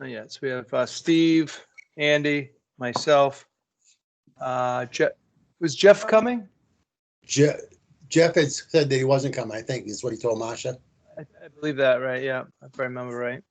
Yeah, so we have Steve, Andy, myself. Was Jeff coming? Jeff had said that he wasn't coming, I think, is what he told Marcia. I believe that, right? Yeah, if I remember right.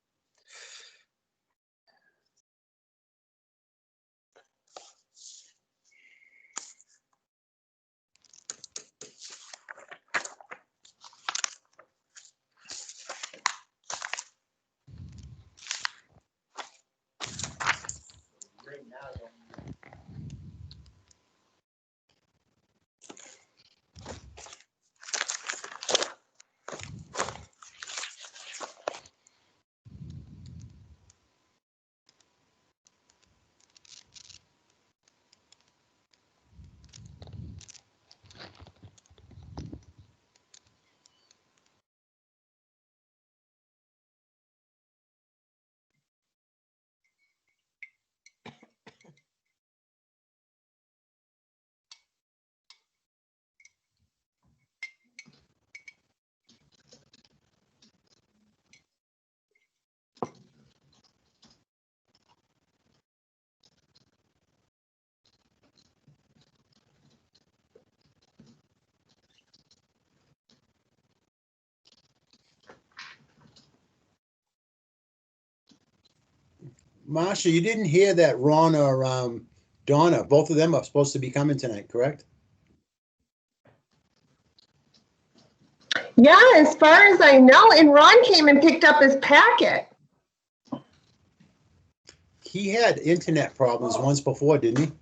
Marcia, you didn't hear that Ron or Donna, both of them are supposed to be coming tonight, correct? Yeah, as far as I know, and Ron came and picked up his packet. He had internet problems once before, didn't he?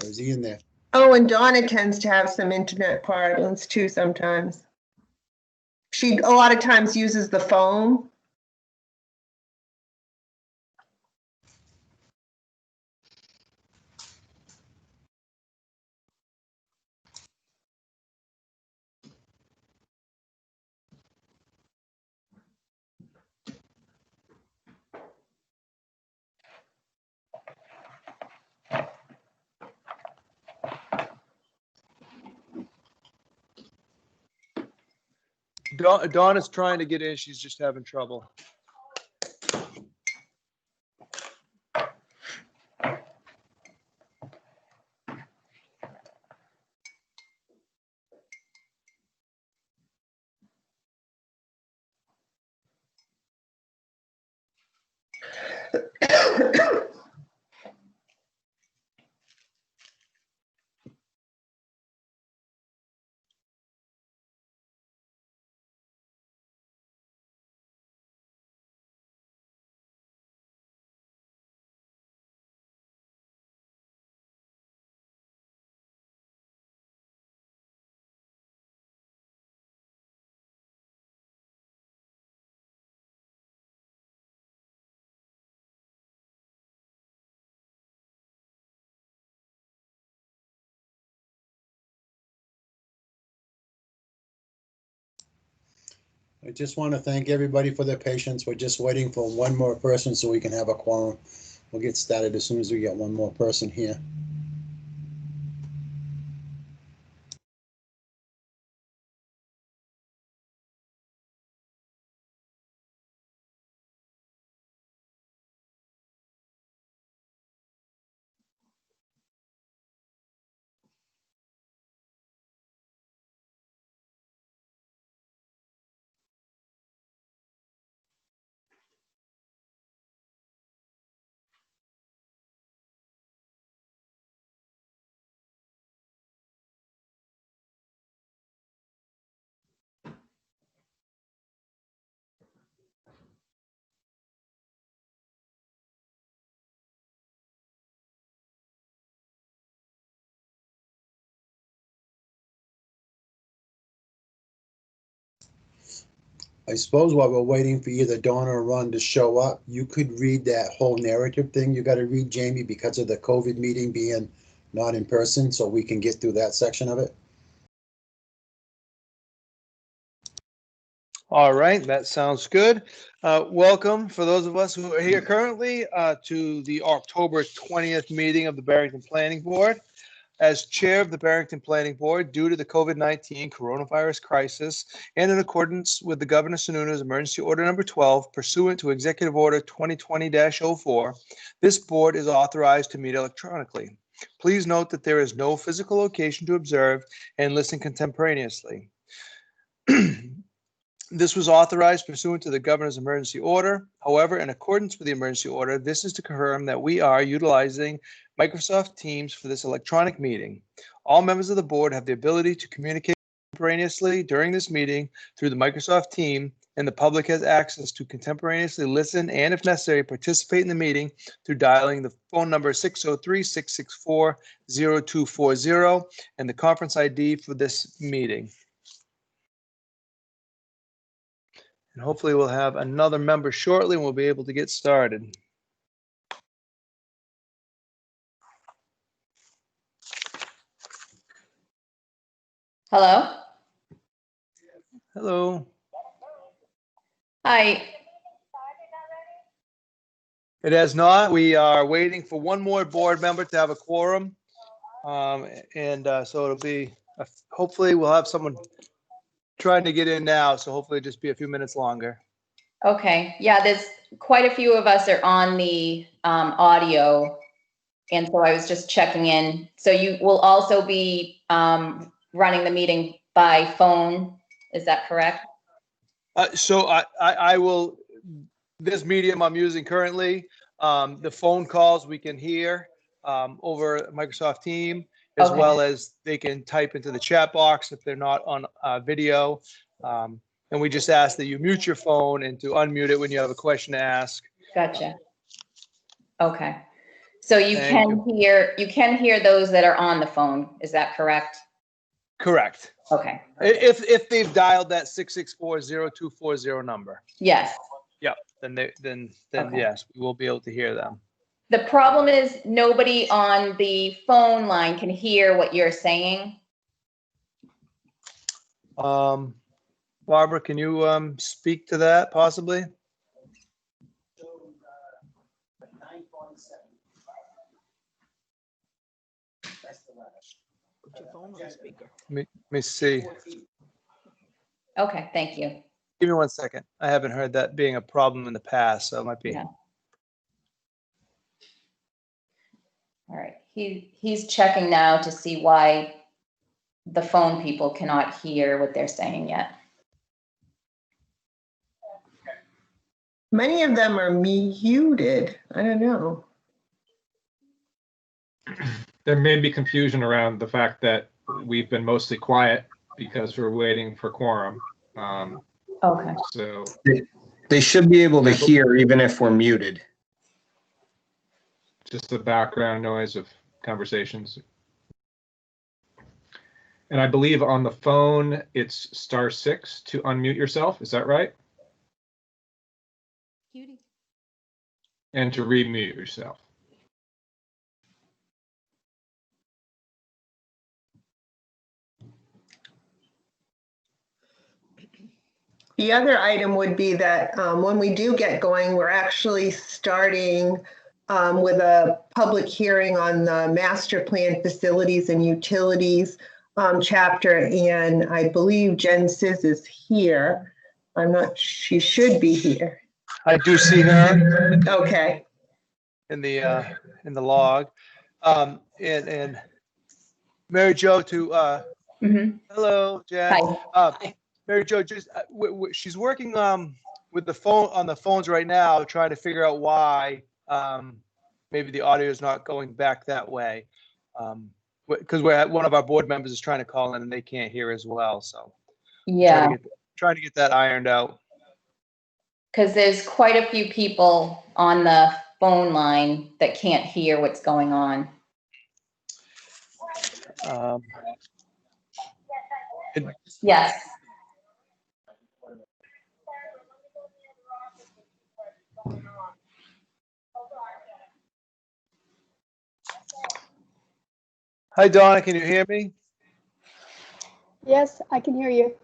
Or is he in there? Oh, and Donna tends to have some internet problems too sometimes. She a lot of times uses the phone. Dawn is trying to get in. She's just having trouble. I just want to thank everybody for their patience. We're just waiting for one more person so we can have a quorum. We'll get started as soon as we get one more person here. I suppose while we're waiting for either Donna or Ron to show up, you could read that whole narrative thing you got to read, Jamie, because of the COVID meeting being not in person, so we can get through that section of it. All right, that sounds good. Welcome for those of us who are here currently to the October 20th meeting of the Barrington Planning Board. as chair of the Barrington Planning Board due to the COVID-19 coronavirus crisis and in accordance with the Governor Sununu's Emergency Order Number 12 pursuant to Executive Order 2020-04, this board is authorized to meet electronically. Please note that there is no physical location to observe and listen contemporaneously. This was authorized pursuant to the governor's emergency order. However, in accordance with the emergency order, this is to confirm that we are utilizing Microsoft Teams for this electronic meeting. All members of the board have the ability to communicate contemporaneously during this meeting through the Microsoft team, and the public has access to contemporaneously listen and, if necessary, participate in the meeting through dialing the phone number 603-664-0240 and the conference ID for this meeting. And hopefully we'll have another member shortly and we'll be able to get started. Hello. Hello. Hi. It has not. We are waiting for one more board member to have a quorum. So it'll be, hopefully we'll have someone trying to get in now. So hopefully it'll just be a few minutes longer. Okay. Yeah, there's quite a few of us are on the audio. And so I was just checking in. So you will also be running the meeting by phone. Is that correct? So I will, this medium I'm using currently, the phone calls we can hear over Microsoft Teams, as Okay. well as they can type into the chat box if they're not on video. And we just ask that you mute your phone and to unmute it when you have a question to ask. Gotcha. Okay. So you Thank can hear those that are on the phone. Is that correct? Correct. Okay. If they've dialed that 664-0240 number. Yes. Yep. Then Okay. yes, we will be able to hear them. The problem is nobody on the phone line can hear what you're saying. Barbara, can you speak to that possibly? Put your phone on speaker. Let me see. Okay, thank you. Give me 1 second. I haven't heard that being a problem in the past, so it might be. Yeah. All right, he's checking now to see why the phone people cannot hear what they're saying yet. Many of them are muted. I don't know. There may be confusion around the fact that we've been mostly quiet because we're waiting for quorum. Okay. So They should be able to hear even if we're muted. just the background noise of conversations. And I believe on the phone, it's *6 to unmute yourself. Is that right? Cutie. And to remute yourself. The other item would be that when we do get going, we're actually starting with a public hearing on the master plan facilities and utilities chapter. And I believe Jen Sis is here. I'm not, she should be here. I do see her Okay. in the log. And Mary Jo hello, Jen. Hi. Mary Jo, just she's working with the phone on the phones right now, trying to figure out why maybe the audio is not going back that way. Because one of our board members is trying to call in and they can't hear as well. So Yeah, trying to get that ironed out. because there's quite a few people on the phone line that can't hear what's going on. Yes. Hi, Donna, can you hear me? Yes, I can hear you.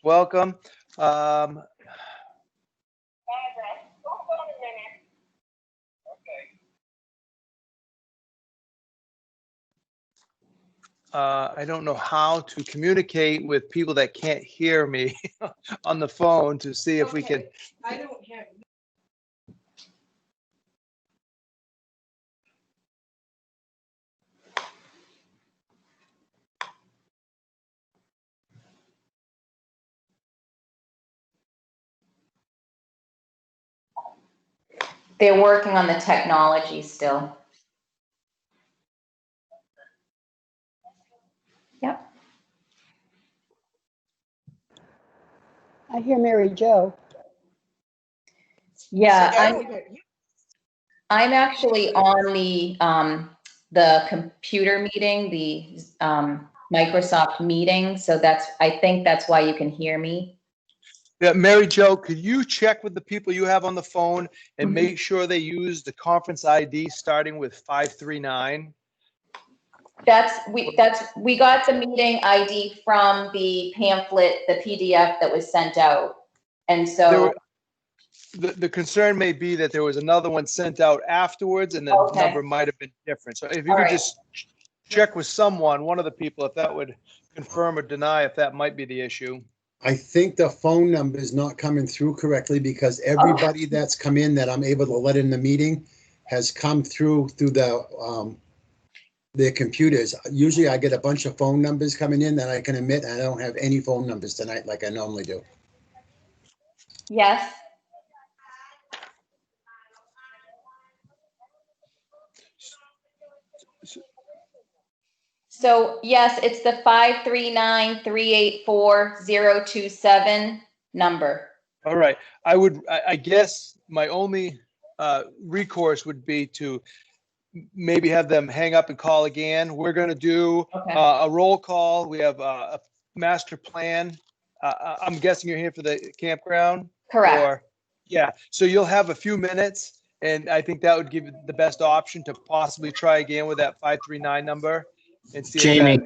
Welcome. I don't know how to communicate with people that can't hear me on the phone to see if we can. I don't have. They're working on the technology still. Yep. I hear Mary Jo. Yeah, Yeah, I'm actually on the computer meeting, the Microsoft meeting. So I think that's why you can hear me. Yeah, Mary Jo, could you check with the people you have on the phone and Mhm. make sure they use the conference ID starting with 539? We got the meeting ID from the pamphlet, the PDF that was sent out. And so, The concern may be that there was another one sent out afterwards and the Okay. number might have been different. So if you All could right. just check with one of the people, if that would confirm or deny if that might be the issue. I think the phone number is not coming through correctly because everybody that's come in that I'm able to let in the meeting has come through their computers. Usually I get a bunch of phone numbers coming in that I can admit, and I don't have any phone numbers tonight like I normally do. yes. So yes, it's the 539-384-027 number. All right. I guess my only recourse would be to maybe have them hang up and call again. We're going to do Okay. a roll call. We have a master plan. I'm guessing you're here for the campground? Correct. Or, yeah, so you'll have a few minutes, and I think that would give you the best option to possibly try again with that 539 number and see. Jamie.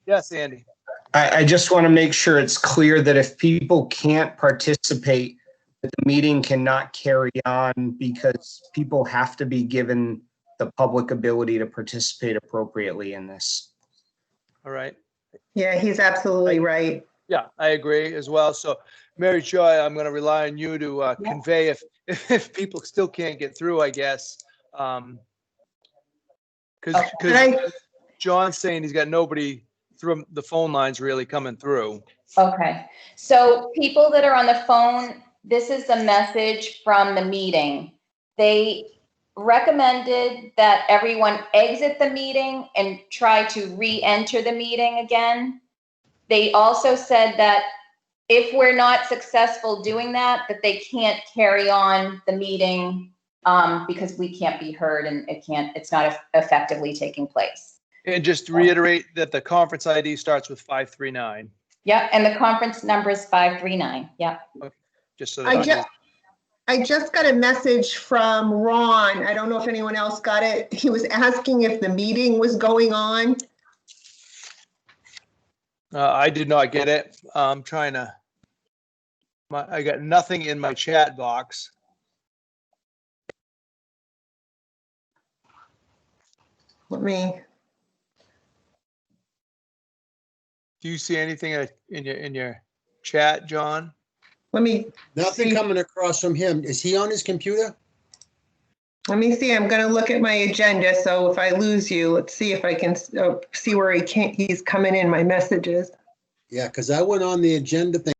Yes, Andy. I just want to make sure it's clear that if people can't participate, that the meeting cannot carry on because people have to be given the public ability to participate appropriately in this. All right. Yeah, he's absolutely right. Yeah, I agree as well. So, Mary Jo, I'm going to rely on you to convey if people still can't get through, I guess. Because John's saying he's got nobody through the phone lines really coming through. Okay. So people that are on the phone, this is the message from the meeting. They recommended that everyone exit the meeting and try to re-enter the meeting again. They also said that if we're not successful doing that they can't carry on the meeting because we can't be heard and it's not effectively taking place. And just to reiterate that the conference ID starts with 539. Yeah, and the conference number is 539. Yeah. Okay. Just so that I just got a message from Ron. I don't know if anyone else got it. He was asking if the meeting was going on. I did not get it. I'm trying to. I got nothing in my chat box. Let me. Do you see anything in your chat, John? Let me. Nothing see. coming across from him. Is he on his computer? Let me see. I'm going to look at my agenda. So if I lose you, let's see if I can see where he's coming in my messages. Yeah, because I went on the agenda thing.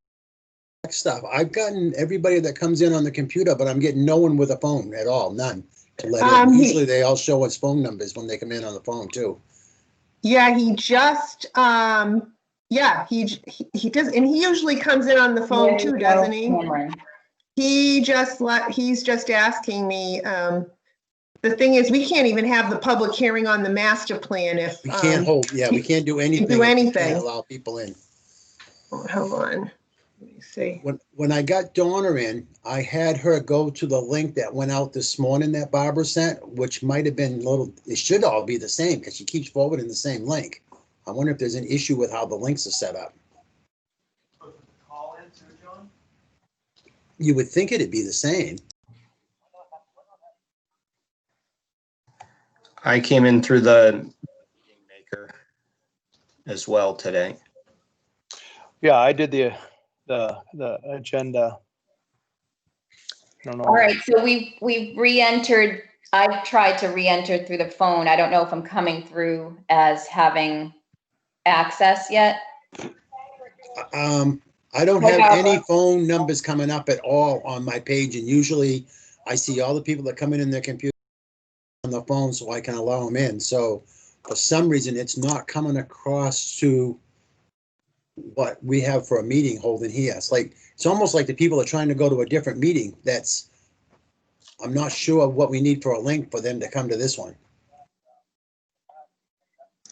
Stuff. I've gotten everybody that comes in on the computer, but I'm getting no one with a phone at all. None to let in. Usually they all show us phone numbers when they come in on the phone too. Yeah, he just yeah, he does, and he usually comes in on the phone too, doesn't he? He's just asking me. The thing is, we can't even have the public hearing on the master plan if we can't hold. Yeah, we can't do anything. We can't allow people in. Oh, hold on. Let me see. When I got Donna in, I had her go to the link that went out this morning that Barbara sent, which might have been it should all be the same because she keeps forwarding the same link. I wonder if there's an issue with how the links are set up. Call in too, John? You would think it'd be the same. I came in through the meeting maker. as well today. Yeah, I did the agenda. I don't know. All right, so we've re-entered, I've tried to re-enter through the phone. I don't know if I'm coming through as having access yet. I don't have any phone numbers coming up at all on my page, and usually I see all the people that come in their computer on the phone so I can allow them in. So for some reason, it's not coming across to what we have for a meeting holding here. It's almost like the people are trying to go to a different meeting. I'm not sure what we need for a link for them to come to this one.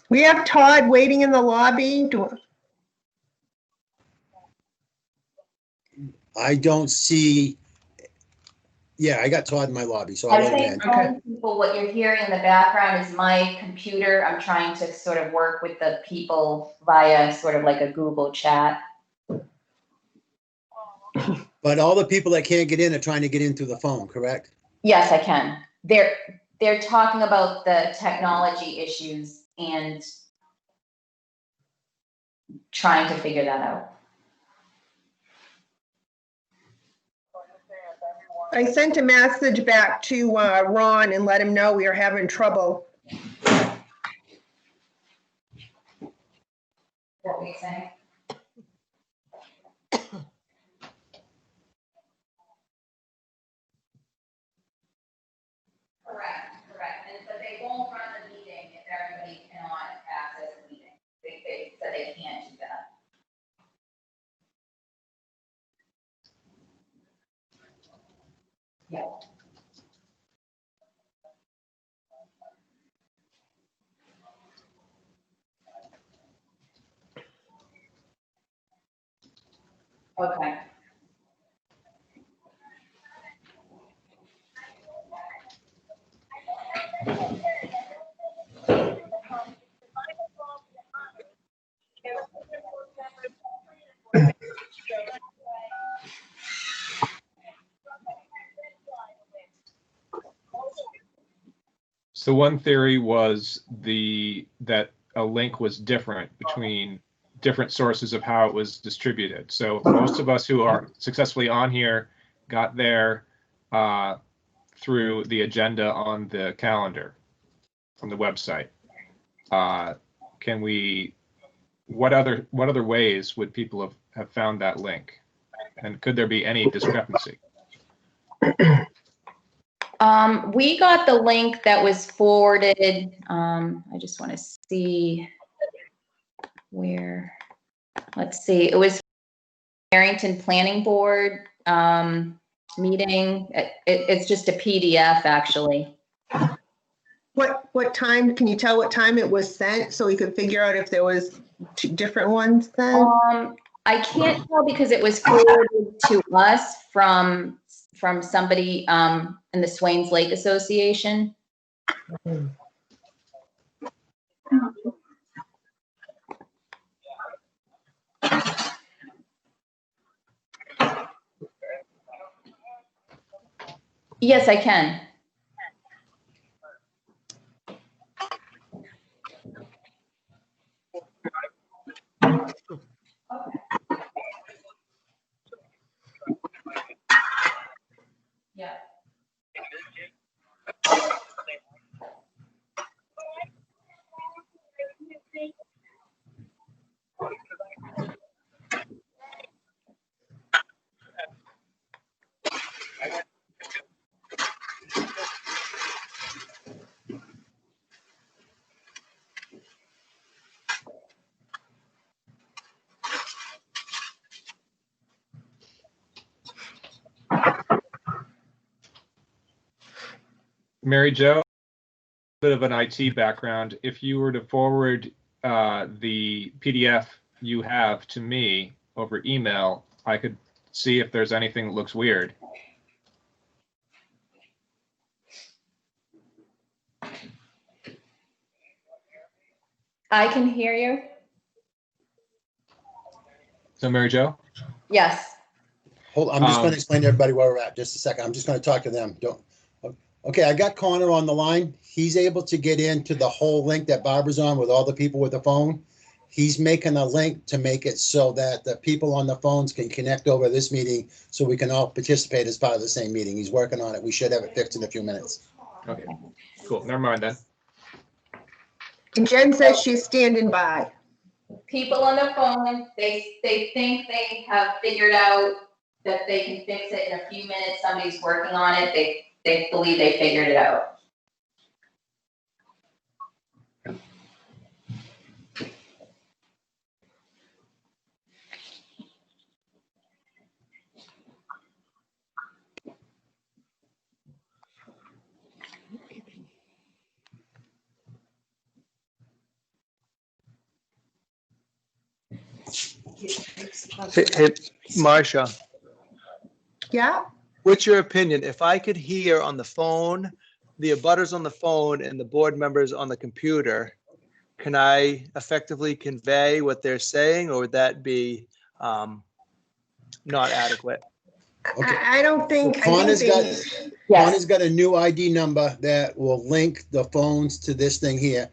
We have Todd waiting in the lobby. I don't see, yeah, I got Todd in my lobby, so I'll I let him think in. Okay. people, what you're hearing in the background is my computer. I'm trying to sort of work with the people via sort of like a Google chat. But all the people that can't get in are trying to get in through the phone, correct? Yes, I can. They're talking about the technology issues and trying to figure that out. I sent a message back to Ron and let him know we are having trouble. What were you saying? Correct. But they won't run the meeting if everybody cannot access the meeting. They said they can't do that. Yeah. Okay. So one theory was that a link was different between different sources of how it was distributed. So most of us who are successfully on here got there through the agenda on the calendar from the website. What other ways would people have found that link? And could there be any discrepancy? We got the link that was forwarded. I just want to see where, let's see, it was Barrington Planning Board meeting. It's just a PDF actually. What time, can you tell what time it was sent so we could figure out if there was two different ones then? I can't tell because it was forwarded to us from somebody in the Swains Lake Association. Yes, I can. Yeah. Mary Jo, bit of an IT background. If you were to forward the PDF you have to me over email, I could see if there's anything that looks weird. I can hear you. So Mary Jo? Yes. Hold, I'm just going to explain to everybody where we're at. Just a second. I'm just going to talk to them. Okay, I got Connor on the line. He's able to get into the whole link that Barbara's on with all the people with the phone. He's making a link to make it so that the people on the phones can connect over this meeting so we can all participate as part of the same meeting. He's working on it. We should have it fixed in a few minutes. Okay, cool. Never mind then. And Jen says she's standing by. People on the phone, they think they have figured out that they can fix it in a few minutes. Somebody's working on it. They believe they figured it out. Hey, Marcia, Yeah, what's your opinion? If I could hear on the phone, the abutters on the phone and the board members on the computer, can I effectively convey what they're saying, or would that be not adequate? Okay. I don't think, I Connor's think got, they, Connor's got a new ID number that will link the phones to this thing here.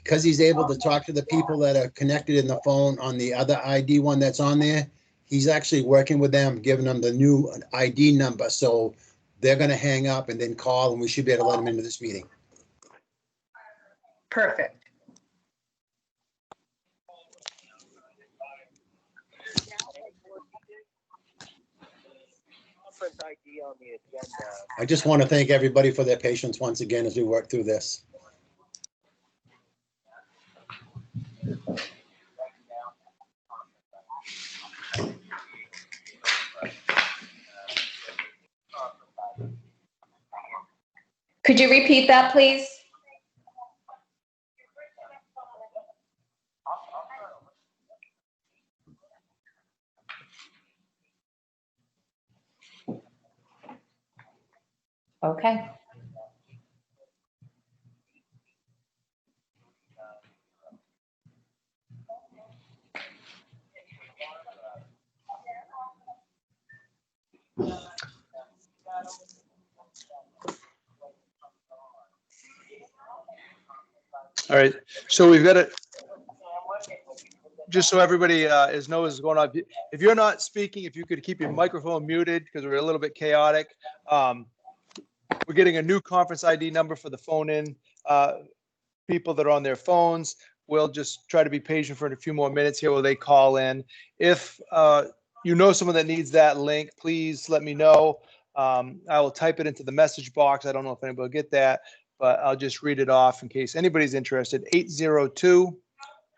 Because he's able to talk to the people that are connected in the phone on the other ID one that's on there, he's actually working with them, giving them the new ID number. So they're gonna hang up and then call, and we should be able to let them into this meeting. perfect. I just want to thank everybody for their patience once again as we work through this. Could you repeat that, please? Okay. All right, so we've got it. Just so everybody knows what's going on. If you're not speaking, if you could keep your microphone muted because we're a little bit chaotic. We're getting a new conference ID number for the phone-in people that are on their phones. We'll just try to be patient for a few more minutes here while they call in. If you know someone that needs that link, please let me know. I will type it into the message box. I don't know if anybody will get that, but I'll just read it off in case anybody's interested.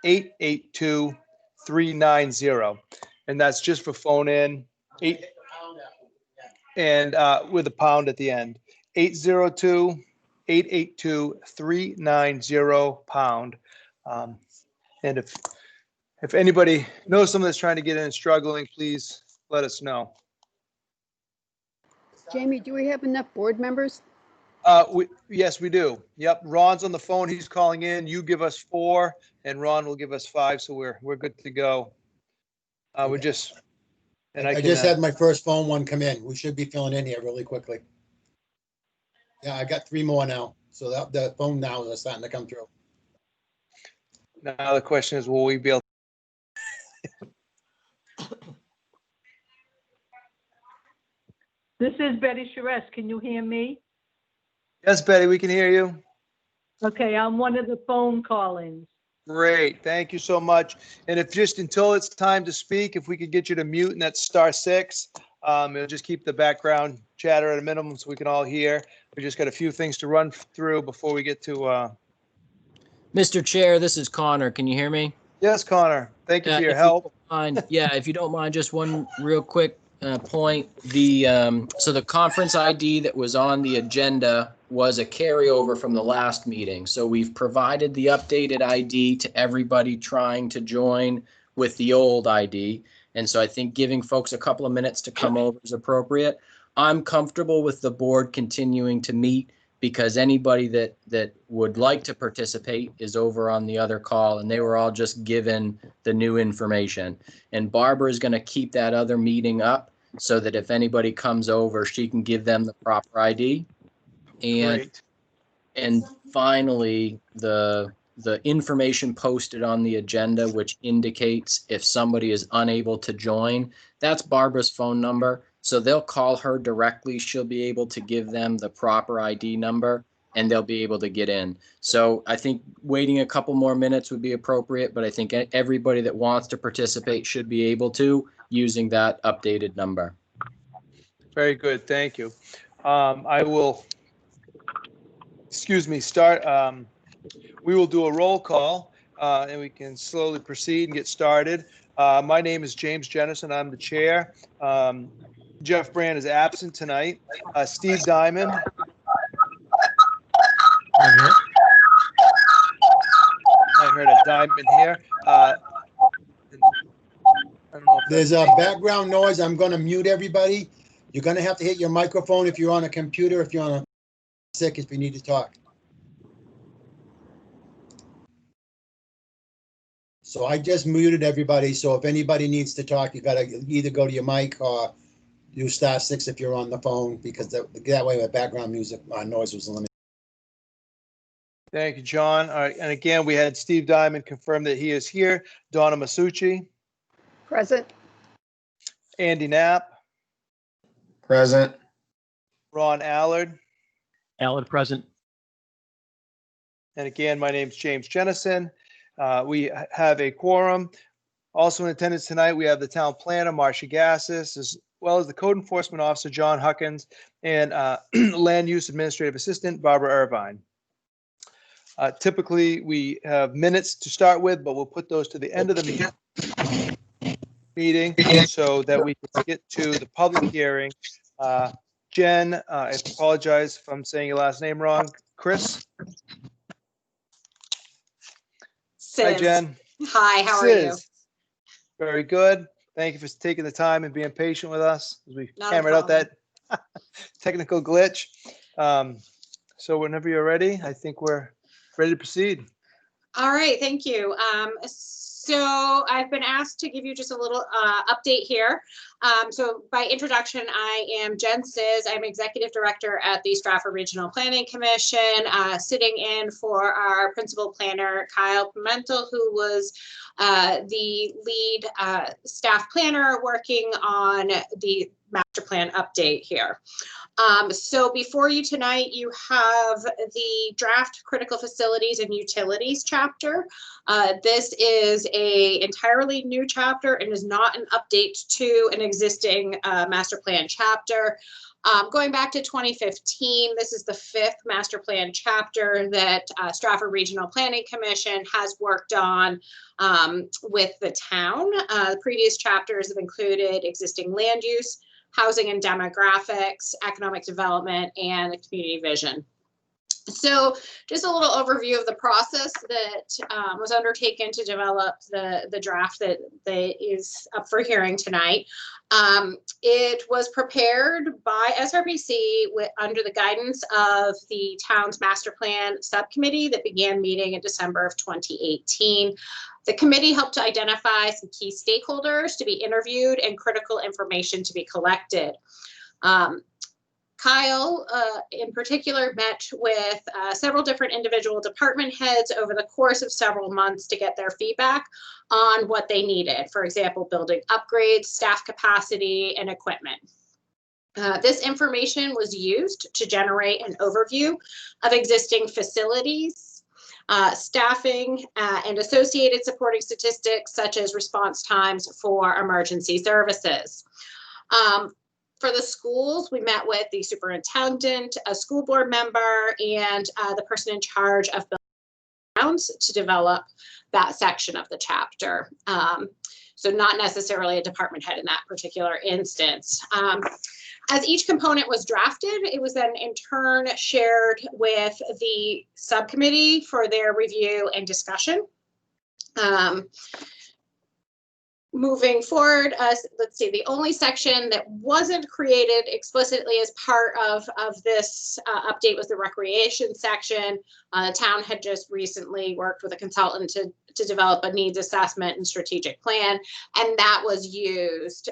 802-882-390. And that's just for phone in. And with a pound at the end. 802-882-390 pound. And if anybody knows someone that's trying to get in and struggling, please let us know. Jamie, do we have enough board members? Yes, we do. Yep. Ron's on the phone. He's calling in. You give us 4 and Ron will give us 5. So we're good to go. I just had my first phone one come in. We should be filling in here really quickly. Yeah, I got 3 more now. So that the phone now is starting to come through. Now the question is, will we be able? This is Betty Charest. Can you hear me? Yes, Betty, we can hear you. Okay, I'm one of the phone call-ins. Great. Thank you so much. And if just until it's time to speak, if we could get you to mute and that's *6, it'll just keep the background chatter at a minimum so we can all hear. We just got a few things to run through before we get to. Mr. Chair, this is Connor. Can you hear me? Yes, Connor. Thank you for your If help. if you don't mind, just one real quick point. So the conference ID that was on the agenda was a carryover from the last meeting. So we've provided the updated ID to everybody trying to join with the old ID. And so I think giving folks a couple of minutes to come over is appropriate. I'm comfortable with the board continuing to meet because anybody that would like to participate is over on the other call, and they were all just given the new information. And Barbara is going to keep that other meeting up so that if anybody comes over, she can give them the proper ID. And Great. and finally, the the information posted on the agenda, which indicates if somebody is unable to join. That's Barbara's phone number. So they'll call her directly. She'll be able to give them the proper ID number and they'll be able to get in. So I think waiting a couple more minutes would be appropriate, but I think everybody that wants to participate should be able to using that updated number. Very good, thank you. I will, start. We will do a roll call and we can slowly proceed and get started. My name is James Jennison, I'm the chair. Jeff Brand is absent tonight. Steve Diamond. I heard a diamond here. I don't know if There's a that's- background noise. I'm going to mute everybody. You're going to have to hit your microphone if you're on a computer, if you're on a sick, if you need to talk. So I just muted everybody. So if anybody needs to talk, you got to either go to your mic or do *6 if you're on the phone, because that way the background music noise was limited. Thank you, John. All right, and again, we had Steve Diamond confirm that he is here. Donna Masucci, Present. Andy Knapp, Present. Ron Allard, Allard present. and again, my name's James Jennison. We have a quorum. Also in attendance tonight, we have the town planner, Marcia Gassis, as well as the code enforcement officer, John Huckins, and land use administrative assistant, Barbara Irvine. Typically, we have minutes to start with, but we'll put those to the end of the meeting so that we can get to the public hearing. Jen, I apologize if I'm saying your last name wrong. Chris? Hi, Jen. Hi, how are you? Sis. Very good. Thank you for taking the time and being patient with us as we Not a hammered out problem. that technical glitch. So whenever you're ready, I think we're ready to proceed. All right, thank you. So I've been asked to give you just a little update here. So by introduction, I am Jen Sis. I'm Executive Director at the Stratford Regional Planning Commission, sitting in for our Principal Planner, Kyle Pimentel, who was the lead staff planner working on the master plan update here. So before you tonight, you have the draft critical facilities and utilities chapter. This is an entirely new chapter and is not an update to an existing master plan chapter. Going back to 2015, this is the 5th master plan chapter that Stratford Regional Planning Commission has worked on with the town. The previous chapters have included existing land use, housing and demographics, economic development, and the community vision. So just a little overview of the process that was undertaken to develop the draft that is up for hearing tonight. It was prepared by SRPC under the guidance of the town's master plan subcommittee that began meeting in December of 2018. The committee helped to identify some key stakeholders to be interviewed and critical information to be collected. Kyle, in particular, met with several different individual department heads over the course of several months to get their feedback on what they needed. For example, building upgrades, staff capacity, and equipment. This information was used to generate an overview of existing facilities, staffing, and associated supporting statistics such as response times for emergency services. For the schools, we met with the superintendent, a school board member, and the person in charge of building grounds to develop that section of the chapter. So not necessarily a department head in that particular instance. As each component was drafted, it was then in turn shared with the subcommittee for their review and discussion. Moving forward, let's see, the only section that wasn't created explicitly as part of this update was the recreation section. The town had just recently worked with a consultant to develop a needs assessment and strategic plan, and that was used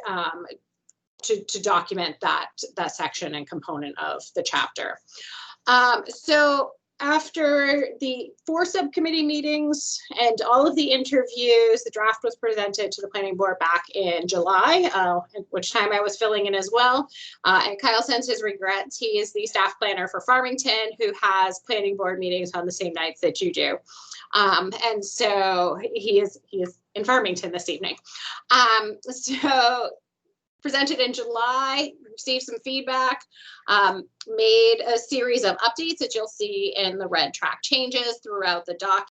to document that section and component of the chapter. So After the 4 subcommittee meetings and all of the interviews, the draft was presented to the planning board back in July, at which time I was filling in as well. And Kyle sends his regrets. He is the staff planner for Farmington, who has planning board meetings on the same nights that you do. And so he is in Farmington this evening. So presented in July, received some feedback, made a series of updates that you'll see in the red track changes throughout the document.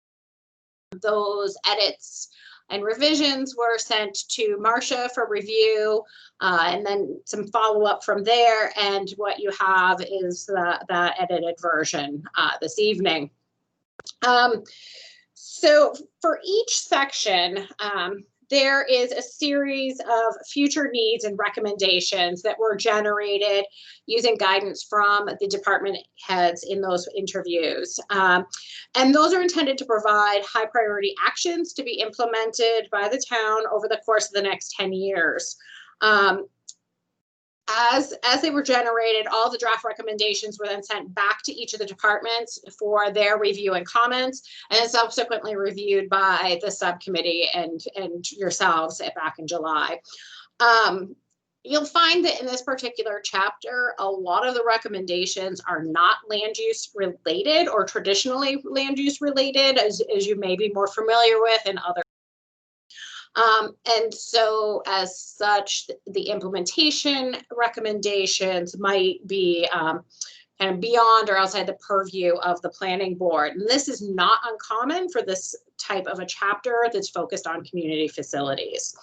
Those edits and revisions were sent to Marcia for review, and then some follow-up from there. And what you have is the edited version this evening. So for each section, there is a series of future needs and recommendations that were generated using guidance from the department heads in those interviews. And those are intended to provide high priority actions to be implemented by the town over the course of the next 10 years. As they were generated, all the draft recommendations were then sent back to each of the departments for their review and comments, and subsequently reviewed by the subcommittee and yourselves back in July. You'll find that in this particular chapter, a lot of the recommendations are not land use related or traditionally land use related, as you may be more familiar with in other. And so as such, the implementation recommendations might be kind of beyond or outside the purview of the planning board. And this is not uncommon for this type of a chapter that's focused on community facilities.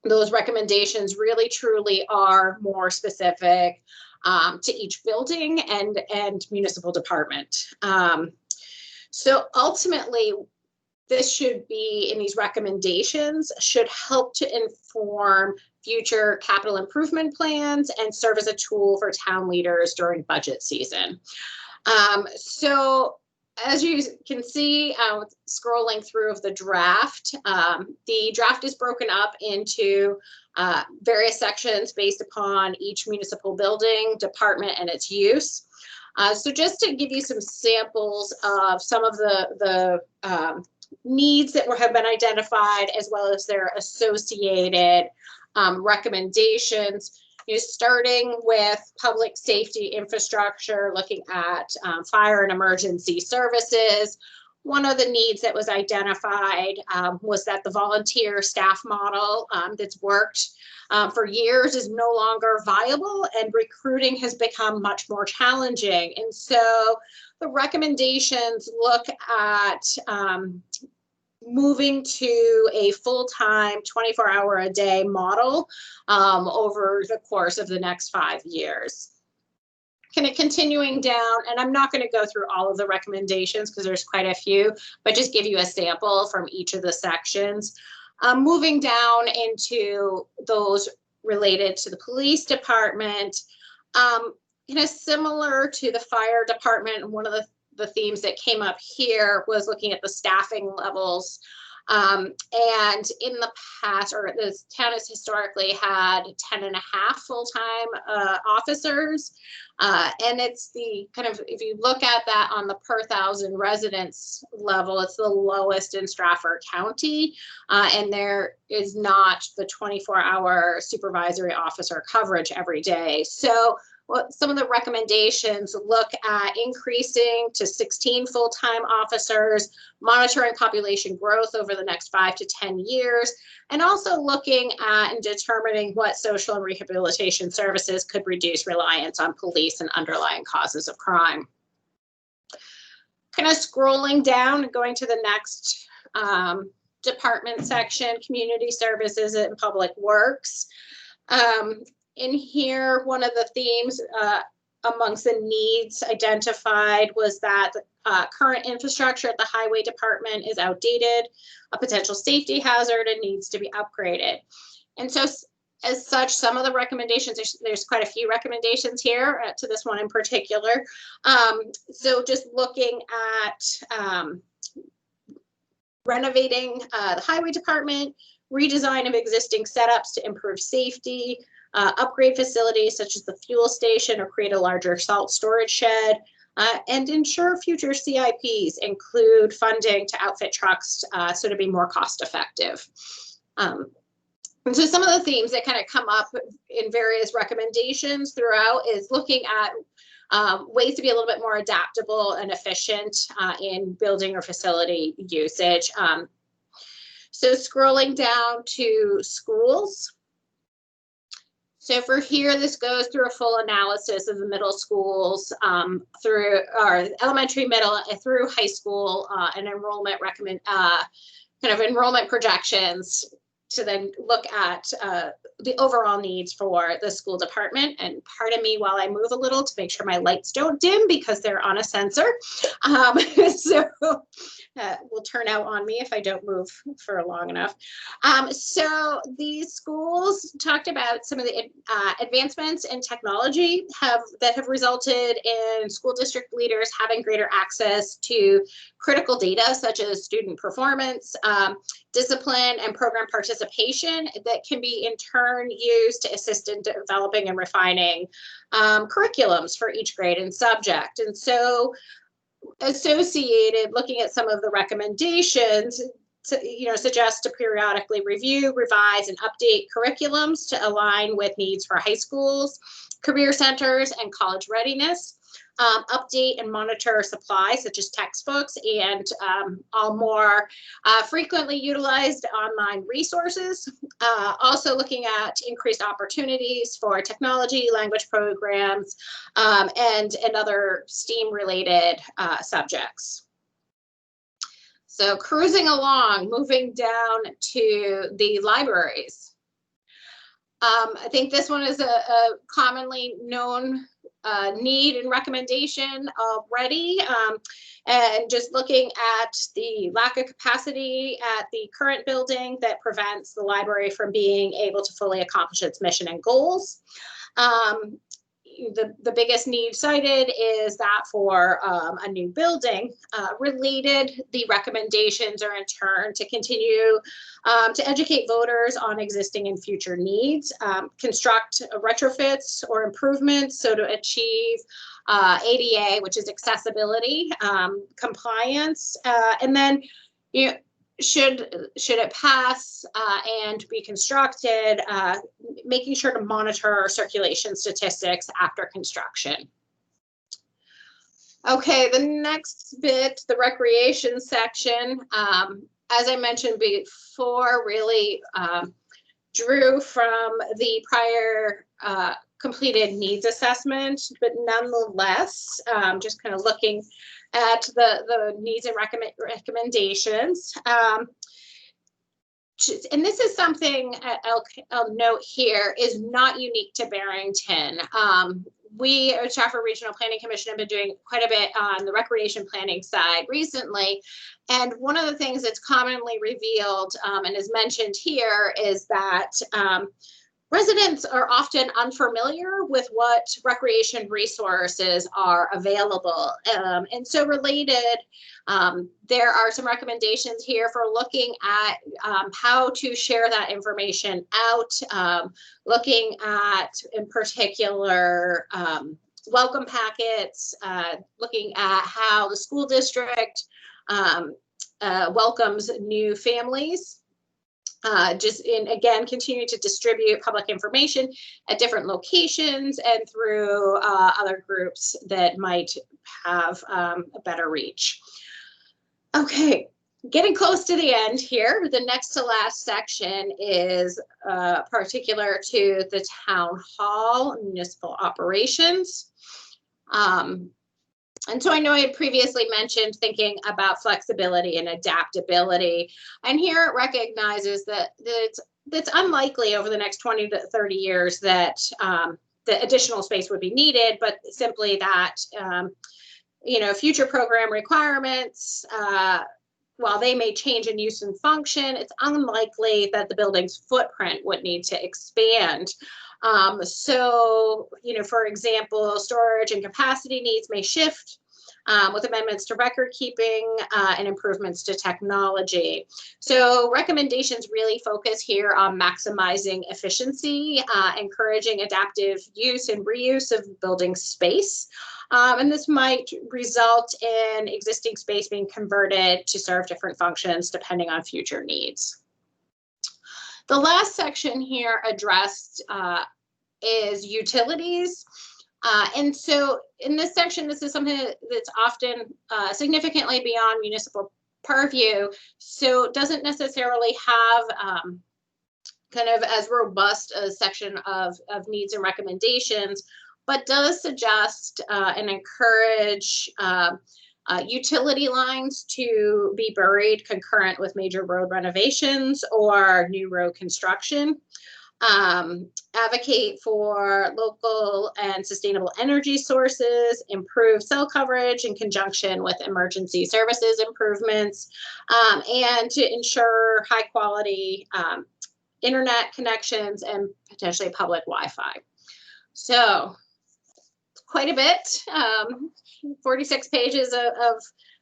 Those recommendations really truly are more specific to each building and municipal department. So ultimately, this should be, in these recommendations, should help to inform future capital improvement plans and serve as a tool for town leaders during budget season. So as you can see, scrolling through of the draft is broken up into various sections based upon each municipal building, department, and its use. So just to give you some samples of some of the needs that have been identified, as well as their associated recommendations. Starting with public safety infrastructure, looking at fire and emergency services. One of the needs that was identified was that the volunteer staff model that's worked for years is no longer viable, and recruiting has become much more challenging. And so the recommendations look at moving to a full-time 24-hour-a-day model over the course of the next 5 years. Kind of continuing down, and I'm not going to go through all of the recommendations because there's quite a few, but just give you a sample from each of the sections. Moving down into those related to the police department, similar to the fire department, one of the themes that came up here was looking at the staffing levels. And in the past, or this town has historically had 10.5 full-time officers. And it's the kind of, if you look at that on the per 1,000 residents level, it's the lowest in Stratford County. And there is not the 24-hour supervisory officer coverage every day. So some of the recommendations look at increasing to 16 full-time officers, monitoring population growth over the next 5 to 10 years, and also looking at and determining what social and rehabilitation services could reduce reliance on police and underlying causes of crime. Kind of scrolling down and going to the next department section, community services and public works. In here, one of the themes amongst the needs identified was that current infrastructure at the highway department is outdated, a potential safety hazard, and needs to be upgraded. And so as such, some of the recommendations, there's quite a few recommendations here to this one in particular. So just looking at renovating the highway department, redesign of existing setups to improve safety, upgrade facilities such as the fuel station or create a larger salt storage shed, and ensure future CIPs include funding to outfit trucks so to be more cost effective. And so some of the themes that kind of come up in various recommendations throughout is looking at ways to be a little bit more adaptable and efficient in building or facility usage. So scrolling down to schools. So for here, this goes through a full analysis of the middle schools through our elementary, middle, through high school and enrollment kind of enrollment projections to then look at the overall needs for the school department. And pardon me while I move a little to make sure my lights don't dim because they're on a sensor. So will turn out on me if I don't move for long enough. So these schools talked about some of the advancements in technology that have resulted in school district leaders having greater access to critical data such as student performance, discipline, and program participation that can be in turn used to assist in developing and refining curriculums for each grade and subject. And so associated, looking at some of the recommendations, suggest to periodically review, revise, and update curriculums to align with needs for high schools, career centers, and college readiness. Update and monitor supplies such as textbooks and all more frequently utilized online resources. Also looking at increased opportunities for technology, language programs, and other STEAM related subjects. So cruising along, moving down to the libraries. I think this one is a commonly known need and recommendation already, and just looking at the lack of capacity at the current building that prevents the library from being able to fully accomplish its mission and goals. The biggest need cited is that for a new building. Related, the recommendations are in turn to continue to educate voters on existing and future needs, construct retrofits or improvements so to achieve ADA, which is accessibility, compliance, and then should it pass and be constructed, making sure to monitor circulation statistics after construction. Okay, the next bit, the recreation section, as I mentioned before, really drew from the prior completed needs assessment, but nonetheless, just kind of looking at the needs and recommendations. And this is something I'll note here is not unique to Barrington. We at Stafford Regional Planning Commission have been doing quite a bit on the recreation planning side recently. And one of the things that's commonly revealed and is mentioned here is that residents are often unfamiliar with what recreation resources are available. And so related, there are some recommendations here for looking at how to share that information out, looking at, in particular, welcome packets, looking at how the school district welcomes new families. Again, continuing to distribute public information at different locations and through other groups that might have a better reach. Okay, getting close to the end here. The next to last section is particular to the town hall, municipal operations. And so I know I had previously mentioned thinking about flexibility and adaptability. And here it recognizes that it's unlikely over the next 20 to 30 years that the additional space would be needed, but simply that, future program requirements, while they may change in use and function, it's unlikely that the building's footprint would need to expand. So, for example, storage and capacity needs may shift with amendments to record keeping and improvements to technology. So recommendations really focus here on maximizing efficiency, encouraging adaptive use and reuse of building space. And this might result in existing space being converted to serve different functions depending on future needs. The last section here addressed is utilities. And so in this section, this is something that's often significantly beyond municipal purview. So it doesn't necessarily have kind of as robust a section of needs and recommendations, but does suggest and encourage utility lines to be buried concurrent with major road renovations or new road construction. Advocate for local and sustainable energy sources, improve cell coverage in conjunction with emergency services improvements, and to ensure high quality internet connections and potentially public Wi-Fi. So quite a bit, 46 pages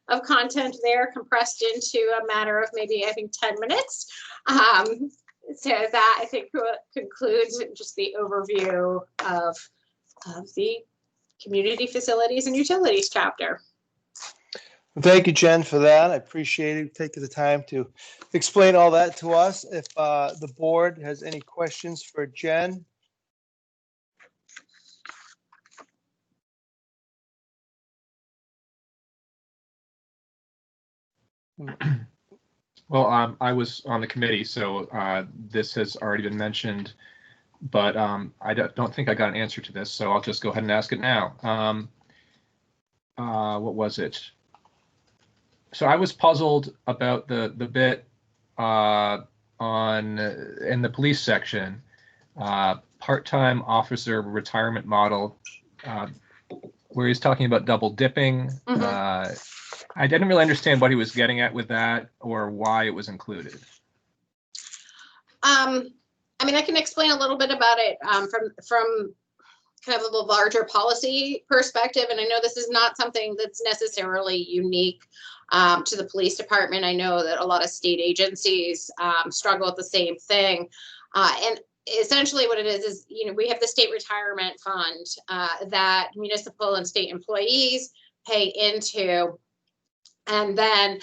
of content there compressed into a matter of maybe, I think, 10 minutes. So that, I think, concludes just the overview of the community facilities and utilities chapter. Thank you, Jen, for that. I appreciate you taking the time to explain all that to us. If the board has any questions for Jen. Well, I was on the committee, so this has already been mentioned, but I don't think I got an answer to this, so I'll just go ahead and ask it now. What was it? So I was puzzled about the bit in the police section, part-time officer retirement model, where he's talking about double dipping. Mm-hmm. I didn't really understand what he was getting at with that or why it was included. I mean, I can explain a little bit about it from kind of a larger policy perspective. And I know this is not something that's necessarily unique to the police department. I know that a lot of state agencies struggle with the same thing. And essentially what it is, you know, we have the state retirement fund that municipal and state employees pay into. And then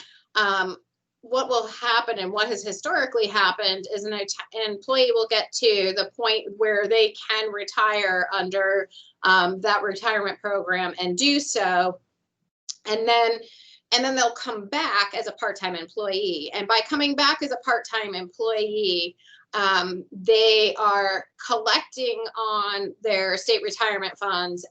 what will happen and what has historically happened is an employee will get to the point where they can retire under that retirement program and do so. And then they'll come back as a part-time employee. And by coming back as a part-time employee, they are collecting on their state retirement funds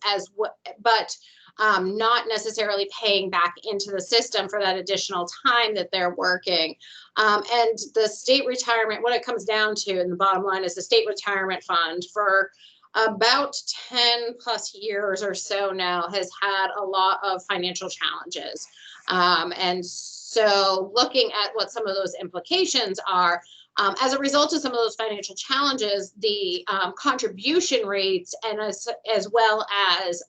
but not necessarily paying back into the system for that additional time that they're working. And the state retirement, what it comes down to in the bottom line is the state retirement fund for about 10 plus years or so now has had a lot of financial challenges. And so looking at what some of those implications are, as a result of some of those financial challenges, the contribution rates and as well as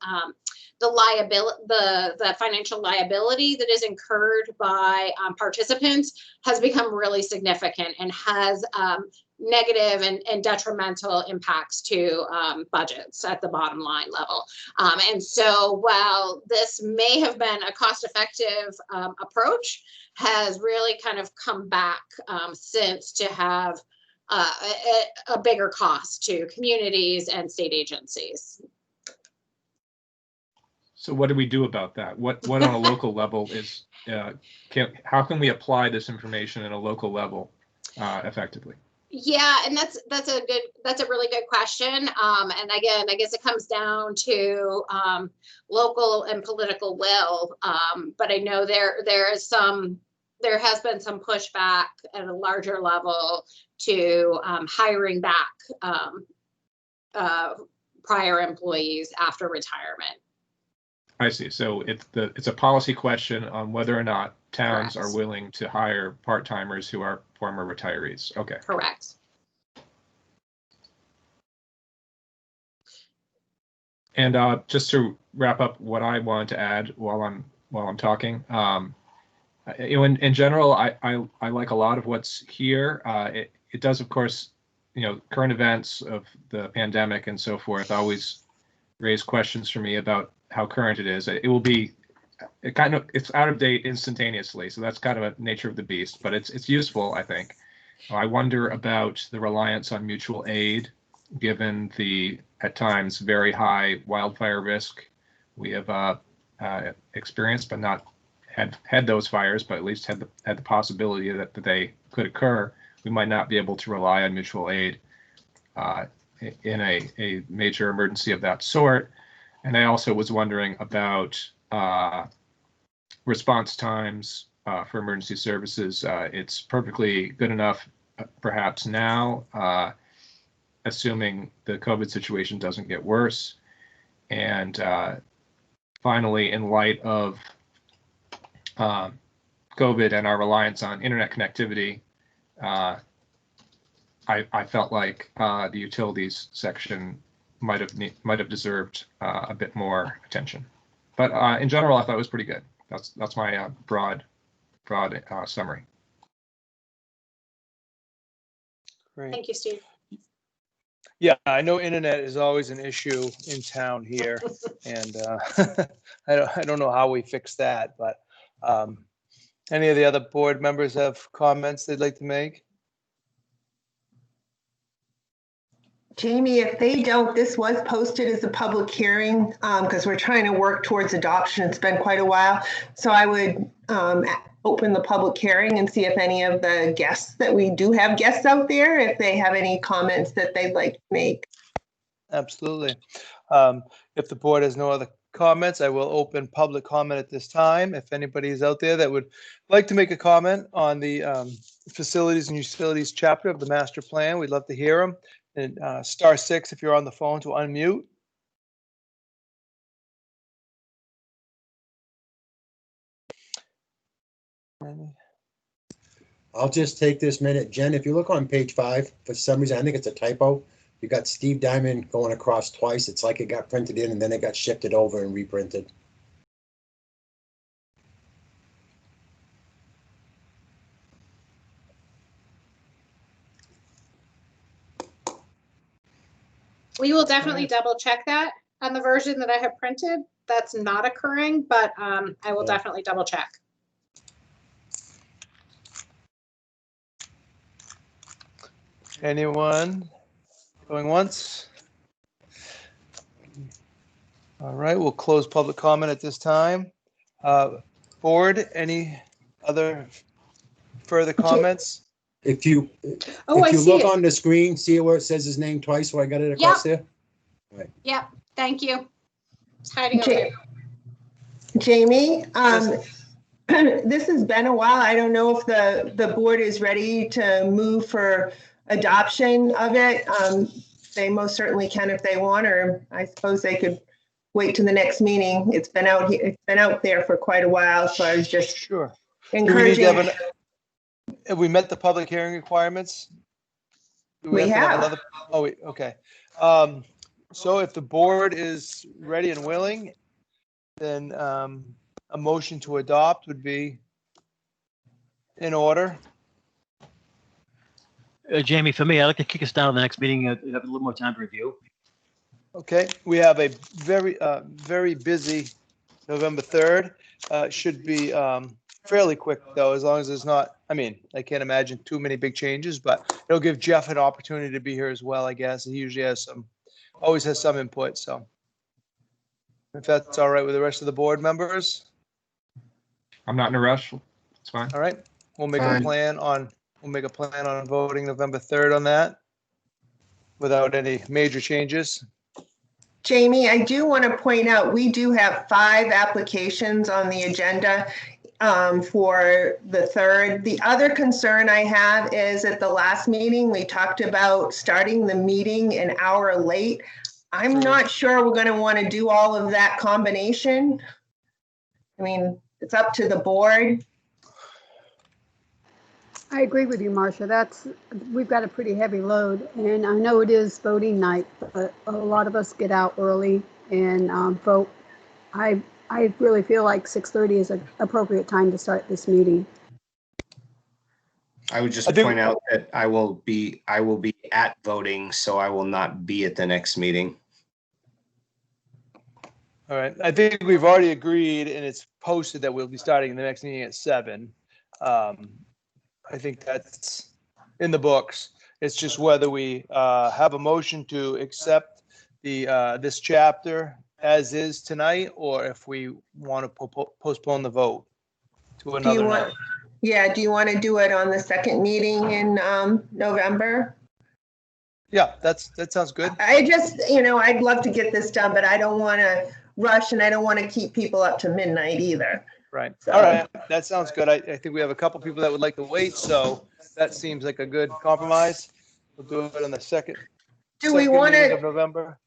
the financial liability that is incurred by participants has become really significant and has negative and detrimental impacts to budgets at the bottom line level. And so while this may have been a cost-effective approach, has really kind of come back since to have a bigger cost to communities and state agencies. So what do we do about that? What on a local level is, how can we apply this information at a local level effectively? Yeah, and that's a really good question. And again, I guess it comes down to local and political will. But I know there has been some pushback at a larger level to hiring back prior employees after retirement. I see. So it's a policy question on whether or not towns Correct. are willing to hire part-timers who are former retirees. Okay. Correct. And just to wrap up what I wanted to add while I'm while I'm talking. In general, I like a lot of what's here. It does, of course, current events of the pandemic and so forth always raise questions for me about how current it is. It will be, it's out of date instantaneously. So that's kind of a nature of the beast, but it's useful, I think. I wonder about the reliance on mutual aid, given the, at times, very high wildfire risk we have experienced, but not had those fires, but at least had the possibility that they could occur. We might not be able to rely on mutual aid in a major emergency of that sort. And I also was wondering about response times for emergency services. It's perfectly good enough, perhaps now, assuming the COVID situation doesn't get worse. And finally, in light of COVID and our reliance on internet connectivity, I felt like the utilities section might have deserved a bit more attention. But in general, I thought it was pretty good. That's my broad summary. Great. Thank you, Steve. Yeah, I know internet is always an issue in town here, and I don't know how we fix that, but any of the other board members have comments they'd like to make? Jamie, if they don't, this was posted as a public hearing because we're trying to work towards adoption. It's been quite a while. So I would open the public hearing and see if any of the guests that we do have guests out there, if they have any comments that they'd like to make. Absolutely. If the board has no other comments, I will open public comment at this time. If anybody is out there that would like to make a comment on the facilities and utilities chapter of the master plan, we'd love to hear them. And *6 if you're on the phone to unmute. I'll just take this minute. Jen, if you look on page 5, for some reason, I think it's a typo. You got Steve Diamond going across twice. It's like it got printed in and then it got shifted over and reprinted. We will definitely double check that on the version that I have printed. That's not occurring, but I will definitely double check. Anyone going once? All right, we'll close public comment at this time. Board, any other further comments? If you look on the screen, see where it says his name twice, so I got it across there? Right. Yep, thank you. It's hiding over here. Jamie, this has been a while. I don't know if the board is ready to move for adoption of it. They most certainly can if they want, or I suppose they could wait to the next meeting. It's been out here, it's been out there for quite a while, so I was just sure encouraging. Have we met the public hearing requirements? Do we have. Another? Oh, okay. So if the board is ready and willing, then a motion to adopt would be in order. Jamie, for me, I'd like to kick us down to the next meeting, have a little more time to review. Okay, we have a very busy November 3rd. Should be fairly quick though, as long as there's not, I mean, I can't imagine too many big changes, but it'll give Jeff an opportunity to be here as well, I guess. He usually has always has some input, so. If that's all right with the rest of the board members. I'm not in a rush. It's fine. All right, we'll make a plan on voting November 3rd on that without any major changes. Jamie, I do want to point out, we do have 5 applications on the agenda for the 3rd. The other concern I have is at the last meeting, we talked about starting the meeting an hour late. I'm not sure we're going to want to do all of that combination. I mean, it's up to the board. I agree with you, Marcia. We've got a pretty heavy load, and I know it is voting night, but a lot of us get out early and vote. I I really feel like 6:30 is an appropriate time to start this meeting. I would just I think- point out that I will be at voting, so I will not be at the next meeting. All right, I think we've already agreed and it's posted that we'll be starting the next meeting at 7. I think that's in the books. It's just whether we have a motion to accept this chapter as is tonight, or if we want to postpone the vote to Do you another want, night. yeah, do you want to do it on the second meeting in November? Yeah, that sounds good. I just, I'd love to get this done, but I don't want to rush and I don't want to keep people up to midnight either. Right. So- All right. That sounds good. I think we have a couple people that would like to wait, so that seems like a good compromise. We'll do it on the second meeting of November.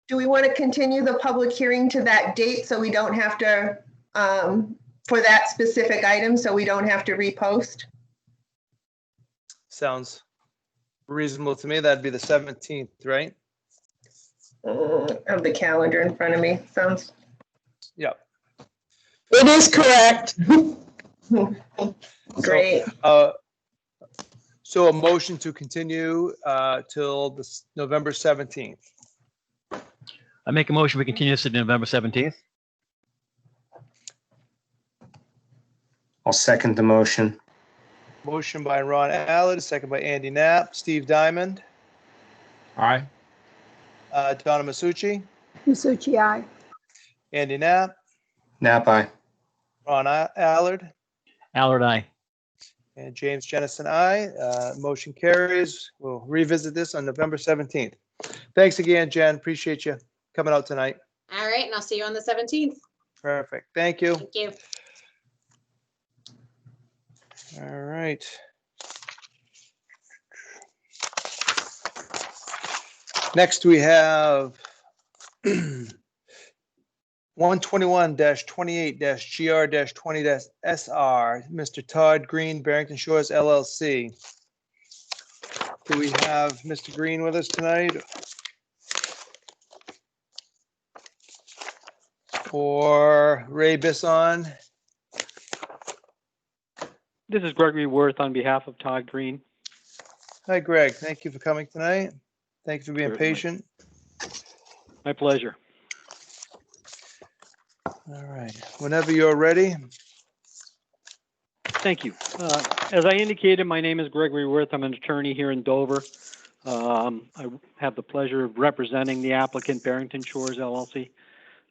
Do we want to continue the public hearing to that date so we don't have to, for that specific item, so we don't have to repost? Sounds reasonable to me. That'd be the 17th, right? I have the calendar in front of me. Sounds. Yep. It is correct. Great. So a motion to continue till the November 17th. I make a motion, we continue this to November 17th. I'll second the motion. Motion by Ron Allard, second by Andy Knapp. Steve Diamond, Aye. Donna Masucci, Masucci, aye. Andy Knapp, Nap aye. Ron Allard, Allard, aye. and James Jennison, aye. Motion carries. We'll revisit this on November 17th. Thanks again, Jen. Appreciate you coming out tonight. All right, and I'll see you on the 17th. Perfect. Thank you. Thank you. All right. Next, we have 121-28-GR-20-SR, Mr. Todd Green, Barrington Shores LLC. Do we have Mr. Green with us tonight? Or Ray Bisson? This is Gregory Worth on behalf of Todd Green. Hi, Greg. Thank you for coming tonight. Thank you for being Certainly. patient. My pleasure. All right. Whenever you're ready. Thank you. As I indicated, my name is Gregory Worth. I'm an attorney here in Dover. I have the pleasure of representing the applicant, Barrington Shores LLC.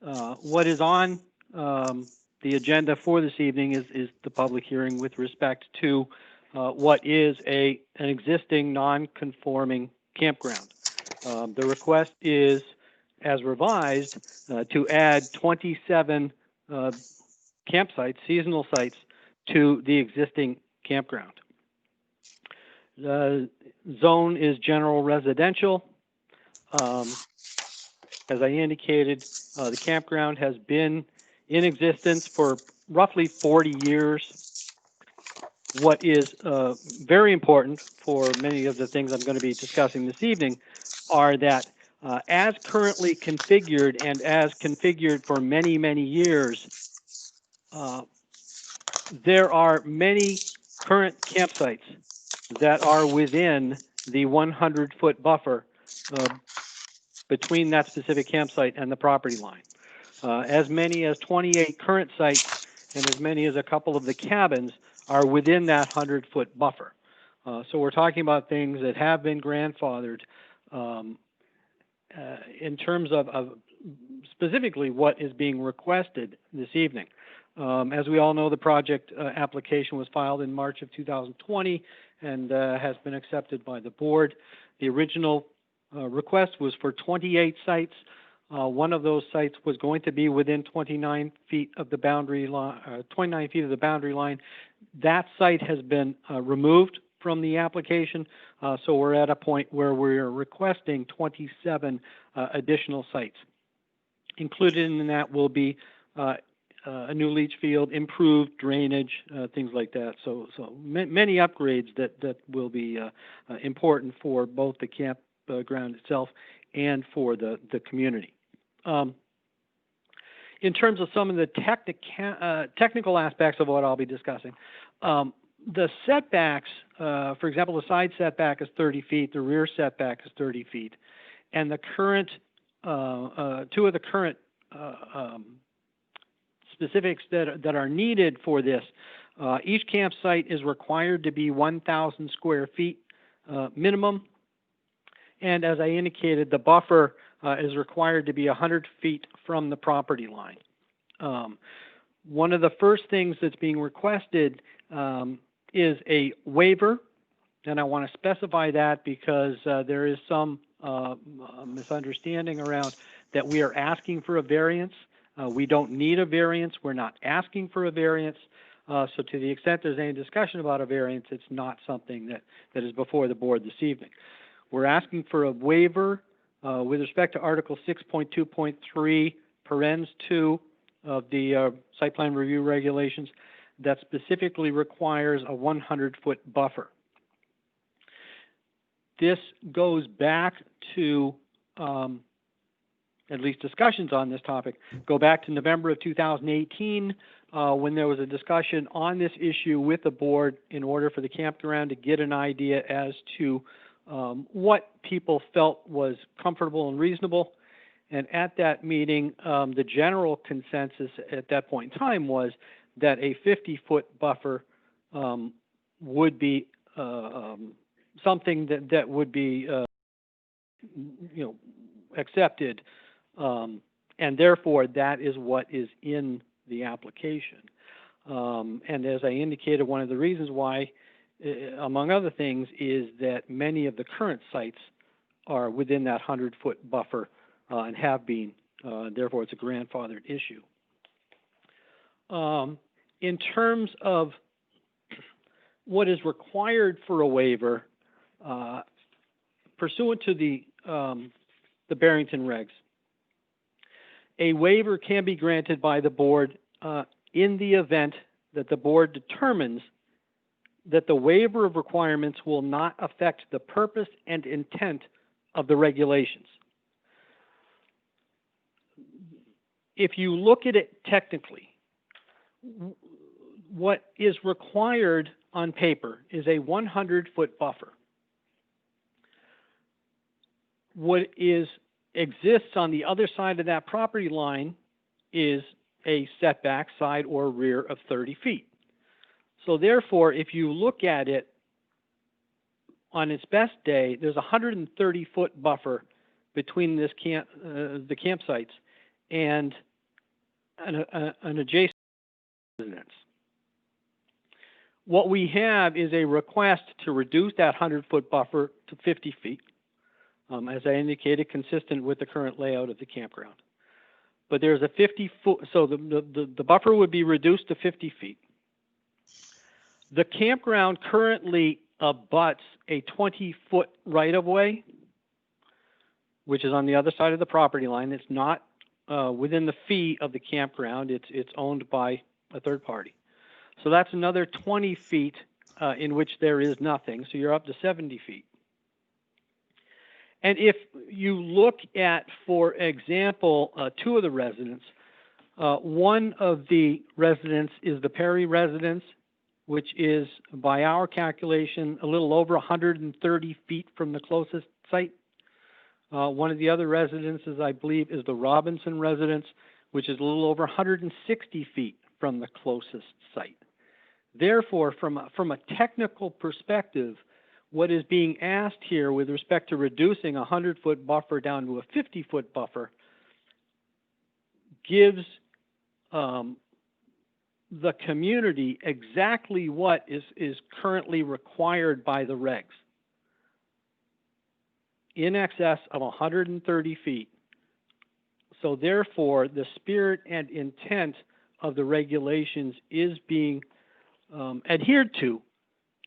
What is on the agenda for this evening is the public hearing with respect to what is an existing non-conforming campground. The request is, as revised, to add 27 campsites, seasonal sites, to the existing campground. The zone is general residential. As I indicated, the campground has been in existence for roughly 40 years. What is very important for many of the things I'm going to be discussing this evening are that as currently configured and as configured for many, many years, there are many current campsites that are within the 100-foot buffer between that specific campsite and the property line. As many as 28 current sites and as many as a couple of the cabins are within that 100-foot buffer. So we're talking about things that have been grandfathered in terms of specifically what is being requested this evening. As we all know, the project application was filed in March of 2020 and has been accepted by the board. The original request was for 28 sites. One of those sites was going to be within 29 feet of the boundary line. 29 feet of the boundary line. That site has been removed from the application, so we're at a point where we're requesting 27 additional sites. Included in that will be a new leach field, improved drainage, things like that. So many upgrades that will be important for both the campground itself and for the community. in terms of some of the technical aspects of what I'll be discussing, the setbacks, for example, the side setback is 30 feet, the rear setback is 30 feet, and the current, two of the current specifics that are needed for this, each campsite is required to be 1,000 square feet minimum, and as I indicated, the buffer is required to be 100 feet from the property line. One of the first things that's being requested is a waiver, and I want to specify that because there is some misunderstanding around that we are asking for a variance. We don't need a variance. We're not asking for a variance. So to the extent there's any discussion about a variance, it's not something that is before the board this evening. We're asking for a waiver with respect to Article 6.2.3, parens 2 of the site plan review regulations that specifically requires a 100-foot buffer. This goes back to, at least discussions on this topic, go back to November of 2018 when there was a discussion on this issue with the board in order for the campground to get an idea as to what people felt was comfortable and reasonable. And at that meeting, the general consensus at that point in time was that a 50-foot buffer would be something that would be, accepted, and therefore that is what is in the application. And as I indicated, one of the reasons why, among other things, is that many of the current sites are within that 100-foot buffer and have been. Therefore, it's a grandfathered issue. In terms of what is required for a waiver, pursuant to the Barrington regs, a waiver can be granted by the board in the event that the board determines that the waiver of requirements will not affect the purpose and intent of the regulations. If you look at it technically, what is required on paper is a 100-foot buffer. What exists on the other side of that property line is a setback, side or rear, of 30 feet. So therefore, if you look at it on its best day, there's a 130-foot buffer between this the campsites and an adjacent residence. What we have is a request to reduce that 100-foot buffer to 50 feet, as I indicated, consistent with the current layout of the campground. But there's a 50-foot, so the buffer would be reduced to 50 feet. The campground currently abuts a 20-foot right-of-way, which is on the other side of the property line. It's not within the fee of the campground. It's owned by a third party. So that's another 20 feet in which there is nothing. So you're up to 70 feet. And if you look at, for example, two of the residents, one of the residents is the Perry residence, which is, by our calculation, a little over 130 feet from the closest site. One of the other residences, I believe, is the Robinson residence, which is a little over 160 feet from the closest site. Therefore, from a technical perspective, what is being asked here with respect to reducing a 100-foot buffer down to a 50-foot buffer gives the community exactly what is currently required by the regs. In excess of 130 feet. So therefore, the spirit and intent of the regulations is being adhered to,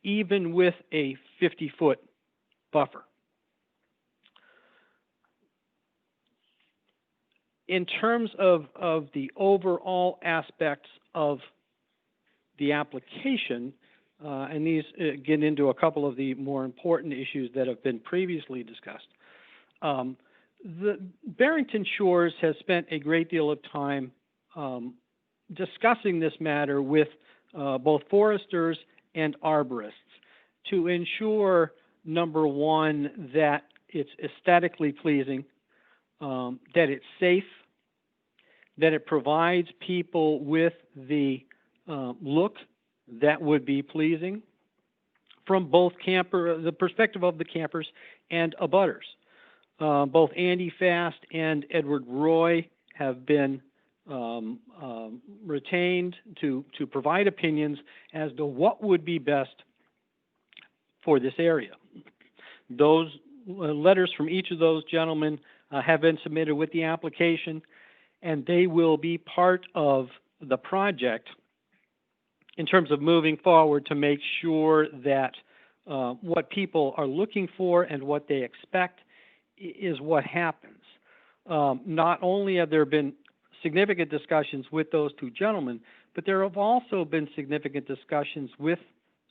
even with a 50-foot buffer. In terms of the overall aspects of the application, and these get into a couple of the more important issues that have been previously discussed. The Barrington Shores has spent a great deal of time discussing this matter with both foresters and arborists to ensure, number one, that it's aesthetically pleasing, that it's safe, that it provides people with the look that would be pleasing from both the perspective of the campers and abutters. Both Andy Fast and Edward Roy have been retained to provide opinions as to what would be best for this area. Those letters from each of those gentlemen have been submitted with the application, and they will be part of the project in terms of moving forward to make sure that what people are looking for and what they expect is what happens. Not only have there been significant discussions with those two gentlemen, but there have also been significant discussions with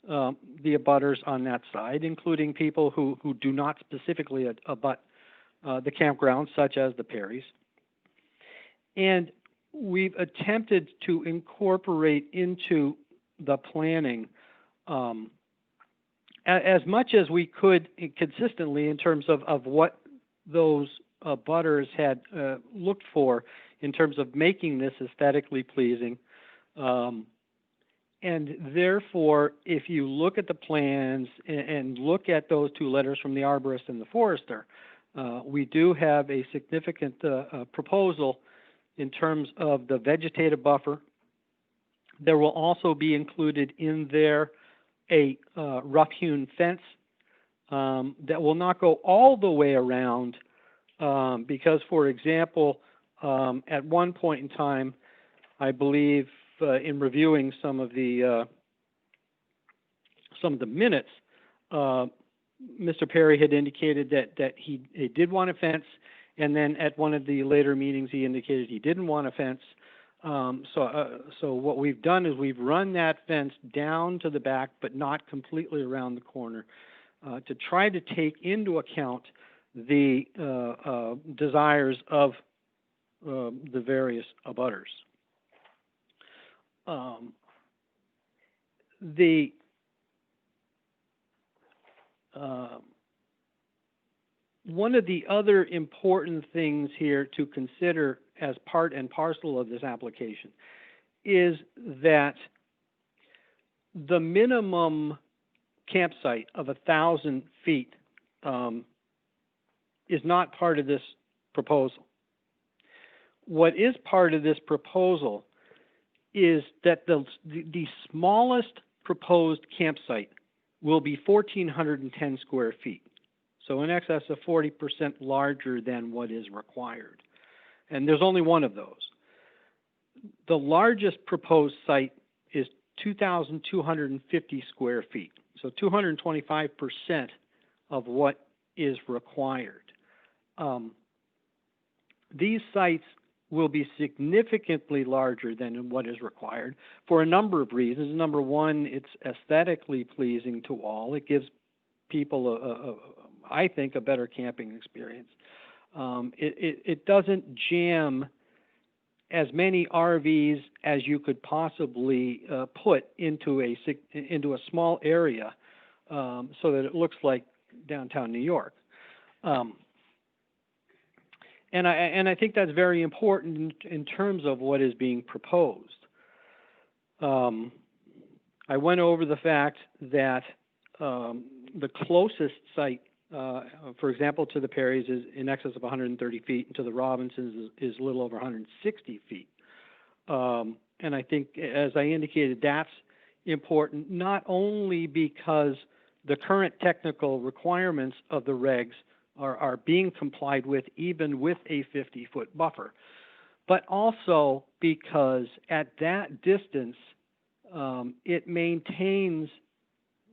the abutters on that side, including people who do not specifically abut the campground, such as the Perrys. And we've attempted to incorporate into the planning as much as we could consistently in terms of what those abutters had looked for in terms of making this aesthetically pleasing. And therefore, if you look at the plans and look at those two letters from the arborist and the forester, we do have a significant proposal in terms of the vegetative buffer. There will also be included in there a rough-hewn fence that will not go all the way around because, for example, at one point in time, I believe in reviewing some of the minutes, Mr. Perry had indicated that he did want a fence, and then at one of the later meetings he indicated he didn't want a fence. So what we've done is we've run that fence down to the back, but not completely around the corner, to try to take into account the desires of the various abutters. One of the other important things here to consider as part and parcel of this application is that the minimum campsite of 1,000 feet is not part of this proposal. What is part of this proposal is that the smallest proposed campsite will be 1,410 square feet. So in excess of 40% larger than what is required. And there's only one of those. The largest proposed site is 2,250 square feet. So 225% of what is required. These sites will be significantly larger than what is required for a number of reasons. Number one, it's aesthetically pleasing to all. It gives people, I think, a better camping experience. It doesn't jam as many RVs as you could possibly put into a small area so that it looks like downtown New York. And I think that's very important in terms of what is being proposed. I went over the fact that the closest site, for example, to the Perrys is in excess of 130 feet, and to the Robinsons is a little over 160 feet. And I think, as I indicated, that's important not only because the current technical requirements of the regs are being complied with even with a 50-foot buffer, but also because at that distance, it maintains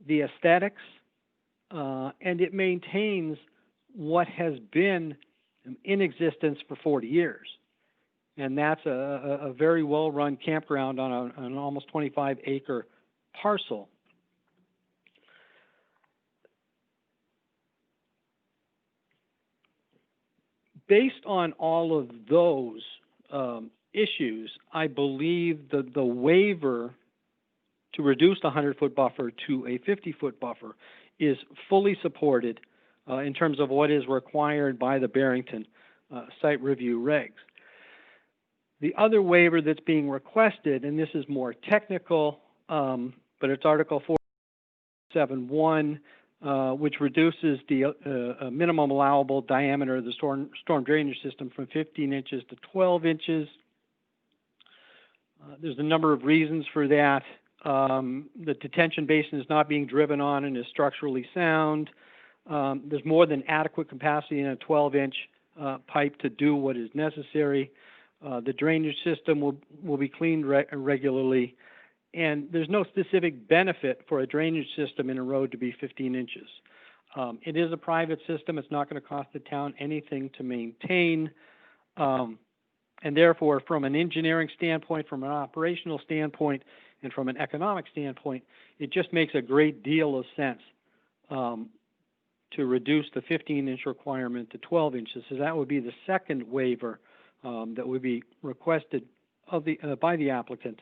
the aesthetics and it maintains what has been in existence for 40 years. And that's a very well-run campground on an almost 25-acre parcel. Based on all of those issues, I believe that the waiver to reduce the 100-foot buffer to a 50-foot buffer is fully supported in terms of what is required by the Barrington site review regs. The other waiver that's being requested, and this is more technical, but it's Article 471, which reduces the minimum allowable diameter of the storm drainage system from 15 inches to 12 inches. There's a number of reasons for that. The detention basin is not being driven on and is structurally sound. There's more than adequate capacity in a 12-inch pipe to do what is necessary. The drainage system will be cleaned regularly, and there's no specific benefit for a drainage system in a road to be 15 inches. It is a private system. It's not going to cost the town anything to maintain. And therefore, from an engineering standpoint, from an operational standpoint, and from an economic standpoint, it just makes a great deal of sense to reduce the 15-inch requirement to 12 inches. So that would be the second waiver that would be requested of by the applicant.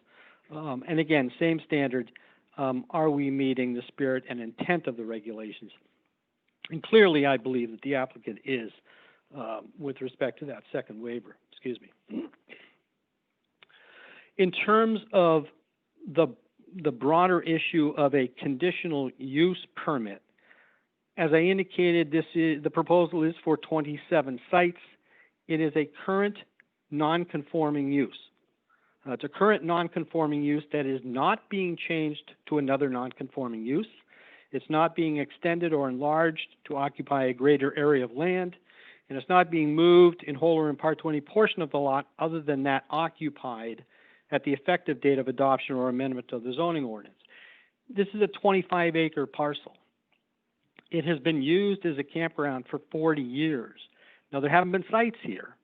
And again, same standard, are we meeting the spirit and intent of the regulations? And clearly, I believe that the applicant is with respect to that second waiver. Excuse me. In terms of the broader issue of a conditional use permit, as I indicated, the proposal is for 27 sites. It is a current non-conforming use. It's a current non-conforming use that is not being changed to another non-conforming use. It's not being extended or enlarged to occupy a greater area of land, and it's not being moved in whole or in part to any portion of the lot other than that occupied at the effective date of adoption or amendment of the zoning ordinance. This is a 25-acre parcel. It has been used as a campground for 40 years. Now, there haven't been sites here,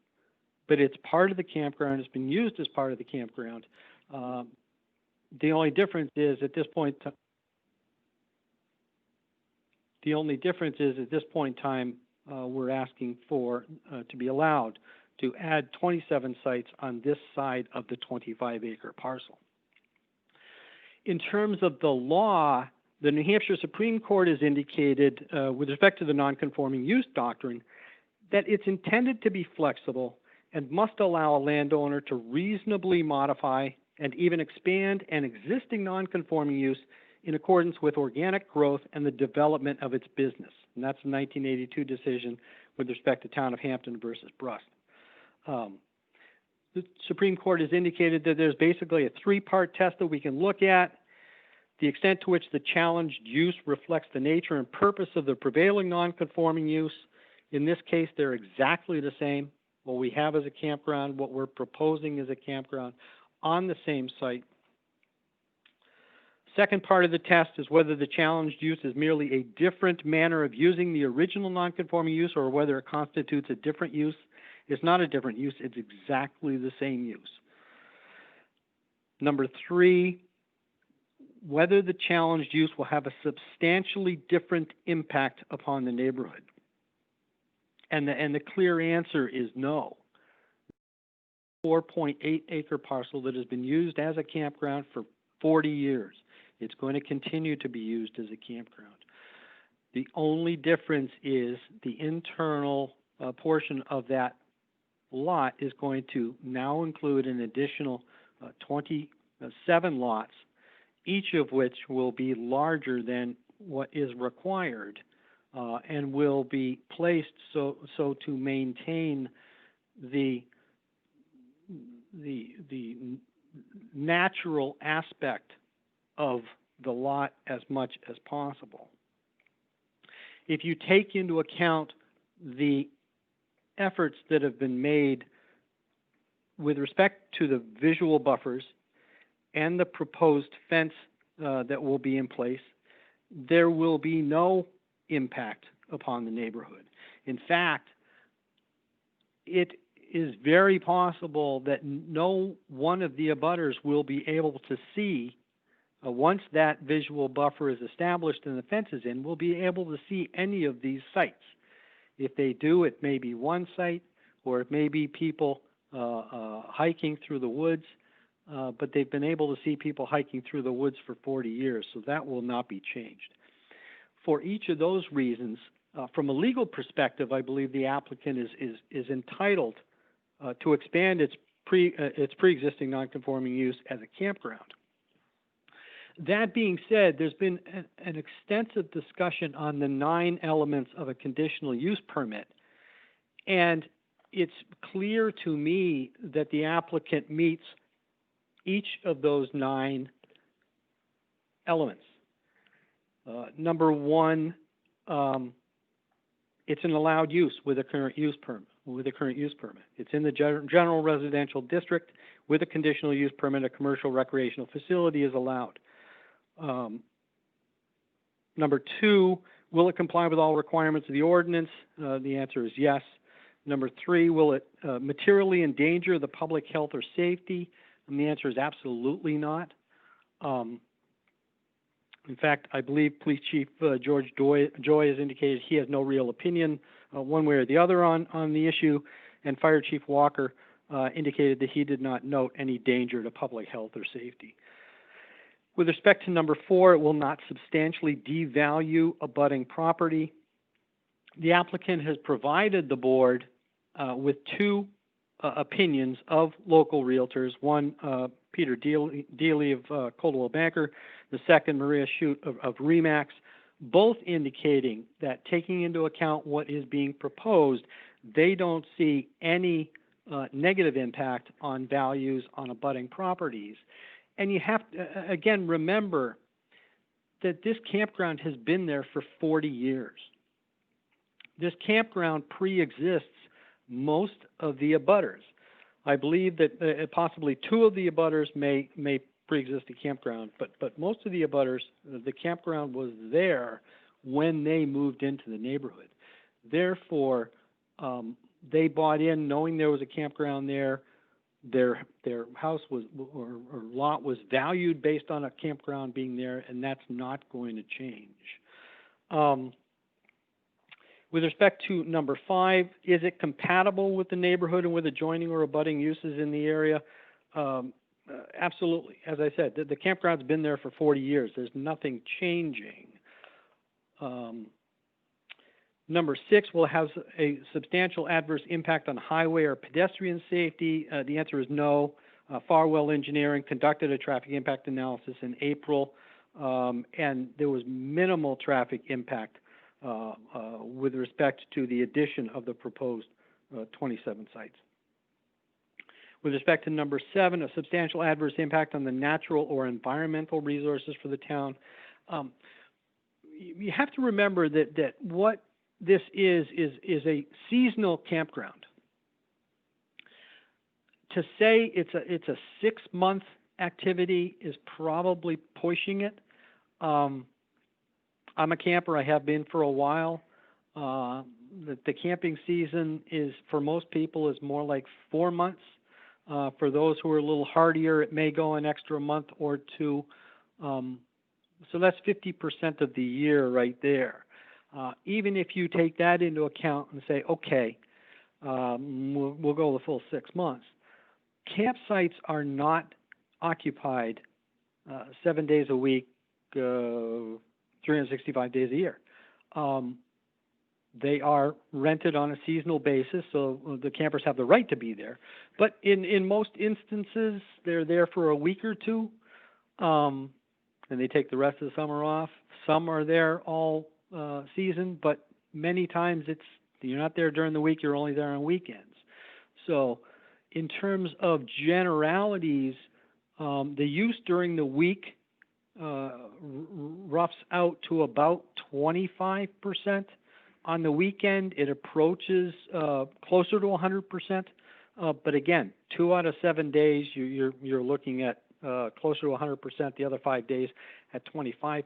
but it's part of the campground. It's been used as part of the campground. The only difference is at this point in time, we're asking for to be allowed to add 27 sites on this side of the 25-acre parcel. In terms of the law, the New Hampshire Supreme Court has indicated, with respect to the nonconforming use doctrine, that it's intended to be flexible and must allow a landowner to reasonably modify and even expand an existing nonconforming use in accordance with organic growth and the development of its business. And that's a 1982 decision with respect to Town of Hampton versus Brust. The Supreme Court has indicated that there's basically a three-part test that we can look at. The extent to which the challenged use reflects the nature and purpose of the prevailing nonconforming use. In this case, they're exactly the same. What we have as a campground, what we're proposing as a campground on the same site. Second part of the test is whether the challenged use is merely a different manner of using the original nonconforming use or whether it constitutes a different use. It's not a different use, it's exactly the same use. Number three, whether the challenged use will have a substantially different impact upon the neighborhood. And the clear answer is no. 4.8 acre parcel that has been used as a campground for 40 years. It's going to continue to be used as a campground. The only difference is the internal portion of that lot is going to now include an additional 27 lots, each of which will be larger than what is required and will be placed so to maintain the natural aspect of the lot as much as possible. If you take into account the efforts that have been made with respect to the visual buffers and the proposed fence that will be in place, there will be no impact upon the neighborhood. In fact, it is very possible that no one of the abutters will be able to see, once that visual buffer is established and the fence is in, will be able to see any of these sites. If they do, it may be one site, or it may be people hiking through the woods, but they've been able to see people hiking through the woods for 40 years, so that will not be changed. For each of those reasons, from a legal perspective, I believe the applicant is entitled to expand its pre-existing non-conforming use as a campground. That being said, there's been an extensive discussion on the 9 elements of a conditional use permit, and it's clear to me that the applicant meets each of those 9 elements. Number 1, it's an allowed use with a current use permit. It's in the general residential district with a conditional use permit. A commercial recreational facility is allowed. Number 2, will it comply with all requirements of the ordinance? The answer is yes. Number 3, will it materially endanger the public health or safety? And the answer is absolutely not. In fact, I believe Police Chief George Joy has indicated he has no real opinion one way or the other on the issue, and Fire Chief Walker indicated that he did not note any danger to public health or safety. With respect to number 4, it will not substantially devalue abutting property. The applicant has provided the board with 2 opinions of local realtors, one Peter Dealey of Coldwell Banker, the second Maria Shute of Remax, both indicating that taking into account what is being proposed, they don't see any negative impact on values on abutting properties. And you have to, again, remember that this campground has been there for 40 years. This campground pre-exists most of the abutters. I believe that possibly 2 of the abutters may pre-exist a campground, but most of the abutters, the campground was there when they moved into the neighborhood. Therefore, they bought in knowing there was a campground there. Their house was or lot was valued based on a campground being there, and that's not going to change. With respect to number 5, is it compatible with the neighborhood and with adjoining or abutting uses in the area? Absolutely. As I said, the campground's been there for 40 years. There's nothing changing. Number 6, will it have a substantial adverse impact on highway or pedestrian safety? The answer is no. Farwell Engineering conducted a traffic impact analysis in April, and there was minimal traffic impact with respect to the addition of the proposed 27 sites. With respect to number 7, a substantial adverse impact on the natural or environmental resources for the town. You have to remember that what this is a seasonal campground. To say it's a 6-month activity is probably pushing it. I'm a camper. I have been for a while. The camping season is, for most people, is more like 4 months. For those who are a little hardier, it may go an extra month or 2. So that's 50% of the year right there. Even if you take that into account and say, okay, we'll go the full 6 months, campsites are not occupied 7 days a week, 365 days a year. They are rented on a seasonal basis, so the campers have the right to be there. But in most instances, they're there for a week or 2, and they take the rest of the summer off. Some are there all season, but many times you're not there during the week, you're only there on weekends. So in terms of generalities, the use during the week roughs out to about 25%. On the weekend, it approaches closer to 100%. But again, 2 out of 7 days, you're looking at closer to 100%. The other 5 days at 25%.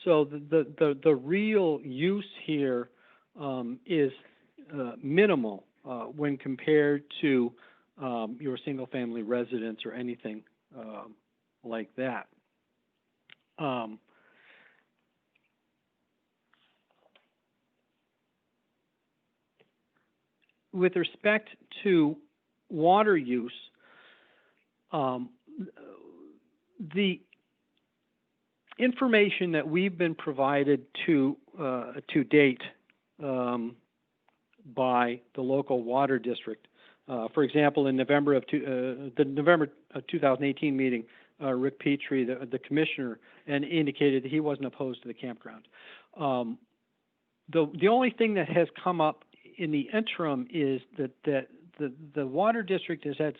So the real use here is minimal when compared to your single-family residence or anything like that. With respect to water use, the information that we've been provided to date by the local water district, for example, in November of the November 2018 meeting, Rick Petrie, the commissioner, and indicated that he wasn't opposed to the campground. The only thing that has come up in the interim is that the water district has had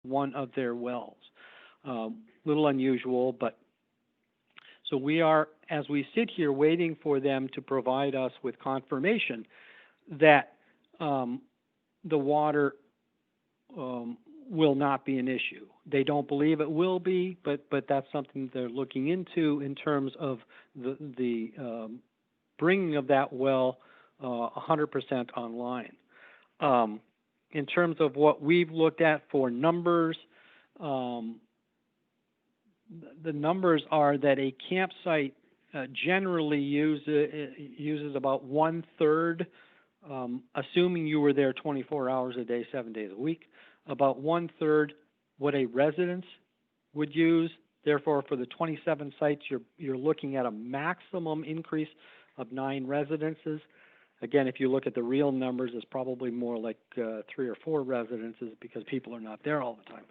one of their wells. Little unusual, but so we are, as we sit here, waiting for them to provide us with confirmation that the water will not be an issue. They don't believe it will be, but that's something they're looking into in terms of the bringing of that well 100% online. In terms of what we've looked at for numbers, the numbers are that a campsite generally uses about 1/3, assuming you were there 24 hours a day, 7 days a week, about 1/3 what a residence would use. Therefore, for the 27 sites, you're looking at a maximum increase of 9 residences. Again, if you look at the real numbers, it's probably more like 3 or 4 residences because people are not there all the time.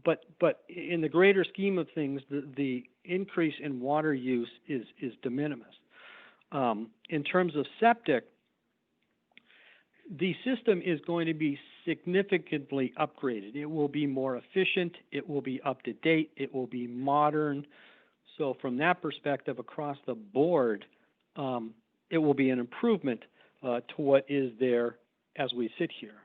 But in the greater scheme of things, the increase in water use is de minimis. In terms of septic, the system is going to be significantly upgraded. It will be more efficient. It will be up to date. It will be modern. So from that perspective, across the board, it will be an improvement to what is there as we sit here.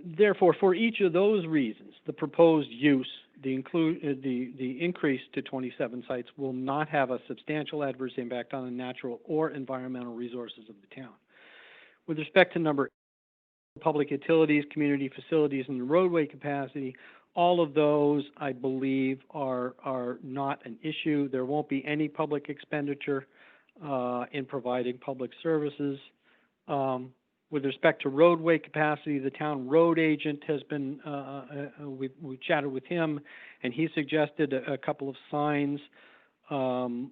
Therefore, for each of those reasons, the proposed use, the increase to 27 sites will not have a substantial adverse impact on the natural or environmental resources of the town. With respect to number 8, public utilities, community facilities, and the roadway capacity, all of those, I believe, are not an issue. There won't be any public expenditure in providing public services. With respect to roadway capacity, the town road agent has been, we chatted with him, and he suggested a couple of signs,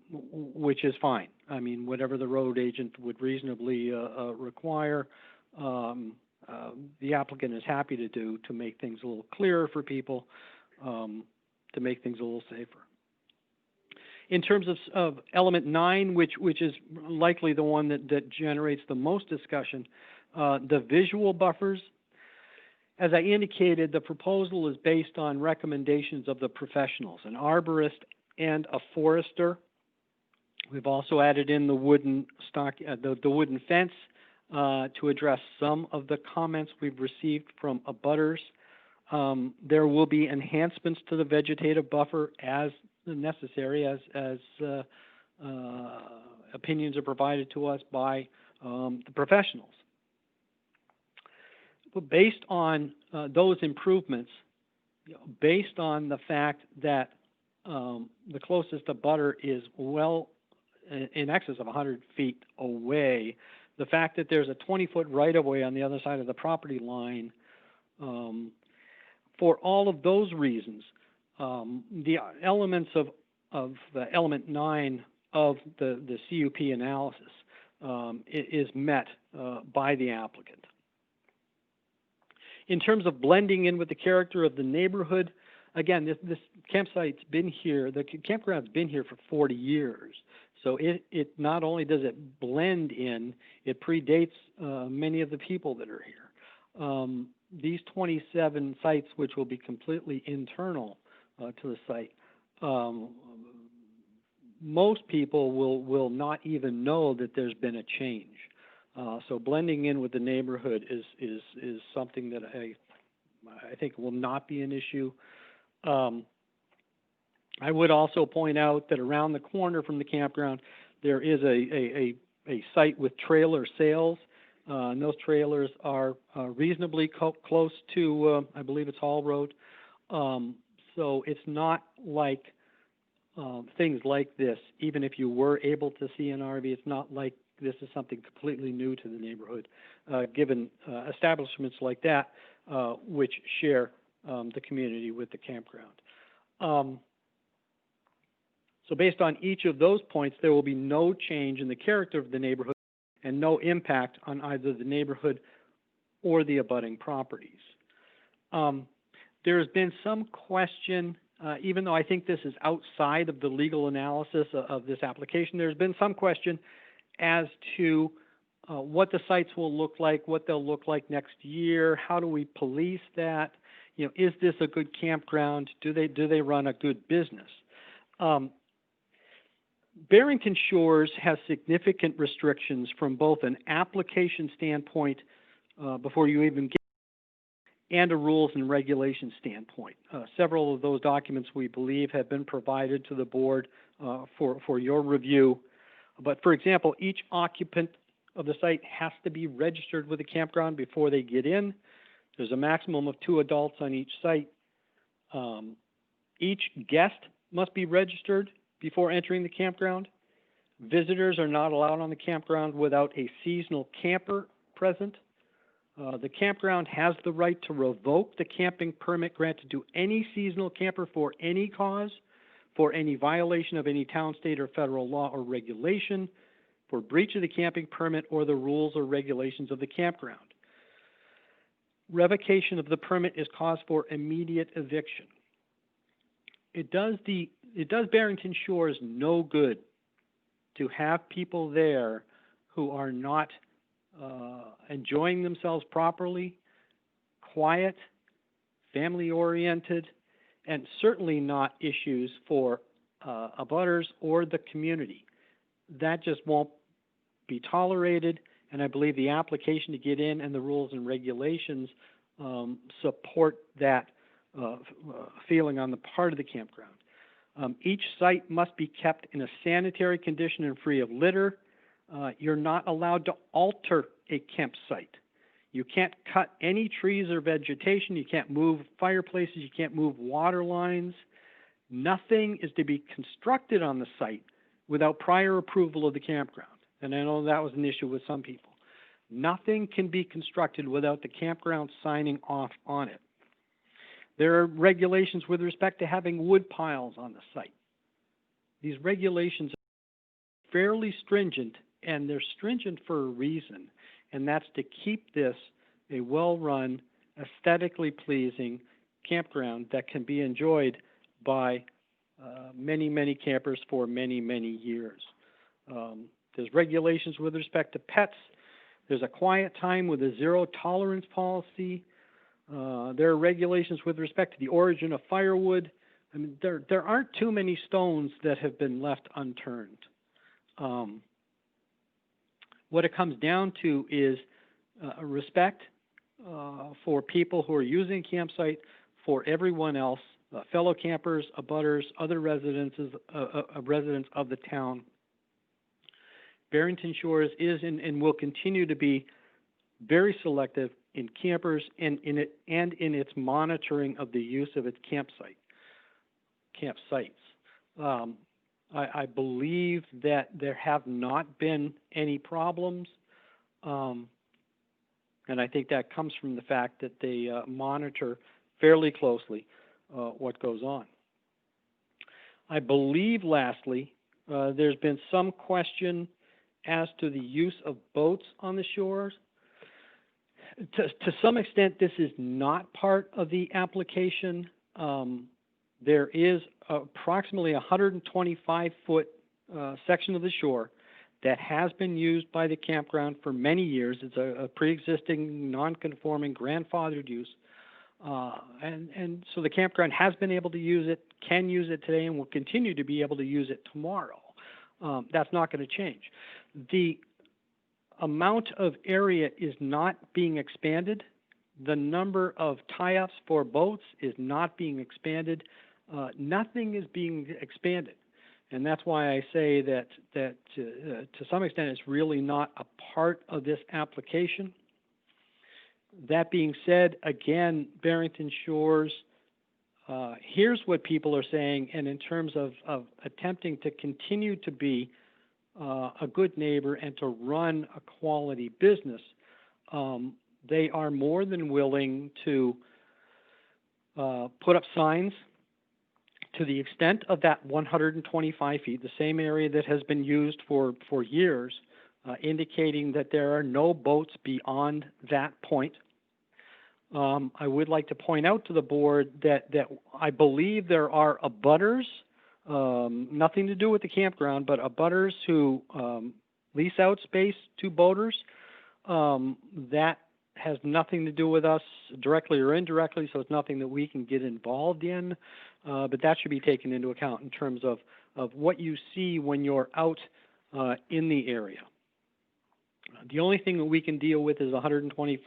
which is fine. I mean, whatever the road agent would reasonably require, the applicant is happy to do to make things a little clearer for people, to make things a little safer. In terms of element 9, which is likely the one that generates the most discussion, the visual buffers. As I indicated, the proposal is based on recommendations of the professionals, an arborist and a forester. We've also added in the wooden the wooden fence to address some of the comments we've received from abutters. There will be enhancements to the vegetative buffer as necessary, as opinions are provided to us by the professionals. But based on those improvements, based on the fact that the closest abutter is well in excess of 100 feet away, the fact that there's a 20-foot right-of-way on the other side of the property line, for all of those reasons, the elements of the element 9 of the CUP analysis is met by the applicant. In terms of blending in with the character of the neighborhood, again, this campsite's been here, the campground's been here for 40 years. So it not only does it blend in, it predates many of the people that are here. These 27 sites, which will be completely internal to the site, most people will not even know that there's been a change. So blending in with the neighborhood is something that I think will not be an issue. I would also point out that around the corner from the campground, there is a site with trailer sales. And those trailers are reasonably close to, I believe it's Hall Road. So it's not like things like this, even if you were able to see an RV, it's not like this is something completely new to the neighborhood, given establishments like that, which share the community with the campground. So based on each of those points, there will be no change in the character of the neighborhood and no impact on either the neighborhood or the abutting properties. There has been some question, even though I think this is outside of the legal analysis of this application, there's been some question as to what the sites will look like, what they'll look like next year, how do we police that, you know, is this a good campground, do they run a good business? Barrington Shores has significant restrictions from both an application standpoint before you even get and a rules and regulations standpoint. Several of those documents, we believe, have been provided to the board for your review. But for example, each occupant of the site has to be registered with the campground before they get in. There's a maximum of 2 adults on each site. Each guest must be registered before entering the campground. Visitors are not allowed on the campground without a seasonal camper present. The campground has the right to revoke the camping permit granted to any seasonal camper for any cause, for any violation of any town, state, or federal law or regulation, for breach of the camping permit or the rules or regulations of the campground. Revocation of the permit is cause for immediate eviction. It does Barrington Shores no good to have people there who are not enjoying themselves properly, quiet, family-oriented, and certainly not issues for abutters or the community. That just won't be tolerated, and I believe the application to get in and the rules and regulations support that feeling on the part of the campground. Each site must be kept in a sanitary condition and free of litter. You're not allowed to alter a campsite. You can't cut any trees or vegetation. You can't move fireplaces. You can't move water lines. Nothing is to be constructed on the site without prior approval of the campground. And I know that was an issue with some people. Nothing can be constructed without the campground signing off on it. There are regulations with respect to having wood piles on the site. These regulations are fairly stringent, and they're stringent for a reason, and that's to keep this a well-run, aesthetically pleasing campground that can be enjoyed by many, many campers for many, many years. There's regulations with respect to pets. There's a quiet time with a zero tolerance policy. There are regulations with respect to the origin of firewood. I mean, there aren't too many stones that have been left unturned. What it comes down to is respect for people who are using a campsite, for everyone else, fellow campers, abutters, other residents of the town. Barrington Shores is and will continue to be very selective in campers and in its monitoring of the use of its campsites. I believe that there have not been any problems, and I think that comes from the fact that they monitor fairly closely what goes on. I believe, lastly, there's been some question as to the use of boats on the shores. To some extent, this is not part of the application. There is approximately a 125-foot section of the shore that has been used by the campground for many years. It's a pre-existing, non-conforming, grandfathered use. And so the campground has been able to use it, can use it today, and will continue to be able to use it tomorrow. That's not going to change. The amount of area is not being expanded. The number of tie-ups for boats is not being expanded. Nothing is being expanded. And that's why I say that to some extent it's really not a part of this application. That being said, again, Barrington Shores, here's what people are saying, and in terms of attempting to continue to be a good neighbor and to run a quality business, they are more than willing to put up signs to the extent of that 125 feet, the same area that has been used for years, indicating that there are no boats beyond that point. I would like to point out to the board that I believe there are abutters, nothing to do with the campground, but abutters who lease out space to boaters. That has nothing to do with us directly or indirectly, so it's nothing that we can get involved in, but that should be taken into account in terms of what you see when you're out in the area. The only thing that we can deal with is roughly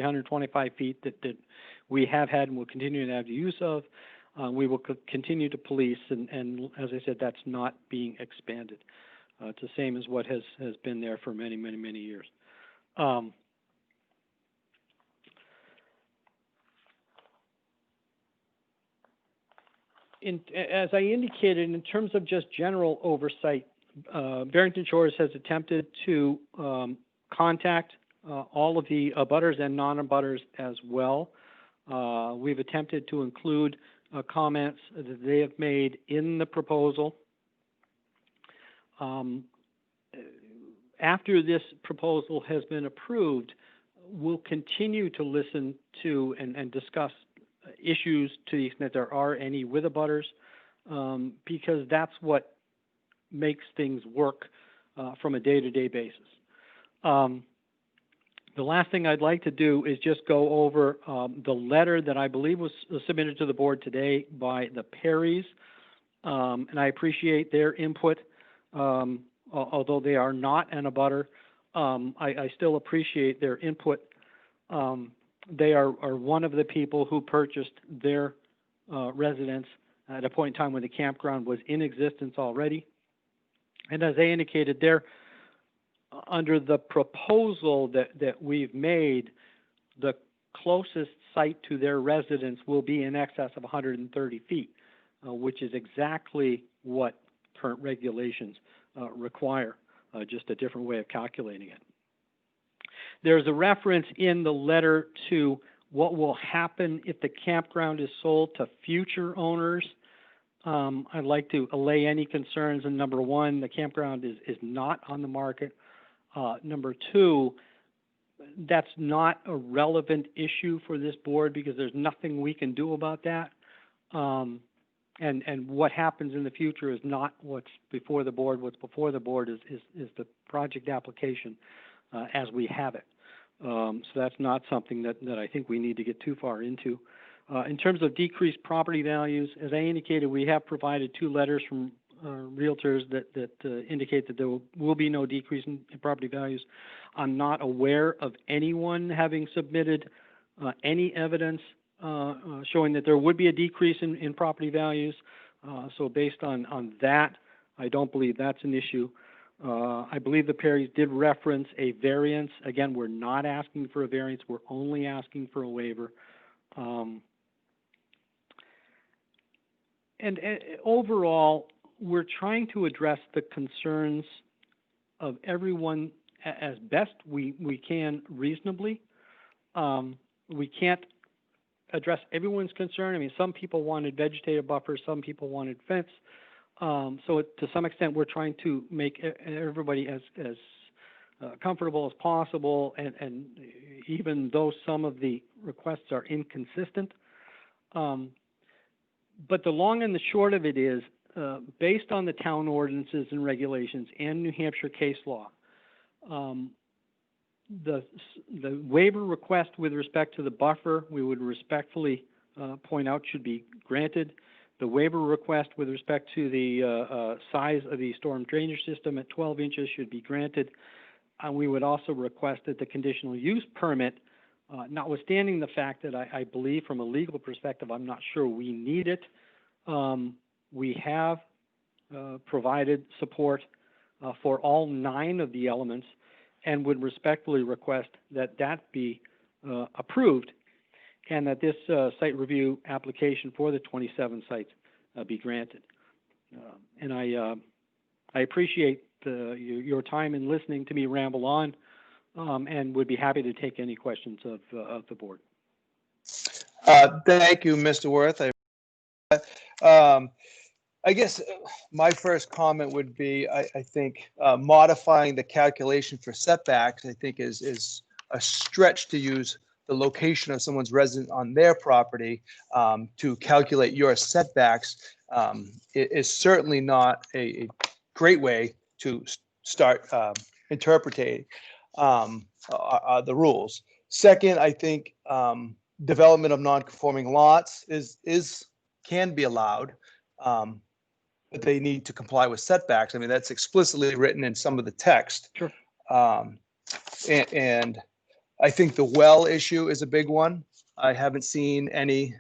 125 feet that we have had and will continue to have the use of. We will continue to police, and as I said, that's not being expanded. It's the same as what has been there for many, many, many years. As I indicated, in terms of just general oversight, Barrington Shores has attempted to contact all of the abutters and non-abutters as well. We've attempted to include comments that they have made in the proposal. After this proposal has been approved, we'll continue to listen to and discuss issues to the extent there are any with abutters, because that's what makes things work from a day-to-day basis. The last thing I'd like to do is just go over the letter that I believe was submitted to the board today by the Perrys, and I appreciate their input. Although they are not an abutter, I still appreciate their input. They are one of the people who purchased their residence at a point in time when the campground was in existence already. And as they indicated, they're under the proposal that we've made, the closest site to their residence will be in excess of 130 feet, which is exactly what current regulations require, just a different way of calculating it. There's a reference in the letter to what will happen if the campground is sold to future owners. I'd like to allay any concerns. And number one, the campground is not on the market. Number two, that's not a relevant issue for this board because there's nothing we can do about that. And what happens in the future is not what's before the board. What's before the board is the project application as we have it. So that's not something that I think we need to get too far into. In terms of decreased property values, as I indicated, we have provided 2 letters from realtors that indicate that there will be no decrease in property values. I'm not aware of anyone having submitted any evidence showing that there would be a decrease in property values. So based on that, I don't believe that's an issue. I believe the Perrys did reference a variance. Again, we're not asking for a variance. We're only asking for a waiver. And overall, we're trying to address the concerns of everyone as best we can reasonably. We can't address everyone's concern. I mean, some people wanted vegetative buffers, some people wanted fence. So to some extent, we're trying to make everybody as comfortable as possible, and even though some of the requests are inconsistent. But the long and the short of it is, based on the town ordinances and regulations and New Hampshire case law, the waiver request with respect to the buffer, we would respectfully point out should be granted. The waiver request with respect to the size of the storm drainage system at 12 inches should be granted. And we would also request that the conditional use permit, notwithstanding the fact that I believe from a legal perspective, I'm not sure we need it. We have provided support for all 9 of the elements and would respectfully request that that be approved and that this site review application for the 27 sites be granted. And I appreciate your time in listening to me ramble on, and would be happy to take any questions of the board. Thank you, Mr. Worth. I guess my first comment would be, I think modifying the calculation for setbacks, I think is a stretch to use the location of someone's residence on their property to calculate your setbacks. It is certainly not a great way to start interpreting the rules. Second, I think development of non-conforming lots can be allowed, but they need to comply with setbacks. I mean, that's explicitly written in some of the text. Sure. And I think the well issue is a big one. I haven't seen any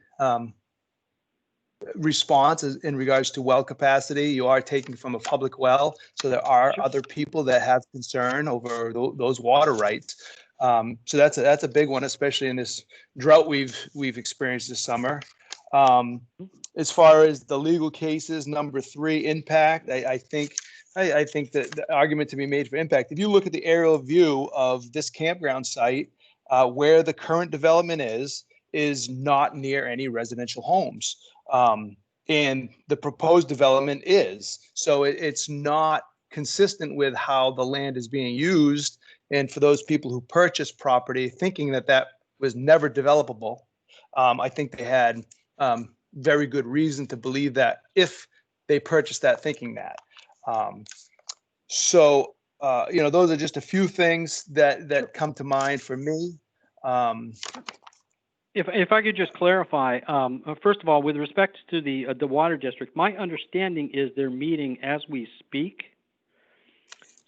response in regards to well capacity. You are taking from a public well, so there are other people that have concern over those water rights. So that's a big one, especially in this drought we've experienced this summer. As far as the legal cases, number 3, impact, I think that the argument to be made for impact, if you look at the aerial view of this campground site, where the current development is not near any residential homes. And the proposed development is. So it's not consistent with how the land is being used. And for those people who purchased property thinking that was never developable, I think they had very good reason to believe that if they purchased that thinking that. Those are just a few things that come to mind for me. If I could just clarify, first of all, with respect to the water district, my understanding is they're meeting as we speak.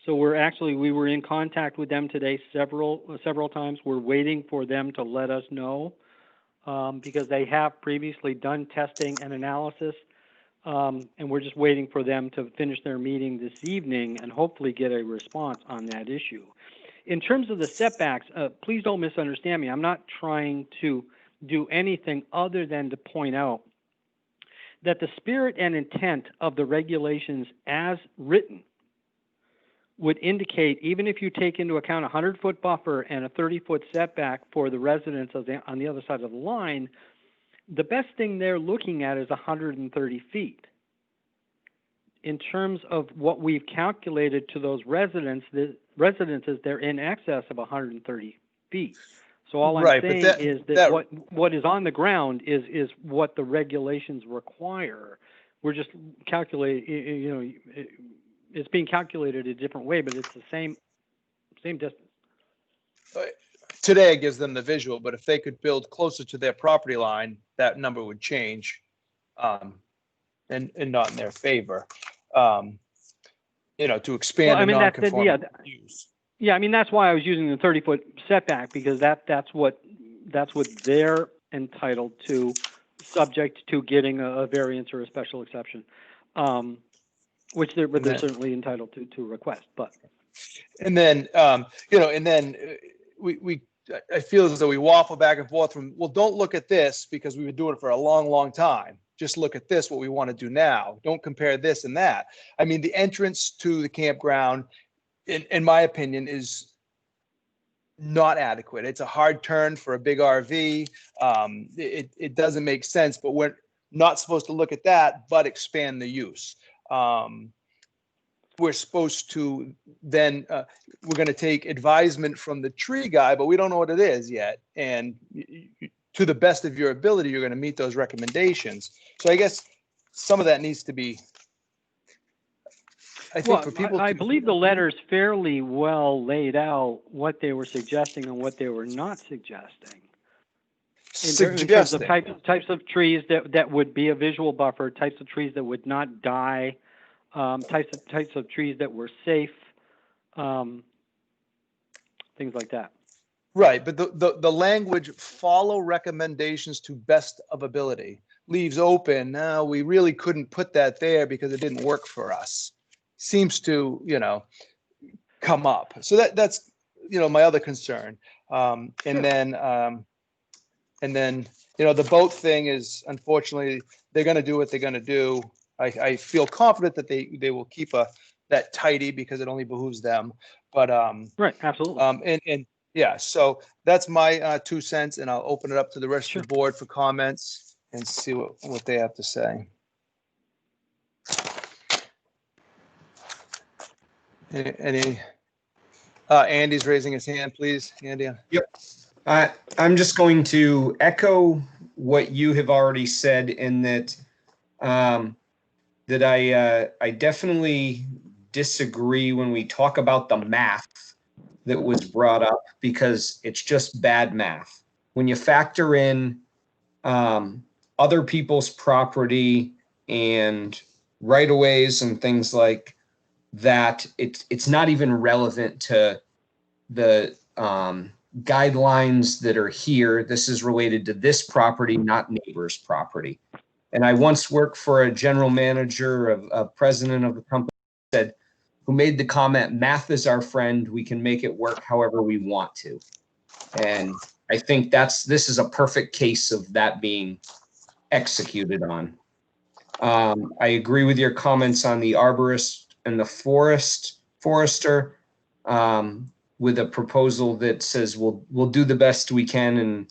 So we were in contact with them today several times. We're waiting for them to let us know because they have previously done testing and analysis, and we're just waiting for them to finish their meeting this evening and hopefully get a response on that issue. In terms of the setbacks, please don't misunderstand me. I'm not trying to do anything other than to point out that the spirit and intent of the regulations as written would indicate, even if you take into account a 100-foot buffer and a 30-foot setback for the residents on the other side of the line, the best thing they're looking at is 130 feet. In terms of what we've calculated to those residences, they're in excess of 130 feet. So all I'm saying is that what is on the ground is what the regulations require. We're just calculating, it's being calculated a different way, but it's the same distance. Today it gives them the visual, but if they could build closer to their property line, that number would change, and not in their favor. To expand the non-conforming use. Yeah, I mean, that's why I was using the 30-foot setback, because that's what they're entitled to, subject to getting a variance or a special exception, which they're certainly entitled to request. But and then I feel as though we waffle back and forth from, well, don't look at this because we've been doing it for a long, long time. Just look at this, what we want to do now. Don't compare this and that. I mean, the entrance to the campground, in my opinion, is not adequate. It's a hard turn for a big RV. It doesn't make sense, but we're not supposed to look at that, but expand the use. We're supposed to then, we're going to take advisement from the tree guy, but we don't know what it is yet. And to the best of your ability, you're going to meet those recommendations. So I guess some of that needs to be, I think, for people. I believe the letter's fairly well laid out what they were suggesting and what they were not suggesting. In terms of types of trees that would be a visual buffer, types of trees that would not die, types of trees that were safe, things like that. Right, but the language "follow recommendations to best of ability" leaves open. No, we really couldn't put that there because it didn't work for us. Seems to come up. So that's my other concern. And then the boat thing is, unfortunately, they're going to do what they're going to do. I feel confident that they will keep a that tidy because it only behooves them. But, Right, absolutely. and yeah, so that's my 2 cents, and I'll open it up to the rest of the board for comments and see what they have to say. Any, Andy's raising his hand, please. Andy. Yep. I'm just going to echo what you have already said in that that I definitely disagree when we talk about the math that was brought up, because it's just bad math. When you factor in other people's property and right-of-ways and things like that, it's not even relevant to the guidelines that are here. This is related to this property, not neighbor's property. And I once worked for a general manager of a president of the company who made the comment, math is our friend. We can make it work however we want to. And I think this is a perfect case of that being executed on. I agree with your comments on the arborist and the forester, with a proposal that says we'll do the best we can, and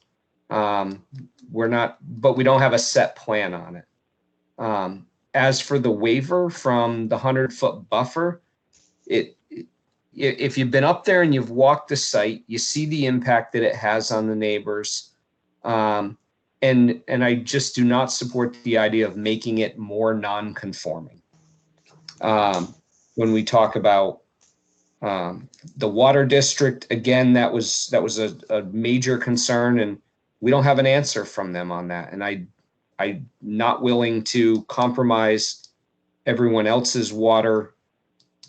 but we don't have a set plan on it. As for the waiver from the 100-foot buffer, if you've been up there and you've walked the site, you see the impact that it has on the neighbors. And I just do not support the idea of making it more non-conforming. When we talk about the water district, again, that was a major concern, and we don't have an answer from them on that. And I'm not willing to compromise everyone else's water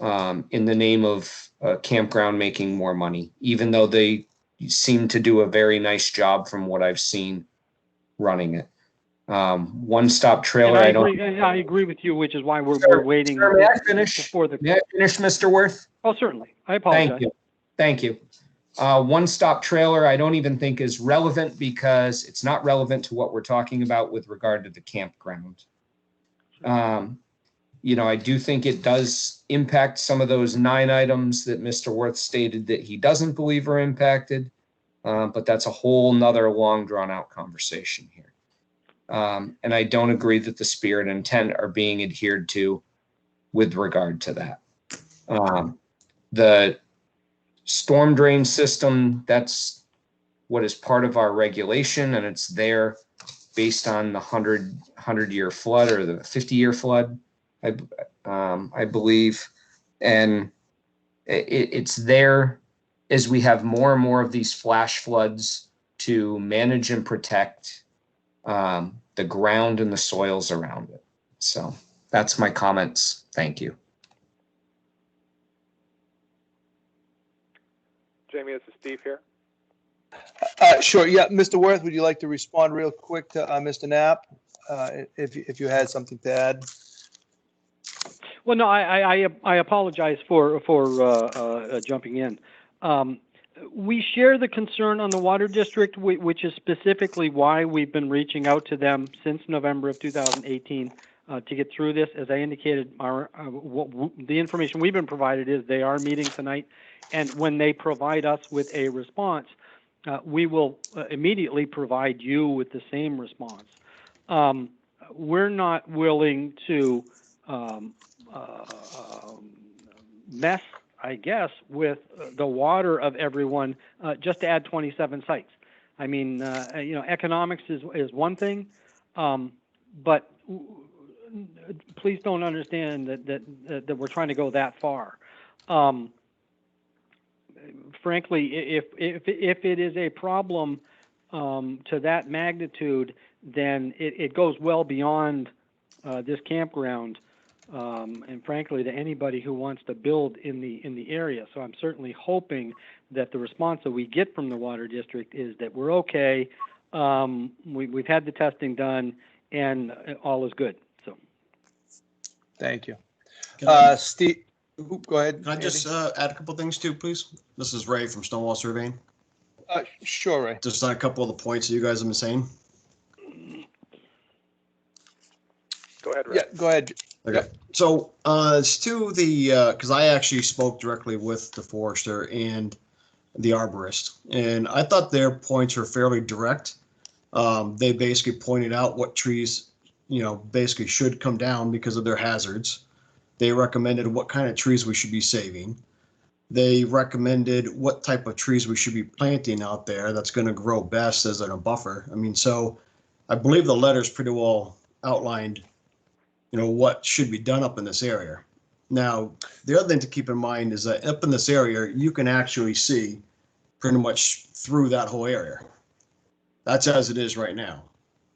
in the name of a campground making more money, even though they seem to do a very nice job from what I've seen running it. One-stop trailer. I agree with you, which is why we're waiting. Sir, may I finish? May I finish, Mr. Worth? Oh, certainly. I apologize. Thank you. One-stop trailer, I don't even think is relevant, because it's not relevant to what we're talking about with regard to the campground. I do think it does impact some of those 9 items that Mr. Worth stated that he doesn't believe are impacted, but that's a whole nother long drawn-out conversation here. And I don't agree that the spirit and intent are being adhered to with regard to that. The storm drain system, that's what is part of our regulation, and it's there based on the 100-year flood or the 50-year flood, I believe. And it's there as we have more and more of these flash floods to manage and protect the ground and the soils around it. So that's my comments. Thank you. Jamie, this is Steve here. Sure. Yeah, Mr. Worth, would you like to respond real quick to Mr. Knapp, if you had something to add? Well, no, I apologize for jumping in. We share the concern on the water district, which is specifically why we've been reaching out to them since November of 2018 to get through this. As I indicated, the information we've been provided is they are meeting tonight, and when they provide us with a response, we will immediately provide you with the same response. We're not willing to mess, I guess, with the water of everyone just to add 27 sites. I mean, economics is one thing, but please don't understand that we're trying to go that far. Frankly, if it is a problem to that magnitude, then it goes well beyond this campground. And frankly, to anybody who wants to build in the area. So I'm certainly hoping that the response that we get from the water district is that we're okay. We've had the testing done, and all is good. So, thank you, Steve. Go ahead. Can I just add a couple things too, please? This is Ray from Stonewall Surveying. Sure, Ray. Just on a couple of the points that you guys have been saying. Go ahead, Ray. Yeah, go ahead. Okay, so it's to the, because I actually spoke directly with the forester and the arborist, and I thought their points were fairly direct. They basically pointed out what trees, basically should come down because of their hazards. They recommended what kind of trees we should be saving. They recommended what type of trees we should be planting out there that's going to grow best as a buffer. I mean, so I believe the letter's pretty well outlined, what should be done up in this area. Now, the other thing to keep in mind is that up in this area, you can actually see pretty much through that whole area. That's as it is right now.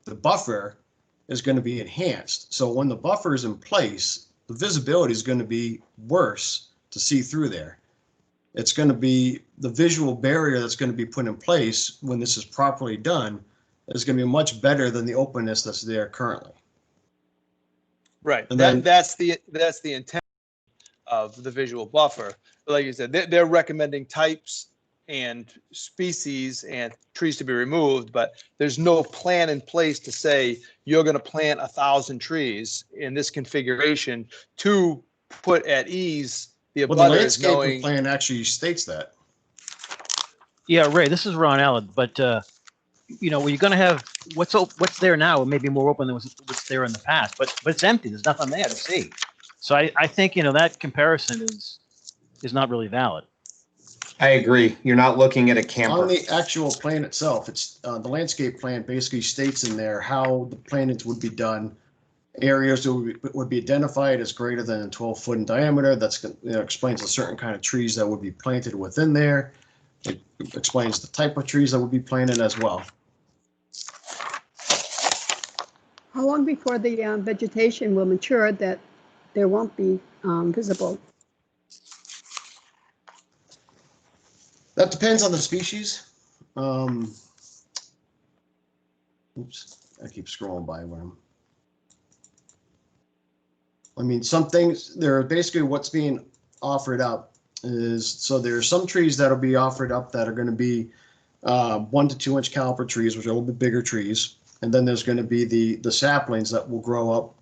The buffer is going to be enhanced. So when the buffer is in place, the visibility is going to be worse to see through there. It's going to be the visual barrier that's going to be put in place when this is properly done is going to be much better than the openness that's there currently. Right. And then, That's the intent of the visual buffer. Like you said, they're recommending types and species and trees to be removed, but there's no plan in place to say you're going to plant 1,000 trees in this configuration to put at ease the well, the abutters landscape knowing. plan actually states that. Yeah, Ray, this is Ron Allen, but you're going to have what's there now may be more open than what's there in the past, but it's empty. There's nothing there to see. So I think that comparison is not really valid. I agree. You're not looking at a camper. On the actual plan itself, it's the landscape plan basically states in there how the plantings would be done. Areas that would be identified as greater than 12 foot in diameter. That's explains a certain kind of trees that would be planted within there. It explains the type of trees that would be planted as well. How long before the vegetation will mature that there won't be visible? That depends on the species. Oops, I keep scrolling by them. I mean, some things, they're basically what's being offered up is, so there's some trees that'll be offered up that are going to be 1 to 2 inch caliper trees, which are a little bit bigger trees. And then there's going to be the saplings that will grow up,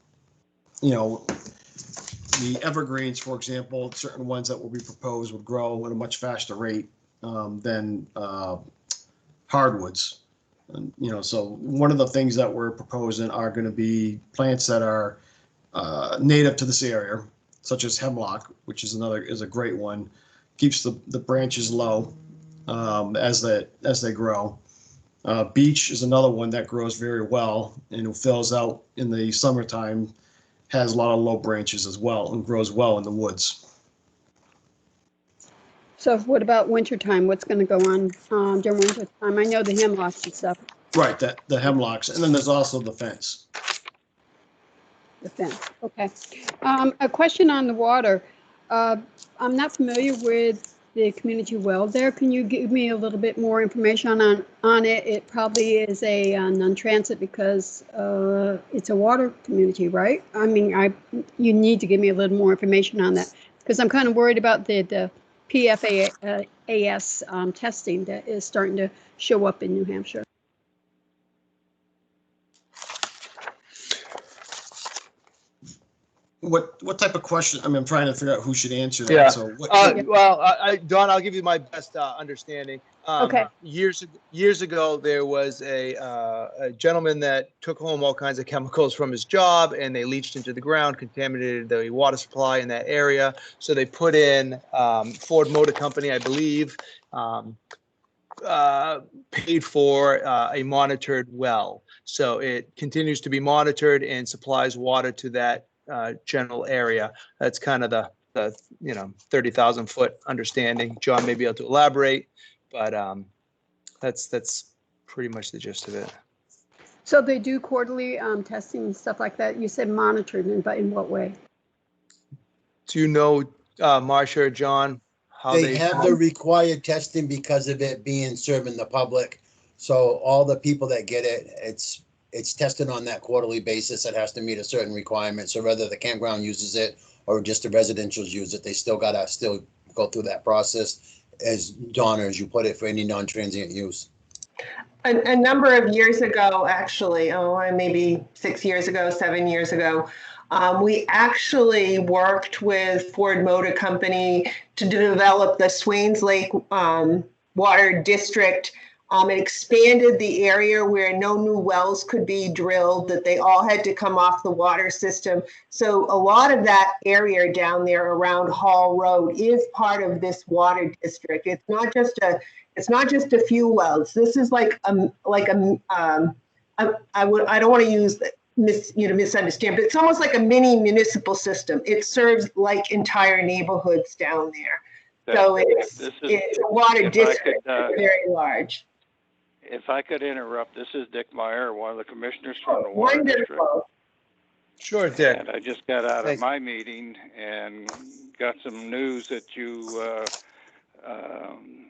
the evergreens, for example, certain ones that will be proposed would grow at a much faster rate than hardwoods. And, so one of the things that we're proposing are going to be plants that are native to this area, such as hemlock, which is a great one, keeps the branches low as they grow. Beech is another one that grows very well and it fills out in the summertime, has a lot of low branches as well and grows well in the woods. So what about wintertime? What's going to go on during wintertime? I know the hemlocks and stuff. Right, the hemlocks, and then there's also the fence. The fence, okay. A question on the water. I'm not familiar with the community well there. Can you give me a little bit more information on it? It probably is a non-transit because it's a water community, right? I mean, you need to give me a little more information on that because I'm kind of worried about the PFAS testing that is starting to show up in New Hampshire. What type of question? I mean, I'm trying to figure out who should answer that. Yeah. So Don, I'll give you my best understanding. Okay. Years ago, there was a gentleman that took home all kinds of chemicals from his job, and they leached into the ground, contaminated the water supply in that area. So they put in Ford Motor Company, I believe, paid for a monitored well. So it continues to be monitored and supplies water to that general area. That's kind of the 30,000 foot understanding. John may be able to elaborate, but that's pretty much the gist of it. So they do quarterly testing and stuff like that. You said monitored, but in what way? Do you know, Marcia or John, how They have the required testing because of it being serving the public. So all the people that get it, it's tested on that quarterly basis. It has to meet a certain requirement. So whether the campground uses it or just the residentials use it, they still gotta go through that process, as Donna, as you put it, for any non-transient use. A number of years ago, actually, maybe 6 years ago, 7 years ago, We actually worked with Ford Motor Company to develop the Swains Lake Water District. It expanded the area where no new wells could be drilled, that they all had to come off the water system. So a lot of that area down there around Hall Road is part of this water district. It's not just a few wells. This is I don't want to use misunderstand, but it's almost like a mini municipal system. It serves like entire neighborhoods down there. So it's a water district, very large. If I could interrupt, this is Dick Meyer, one of the commissioners from the Water District. Sure, Dick. And I just got out of my meeting and got some news that you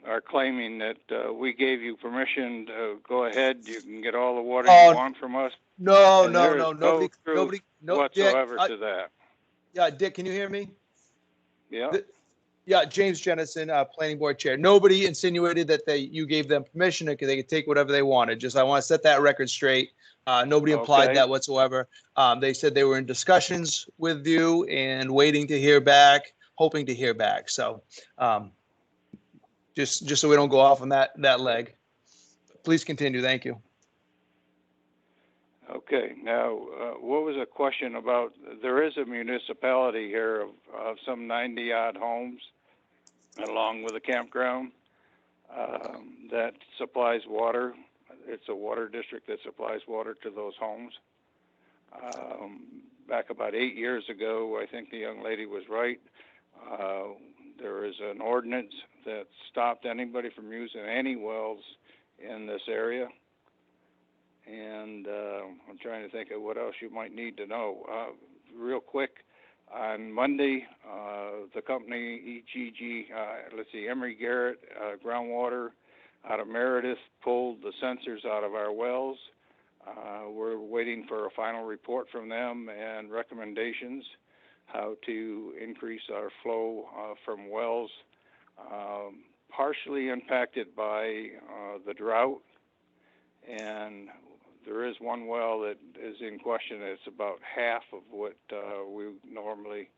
are claiming that we gave you permission to go ahead. You can get all the water you want from us. No, nobody whatsoever Dick, to that. Yeah, Dick, can you hear me? Yeah. Yeah, James Jennison, Planning Board Chair. Nobody insinuated that you gave them permission, or they could take whatever they wanted. Just I want to set that record straight. Nobody implied that whatsoever. They said they were in discussions with you and waiting to hear back, hoping to hear back. So just so we don't go off on that leg. Please continue. Thank you. Okay. Now, what was a question about? There is a municipality here of some 90 odd homes along with a campground that supplies water. It's a water district that supplies water to those homes. Back about 8 years ago, I think the young lady was right. There is an ordinance that stopped anybody from using any wells in this area. And I'm trying to think of what else you might need to know. Real quick, on Monday, the company Emery Garrett Groundwater out of Meredith pulled the sensors out of our wells. We're waiting for a final report from them and recommendations how to increase our flow from wells, partially impacted by the drought. And there is one well that is in question. It's about half of what we normally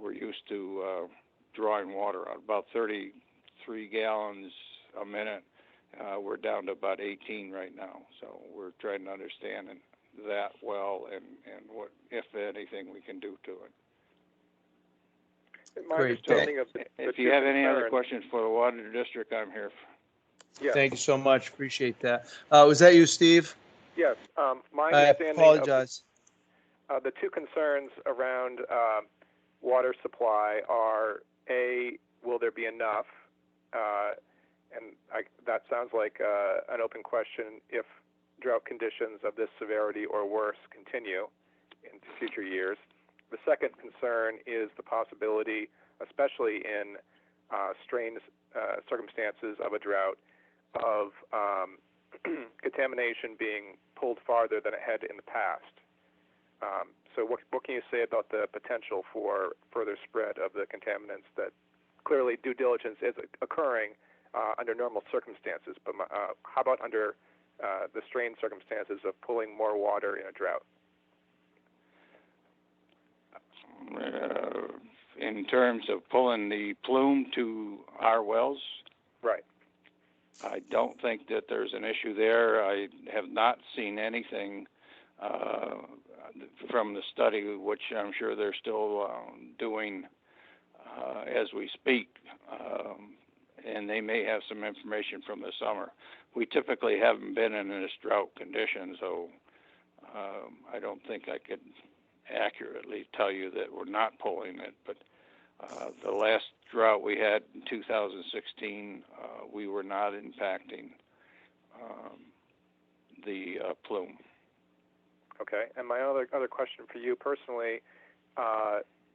we're used to drawing water out, about 33 gallons a minute. We're down to about 18 right now. So we're trying to understand that well and what, if anything, we can do to it. Great. If you have any other questions for the Water District, I'm here. Yes. Thank you so much. Appreciate that. Was that you, Steve? Yes. My I understanding apologize. of the two concerns around water supply are, A, will there be enough? That sounds like an open question if drought conditions of this severity or worse continue into future years. The second concern is the possibility, especially in strained circumstances of a drought, of contamination being pulled farther than it had in the past. So what can you say about the potential for further spread of the contaminants that clearly due diligence is occurring under normal circumstances, but how about under the strained circumstances of pulling more water in a drought? In terms of pulling the plume to our wells? Right. I don't think that there's an issue there. I have not seen anything from the study, which I'm sure they're still doing as we speak, and they may have some information from the summer. We typically haven't been in this drought condition, so I don't think I could accurately tell you that we're not pulling it, but the last drought we had in 2016, we were not impacting the plume. Okay, and my other question for you personally,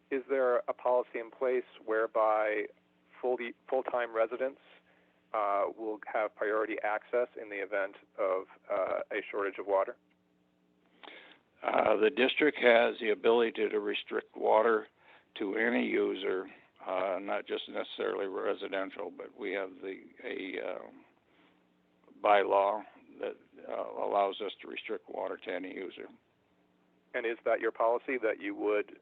is there a policy in place whereby full-time residents will have priority access in the event of a shortage of water? The district has the ability to restrict water to any user, not just necessarily residential, but we have a bylaw that allows us to restrict water to any user. And is that your policy, that you would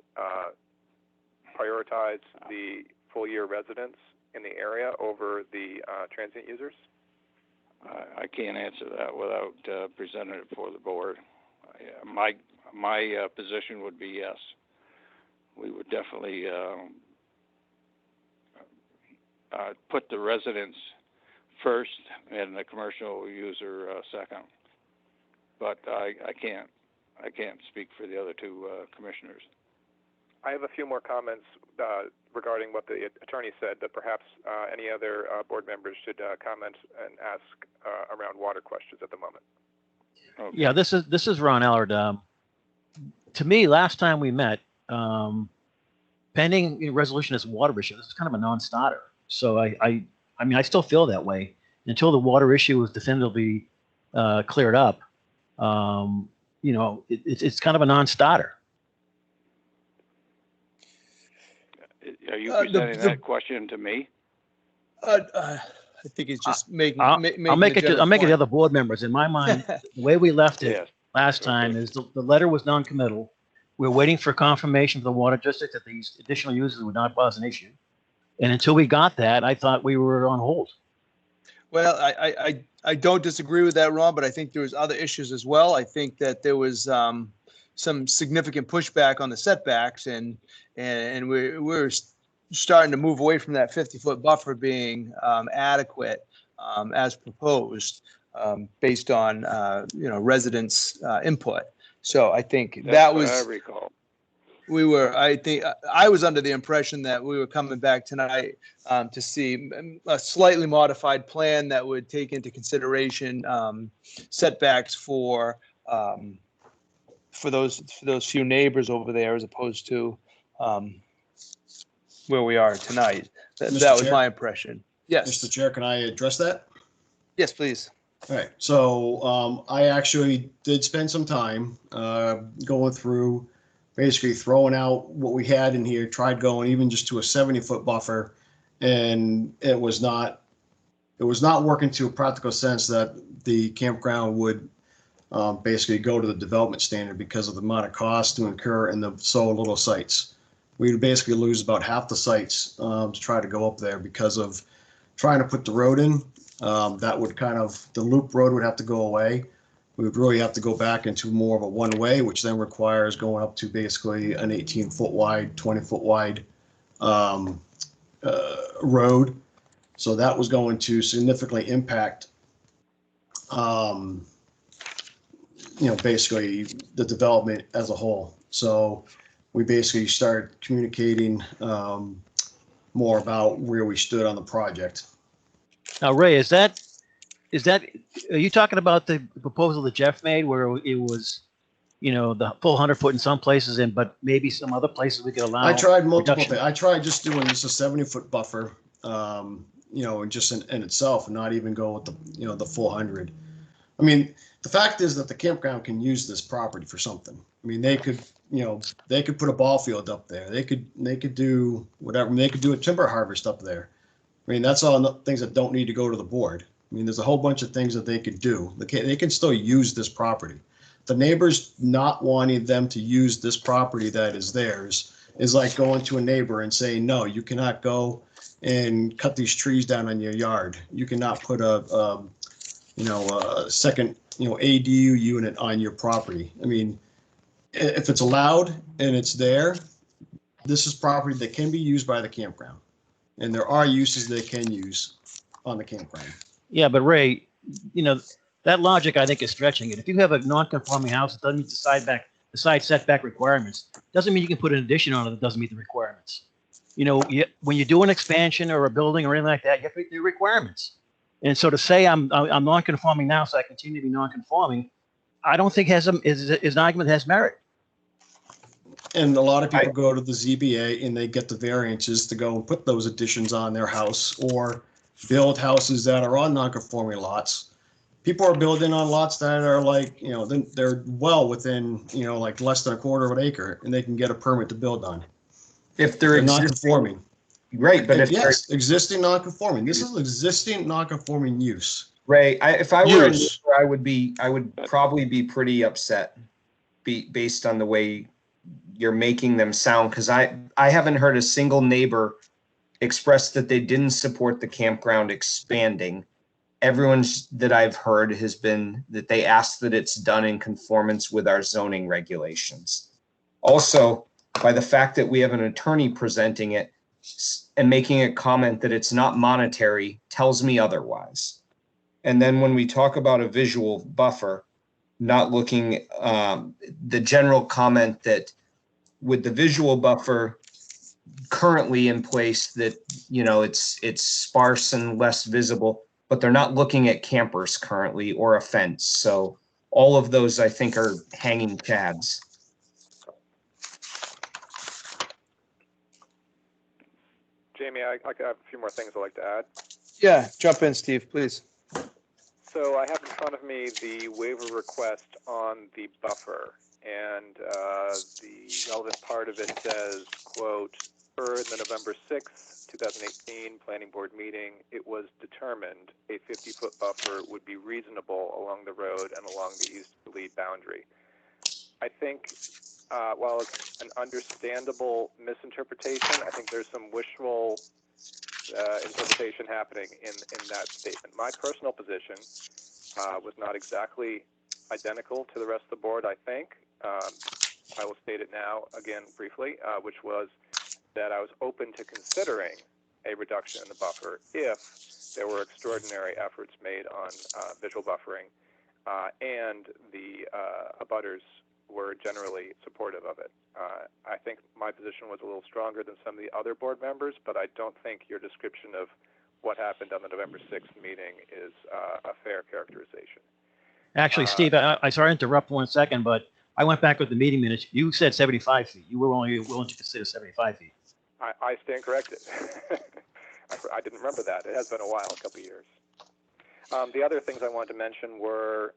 prioritize the full-year residents in the area over the transient users? I can't answer that without presenting it for the board. My position would be yes. We would definitely put the residents first and the commercial user second. But I can't speak for the other two commissioners. I have a few more comments regarding what the attorney said, that perhaps any other board members should comment and ask around water questions at the moment. Okay. Yeah, this is Ron Allard. To me, last time we met, pending resolution of this water issue, this is kind of a non-starter. So I mean, I still feel that way until the water issue is definitively cleared up. You know, it's kind of a non-starter. Are you presenting that question to me? I think he's just making. I'll make it to the other board members. In my mind, the way we left it Yes. last time is the letter was non-committal. We're waiting for confirmation from the water district that these additional users would not cause an issue. And until we got that, I thought we were on hold. Well, I don't disagree with that, Ron, but I think there was other issues as well. I think that there was some significant pushback on the setbacks, and we're starting to move away from that 50-foot buffer being adequate as proposed based on residents' input. So I think that was. That's what I recall. I was under the impression that we were coming back tonight to see a slightly modified plan that would take into consideration setbacks for those few neighbors over there, as opposed to where we are tonight. That was Chair? my impression. Yes. Mr. Chair, can I address that? Yes, please. All right, so I actually did spend some time going through, basically throwing out what we had in here, tried going even just to a 70-foot buffer, and it was not working to a practical sense that the campground would basically go to the development standard because of the amount of cost to incur in the so little sites. We would basically lose about half the sites to try to go up there because of trying to put the road in. That would the loop road would have to go away. We would really have to go back into more of a one-way, which then requires going up to basically an 18-foot wide, 20-foot wide road. So that was going to significantly impact, basically the development as a whole. So we basically started communicating more about where we stood on the project. Now, Ray, are you talking about the proposal that Jeff made where it was, the full 100-foot in some places, but maybe some other places we could allow? I tried multiple reduction? things. I tried just doing just a 70-foot buffer, just in itself, and not even go with the full 100. I mean, the fact is that the campground can use this property for something. I mean, they could put a ball field up there. They could do whatever. They could do a timber harvest up there. I mean, that's all things that don't need to go to the board. I mean, there's a whole bunch of things that they could do. They can still use this property. The neighbors not wanting them to use this property that is theirs is like going to a neighbor and saying, no, you cannot go and cut these trees down on your yard. You cannot put a second, ADU unit on your property. I mean, if it's allowed and it's there, this is property that can be used by the campground. And there are uses they can use on the campground. Yeah, but Ray, that logic I think is stretching it. If you have a non-conforming house that doesn't meet the side setback requirements, doesn't mean you can put an addition on it that doesn't meet the requirements. When you do an expansion or a building or anything like that, you have to meet the requirements. And so to say I'm non-conforming now, so I continue to be non-conforming, I don't think is an argument that has merit. And a lot of people go to the ZBA and they get the variances to go and put those additions on their house or build houses that are on non-conforming lots. People are building on lots that are like, they're well within, like less than a quarter of an acre, and they can get a permit to build on. If they're non-conforming. Right, but if yes, existing non-conforming. This is existing non-conforming use. Ray, if I were a neighbor, I would probably be pretty upset based on the way you're making them sound, because I haven't heard a single neighbor express that they didn't support the campground expanding. Everyone's that I've heard has been that they ask that it's done in conformance with our zoning regulations. Also, by the fact that we have an attorney presenting it and making a comment that it's not monetary tells me otherwise. And then when we talk about a visual buffer, not looking, the general comment that with the visual buffer currently in place that, you know, it's sparse and less visible, but they're not looking at campers currently or a fence. So all of those I think are hanging chads. Jamie, I have a few more things I'd like to add. Yeah, jump in, Steve, please. So I have in front of me the waiver request on the buffer, and the relevant part of it says, quote, per the November 6th, 2018 Planning Board meeting, it was determined a 50-foot buffer would be reasonable along the road and along the easterly boundary. I think while it's an understandable misinterpretation, I think there's some wishful interpretation happening in that statement. My personal position was not exactly identical to the rest of the board, I think. I will state it now again briefly, which was that I was open to considering a reduction in the buffer if there were extraordinary efforts made on visual buffering and the abutters were generally supportive of it. I think my position was a little stronger than some of the other board members, but I don't think your description of what happened on the November 6th meeting is a fair characterization. Actually, Steve, I sorry to interrupt 1 second, but I went back with the meeting minutes. You said 75 feet. You were only willing to consider 75 feet. I stand corrected. I didn't remember that. It has been a while, a couple of years. The other things I wanted to mention were,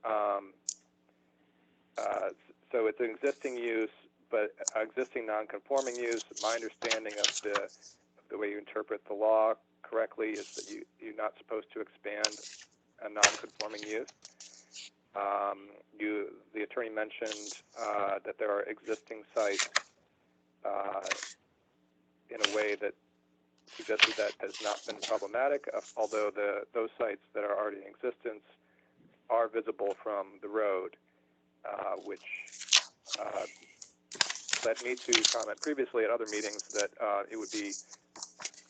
so it's an existing use, but existing non-conforming use. My understanding of the way you interpret the law correctly is that you're not supposed to expand a non-conforming use. The attorney mentioned that there are existing sites in a way that suggested that has not been problematic, although those sites that are already in existence are visible from the road, which led me to comment previously at other meetings that it would be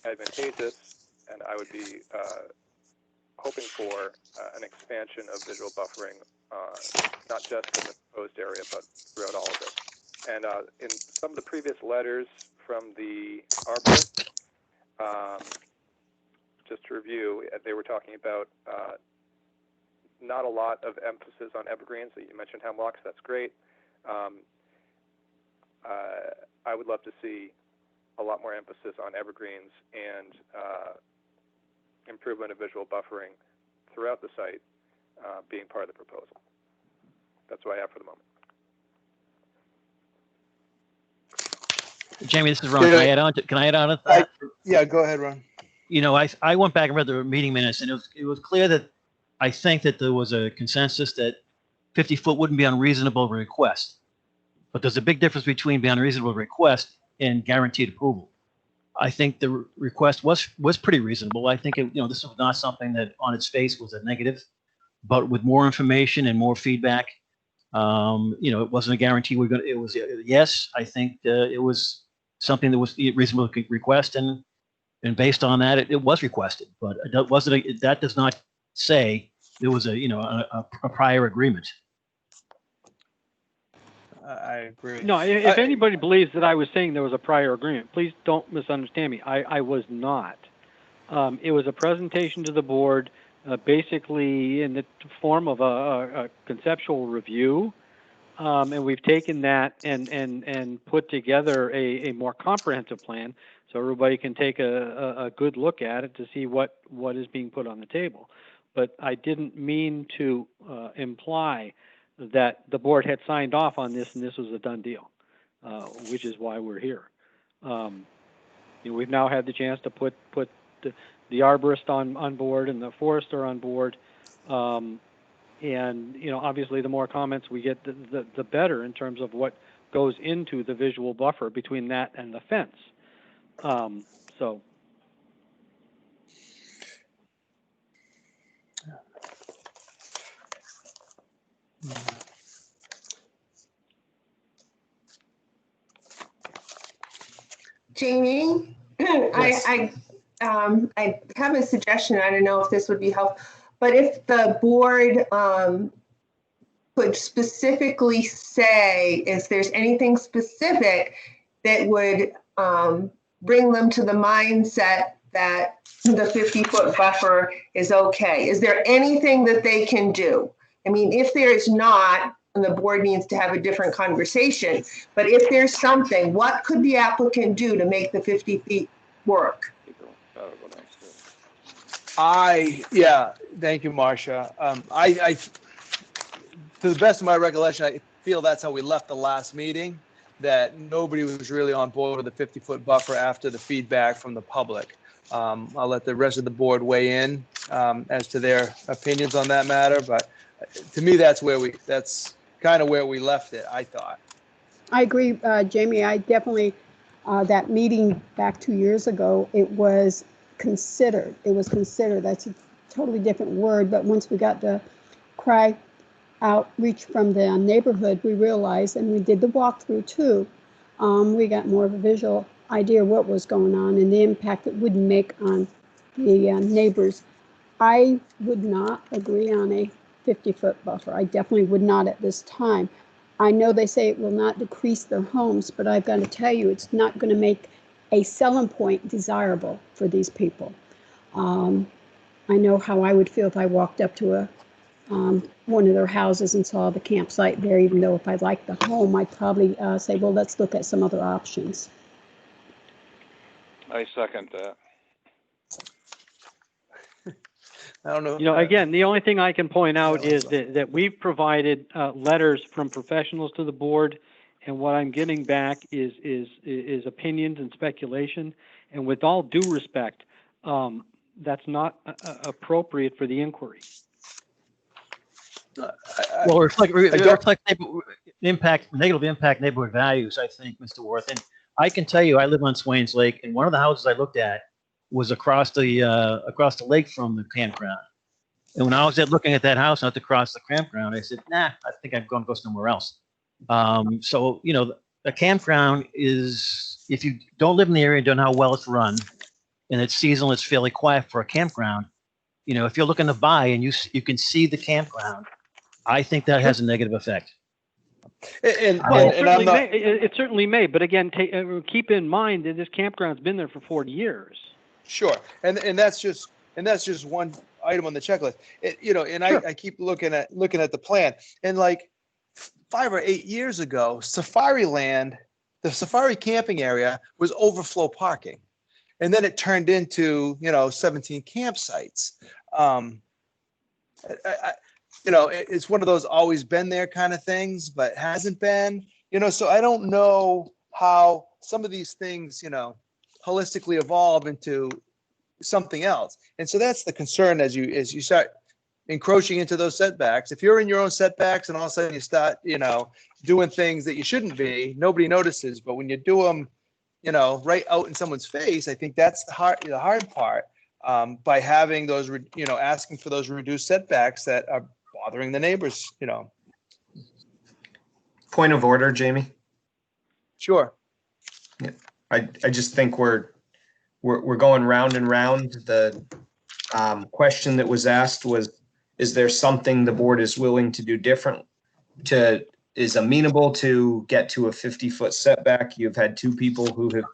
advantageous, and I would be hoping for an expansion of visual buffering, not just in the proposed area, but throughout all of it. And in some of the previous letters from the arborist, just to review, they were talking about not a lot of emphasis on evergreens. You mentioned hemlocks, that's great. I would love to see a lot more emphasis on evergreens and improvement of visual buffering throughout the site being part of the proposal. That's what I have for the moment. Jamie, this is Ron. Can I add on to that? Yeah, go ahead, Ron. You know, I went back and read the meeting minutes, and it was clear that I think that there was a consensus that 50 foot wouldn't be unreasonable request. But there's a big difference between being unreasonable request and guaranteed approval. I think the request was pretty reasonable. I think this was not something that on its face was a negative, but with more information and more feedback, it wasn't a guarantee it was a yes. I think it was something that was reasonable request, and based on that, it was requested. But that does not say there was a prior agreement. I agree. No, if anybody believes that I was saying there was a prior agreement, please don't misunderstand me. I was not. It was a presentation to the board, basically in the form of a conceptual review, and we've taken that and put together a more comprehensive plan so everybody can take a good look at it to see what is being put on the table. But I didn't mean to imply that the board had signed off on this and this was a done deal, which is why we're here. We've now had the chance to put the arborist on board and the forester on board, And, obviously the more comments we get, the better in terms of what goes into the visual buffer between that and the fence. So. Jamie, Yes. I have a suggestion. I don't know if this would be helpful, but if the board could specifically say if there's anything specific that would bring them to the mindset that the 50-foot buffer is okay. Is there anything that they can do? I mean, if there's not, and the board needs to have a different conversation, but if there's something, what could the applicant do to make the 50 feet work? Yeah, thank you, Marcia. I, to the best of my recollection, I feel that's how we left the last meeting, that nobody was really on board with the 50-foot buffer after the feedback from the public. I'll let the rest of the board weigh in as to their opinions on that matter, but to me, that's kind of where we left it, I thought. I agree, Jamie. I definitely, that meeting back 2 years ago, it was considered. It was considered. That's a totally different word. But once we got the cry outreach from the neighborhood, we realized, and we did the walkthrough too, we got more of a visual idea of what was going on and the impact it would make on the neighbors. I would not agree on a 50-foot buffer. I definitely would not at this time. I know they say it will not decrease their homes, but I've got to tell you, it's not going to make a selling point desirable for these people. I know how I would feel if I walked up to one of their houses and saw the campsite there, even though if I liked the home, I'd probably say, well, let's look at some other options. I second that. I don't know. Again, the only thing I can point out is that we've provided letters from professionals to the board, and what I'm getting back is opinions and speculation. And with all due respect, that's not appropriate for the inquiry. Well, reflect negative impact neighborhood values, I think, Mr. Worth. And I can tell you, I live on Swains Lake, and one of the houses I looked at was across the lake from the campground. And when I was looking at that house, not across the campground, I said, nah, I think I'm going to go somewhere else. So, a campground is, if you don't live in the area and don't know how well it's run, and it's seasonal, it's fairly quiet for a campground, if you're looking to buy and you can see the campground, I think that has a negative effect. It certainly may, but again, keep in mind that this campground's been there for 40 years. Sure, and that's just one item on the checklist. Sure. I keep looking at the plan, and like 5 or 8 years ago, Safari camping area was overflow parking, and then it turned into 17 campsites. It's one of those always been there kind of things, but hasn't been. So I don't know how some of these things holistically evolve into something else. And so that's the concern as you start encroaching into those setbacks. If you're in your own setbacks and all of a sudden you start, doing things that you shouldn't be, nobody notices. But when you do them, right out in someone's face, I think that's the hard part, by having those, asking for those reduced setbacks that are bothering the neighbors, Point of order, Jamie. Sure. Yeah. I just think we're going round and round. The question that was asked was, is there something the board is willing to do different, is amenable to get to a 50-foot setback? You've had two people who have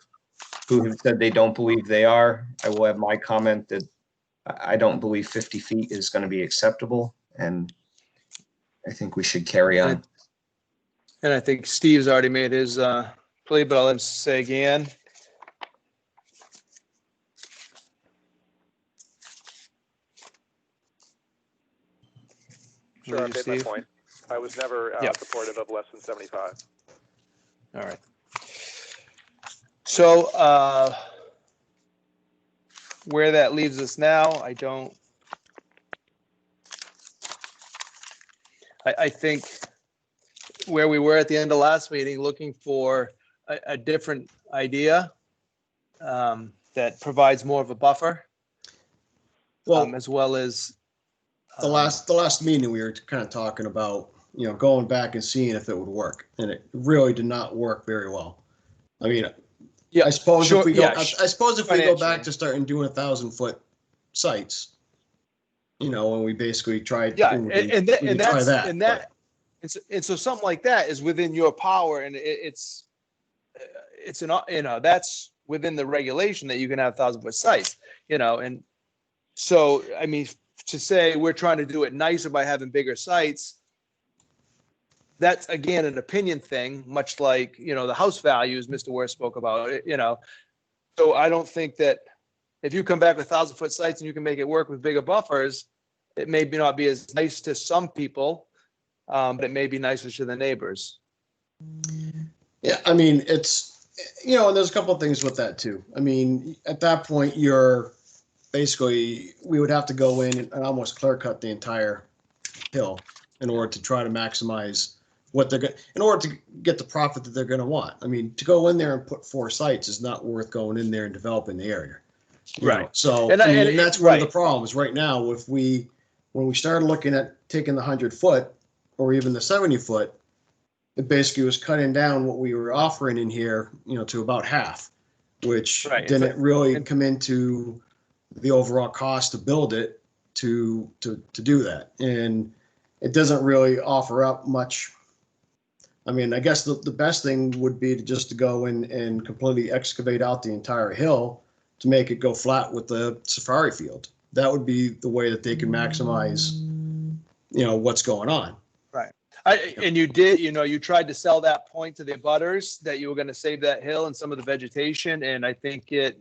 said they don't believe they are. I will have my comment that I don't believe 50 feet is going to be acceptable, and I think we should carry on. And I think Steve's already made his plea, but I'll let him say again. Sure, I made my point. I was never supportive of less than 75. All right. So where that leaves us now, I don't. I think where we were at the end of last meeting, looking for a different idea that provides more of a buffer, Well, as well as the last meeting, we were kind of talking about, going back and seeing if it would work, and it really did not work very well. I mean, yeah, I suppose sure, if we go, yeah, I suppose if we go back financially. to starting doing 1,000-foot sites, and we basically tried. Yeah, we and could try that, and so something like that is within your power, and it's that's within the regulation that you can have 1,000-foot sites, and so I mean, to say we're trying to do it nicer by having bigger sites, that's again an opinion thing, much like the house values Mr. Ware spoke about, so I don't think that if you come back with 1,000-foot sites and you can make it work with bigger buffers, it may not be as nice to some people, but it may be nicer to the neighbors. Yeah, I mean, it's, and there's a couple of things with that too. I mean, at that point, we would have to go in and almost clear cut the entire hill in order to try to maximize what they're going, in order to get the profit that they're going to want. I mean, to go in there and put 4 sites is not worth going in there and developing the area. Right. So, and that's one of the problems right now. When we started looking at taking the 100-foot or even the 70-foot, it basically was cutting down what we were offering in here, to about half, which didn't really come into the overall cost to build it to do that. And it doesn't really offer up much. I mean, I guess the best thing would be to go in and completely excavate out the entire hill to make it go flat with the safari field. That would be the way that they can maximize, what's going on. Right. And you did, you tried to sell that point to the abutters that you were going to save that hill and some of the vegetation. And I think it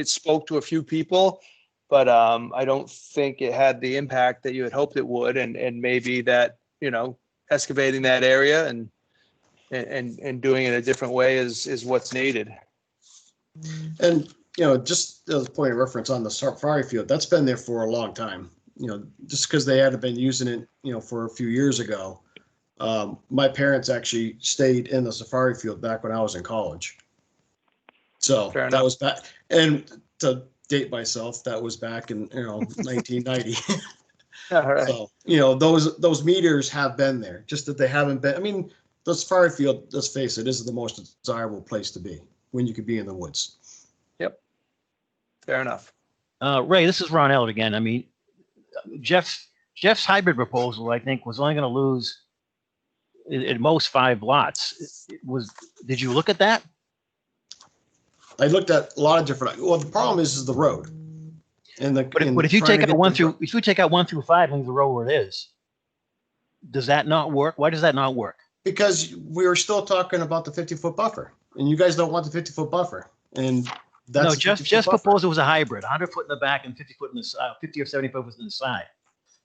spoke to a few people, but I don't think it had the impact that you had hoped it would. And maybe that, excavating that area and doing it a different way is what's needed. And, just as a point of reference on the safari field, that's been there for a long time. Just because they hadn't been using it, for a few years ago. My parents actually stayed in the safari field back when I was in college. So that was back, and to date myself, that was back in 1990. All right. So those meters have been there, just that they haven't been. I mean, the safari field, let's face it, is the most desirable place to be when you could be in the woods. Yep. Fair enough. Ray, this is Ron Ellett again. I mean, Jeff's hybrid proposal, I think, was only going to lose at most 5 lots. Did you look at that? I looked at a lot of different. Well, the problem is the road. But if you take out 1 through 5, leave the road where it is, does that not work? Why does that not work? Because we were still talking about the 50-foot buffer, and you guys don't want the 50-foot buffer, and that's no. Jeff's proposal was a hybrid, 100-foot in the back and 50-foot in the 50 or 70-foot in the side.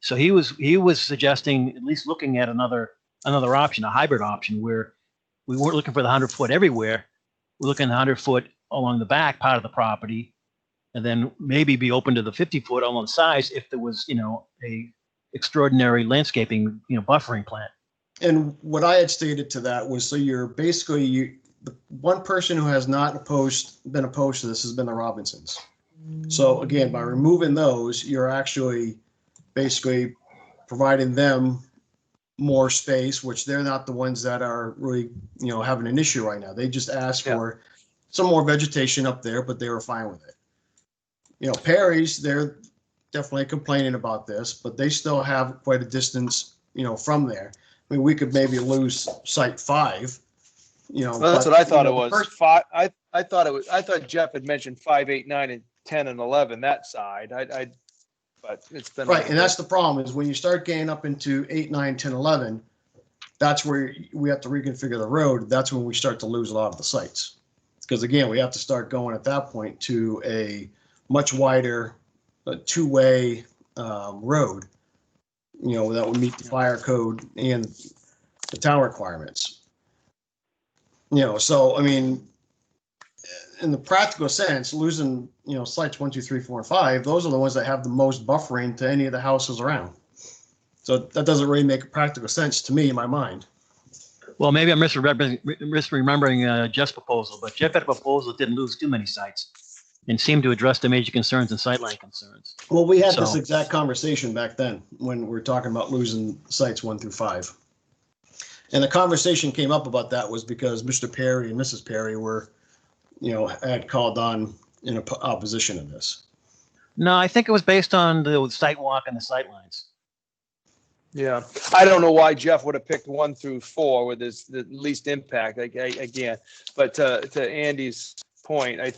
So he was suggesting at least looking at another option, a hybrid option, where we weren't looking for the 100-foot everywhere. We're looking at 100-foot along the back part of the property, and then maybe be open to the 50-foot along the sides if there was, a extraordinary landscaping, buffering plan. And what I had stated to that was, so you're basically the one person who has not been opposed to this has been the Robinsons. So again, by removing those, you're actually basically providing them more space, which they're not the ones that are really, having an issue right now. They just asked for some more vegetation up there, but they were fine with it. Perry's, they're definitely complaining about this, but they still have quite a distance, from there. I mean, we could maybe lose site 5, Well, that's what I thought it was. I thought Jeff had mentioned 5, 8, 9, and 10 and 11, that side. But it's been right. And that's the problem, is when you start getting up into 8, 9, 10, 11, that's where we have to reconfigure the road. That's when we start to lose a lot of the sites. Because again, we have to start going at that point to a much wider 2-way road, that would meet the fire code and the town requirements. So I mean, in the practical sense, losing, sites 1, 2, 3, 4, and 5, those are the ones that have the most buffering to any of the houses around. So that doesn't really make practical sense to me in my mind. Well, maybe I'm misremembering Jeff's proposal, but Jeff had a proposal that didn't lose too many sites and seemed to address the major concerns and sightline concerns. Well, we had this So- exact conversation back then when we were talking about losing sites 1 through 5. And the conversation came up about that was because Mr. Perry and Mrs. Perry were, had called on in opposition of this. No, I think it was based on the site walk and the sight lines. Yeah, I don't know why Jeff would have picked 1 through 4 with the least impact, again. But to Andy's point, I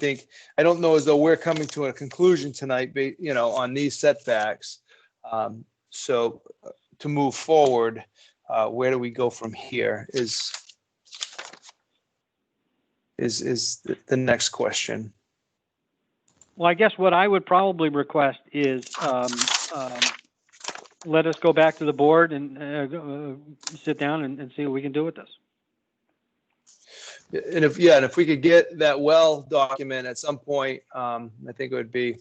don't know as though we're coming to a conclusion tonight, on these setbacks. So to move forward, where do we go from here is the next question. Well, I guess what I would probably request is let us go back to the board and sit down and see what we can do with this. And if we could get that well document at some point, I think it would be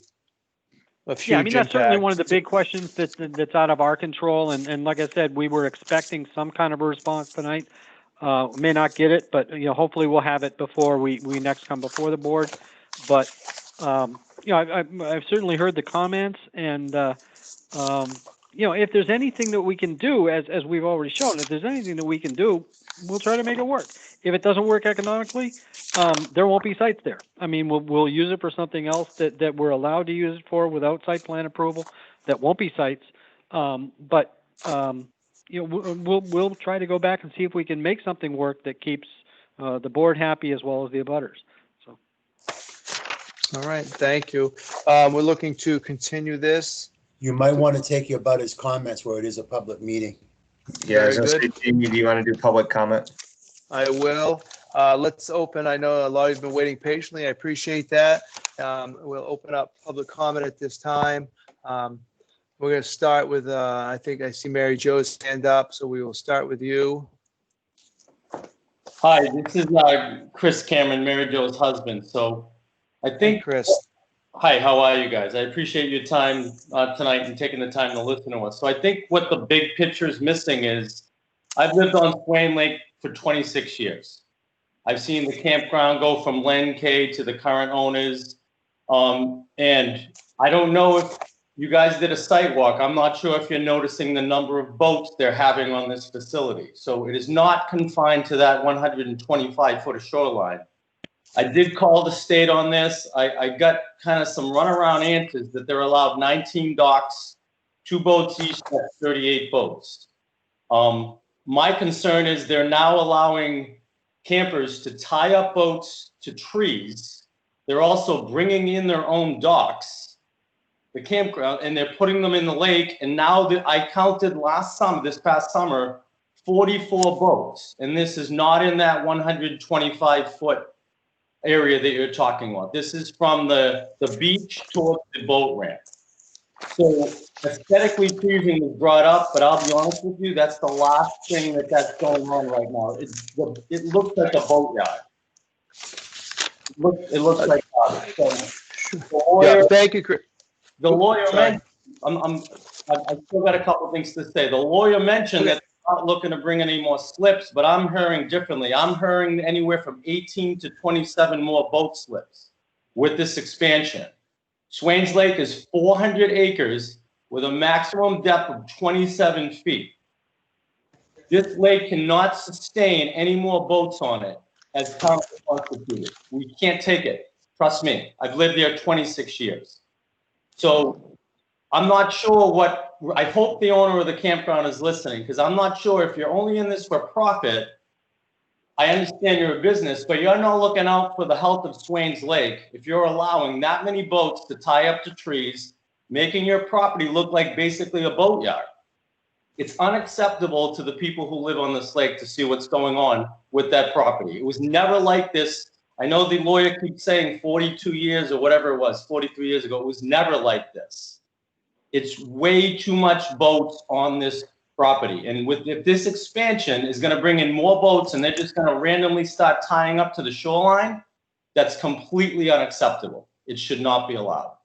a huge Yeah, I mean, that's certainly impact. one of the big questions that's out of our control. And like I said, we were expecting some kind of a response tonight. May not get it, but hopefully we'll have it before we next come before the board. But I've certainly heard the comments, and if there's anything that we can do, as we've already shown, if there's anything that we can do, we'll try to make it work. If it doesn't work economically, there won't be sites there. I mean, we'll use it for something else that we're allowed to use it for without site plan approval. That won't be sites, but we'll try to go back and see if we can make something work that keeps the board happy as well as the abutters. So. All right, thank you. We're looking to continue this. You might want to take your abutters' comments where it is a public meeting. Yeah, I was Very gonna say, good. Jamie, do you want to do public comment? I will. Let's open. I know a lot of you have been waiting patiently. I appreciate that. We'll open up public comment at this time. We're going to start with, I think I see Mary Jo's hand up, so we will start with you. Hi, this is Chris Cameron, Mary Jo's husband. So I think, Hey, Chris. Hi, how are you guys? I appreciate your time tonight and taking the time to listen to us. So I think what the big picture is missing is I've lived on Swain Lake for 26 years. I've seen the campground go from Len K to the current owners. And I don't know if you guys did a site walk. I'm not sure if you're noticing the number of boats they're having on this facility. So it is not confined to that 125-foot of shoreline. I did call the state on this. I got kind of some runaround answers that they're allowed 19 docks, 2 boats each, that's 38 boats. My concern is they're now allowing campers to tie up boats to trees. They're also bringing in their own docks, the campground, and they're putting them in the lake. And now I counted this past summer, 44 boats. And this is not in that 125-foot area that you're talking about. This is from the beach towards the boat ramp. So aesthetically pleasing was brought up, but I'll be honest with you, that's the last thing that's going on right now. It looks like a boatyard. It looks like the lawyer, Yeah, thank you, Chris. the lawyer Sorry. mentioned, I've still got a couple things to say. The lawyer mentioned that they're not looking to bring any more slips, but I'm hearing differently. I'm hearing anywhere from 18 to 27 more boat slips with this expansion. Swains Lake is 400 acres with a maximum depth of 27 feet. This lake cannot sustain any more boats on it as council constituted. We can't take it. Trust me. I've lived there 26 years. So I'm not sure I hope the owner of the campground is listening, because I'm not sure if you're only in this for profit. I understand you're a business, but you're not looking out for the health of Swains Lake if you're allowing that many boats to tie up to trees, making your property look like basically a boatyard. It's unacceptable to the people who live on this lake to see what's going on with that property. It was never like this. I know the lawyer keeps saying 42 years or whatever it was, 43 years ago. It was never like this. It's way too much boats on this property. And if this expansion is going to bring in more boats and they're just going to randomly start tying up to the shoreline, that's completely unacceptable. It should not be allowed.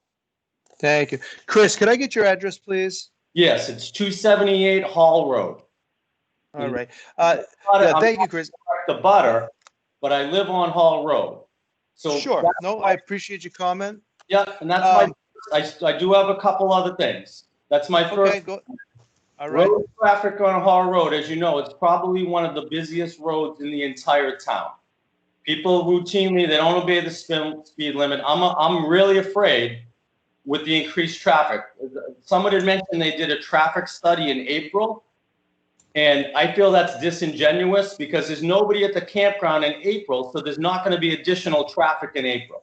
Thank you. Chris, could I get your address, please? Yes, it's 278 Hall Road. All right. Yeah, Thank you, Chris. The butter, but I live on Hall Road. So Sure. No, I appreciate your comment. yeah, and that's I do have a couple other things. That's my first. Okay, go. All right. Road traffic on Hall Road, as you know, it's probably one of the busiest roads in the entire town. People routinely, they don't obey the speed limit. I'm really afraid with the increased traffic. Someone had mentioned they did a traffic study in April, and I feel that's disingenuous because there's nobody at the campground in April, so there's not going to be additional traffic in April.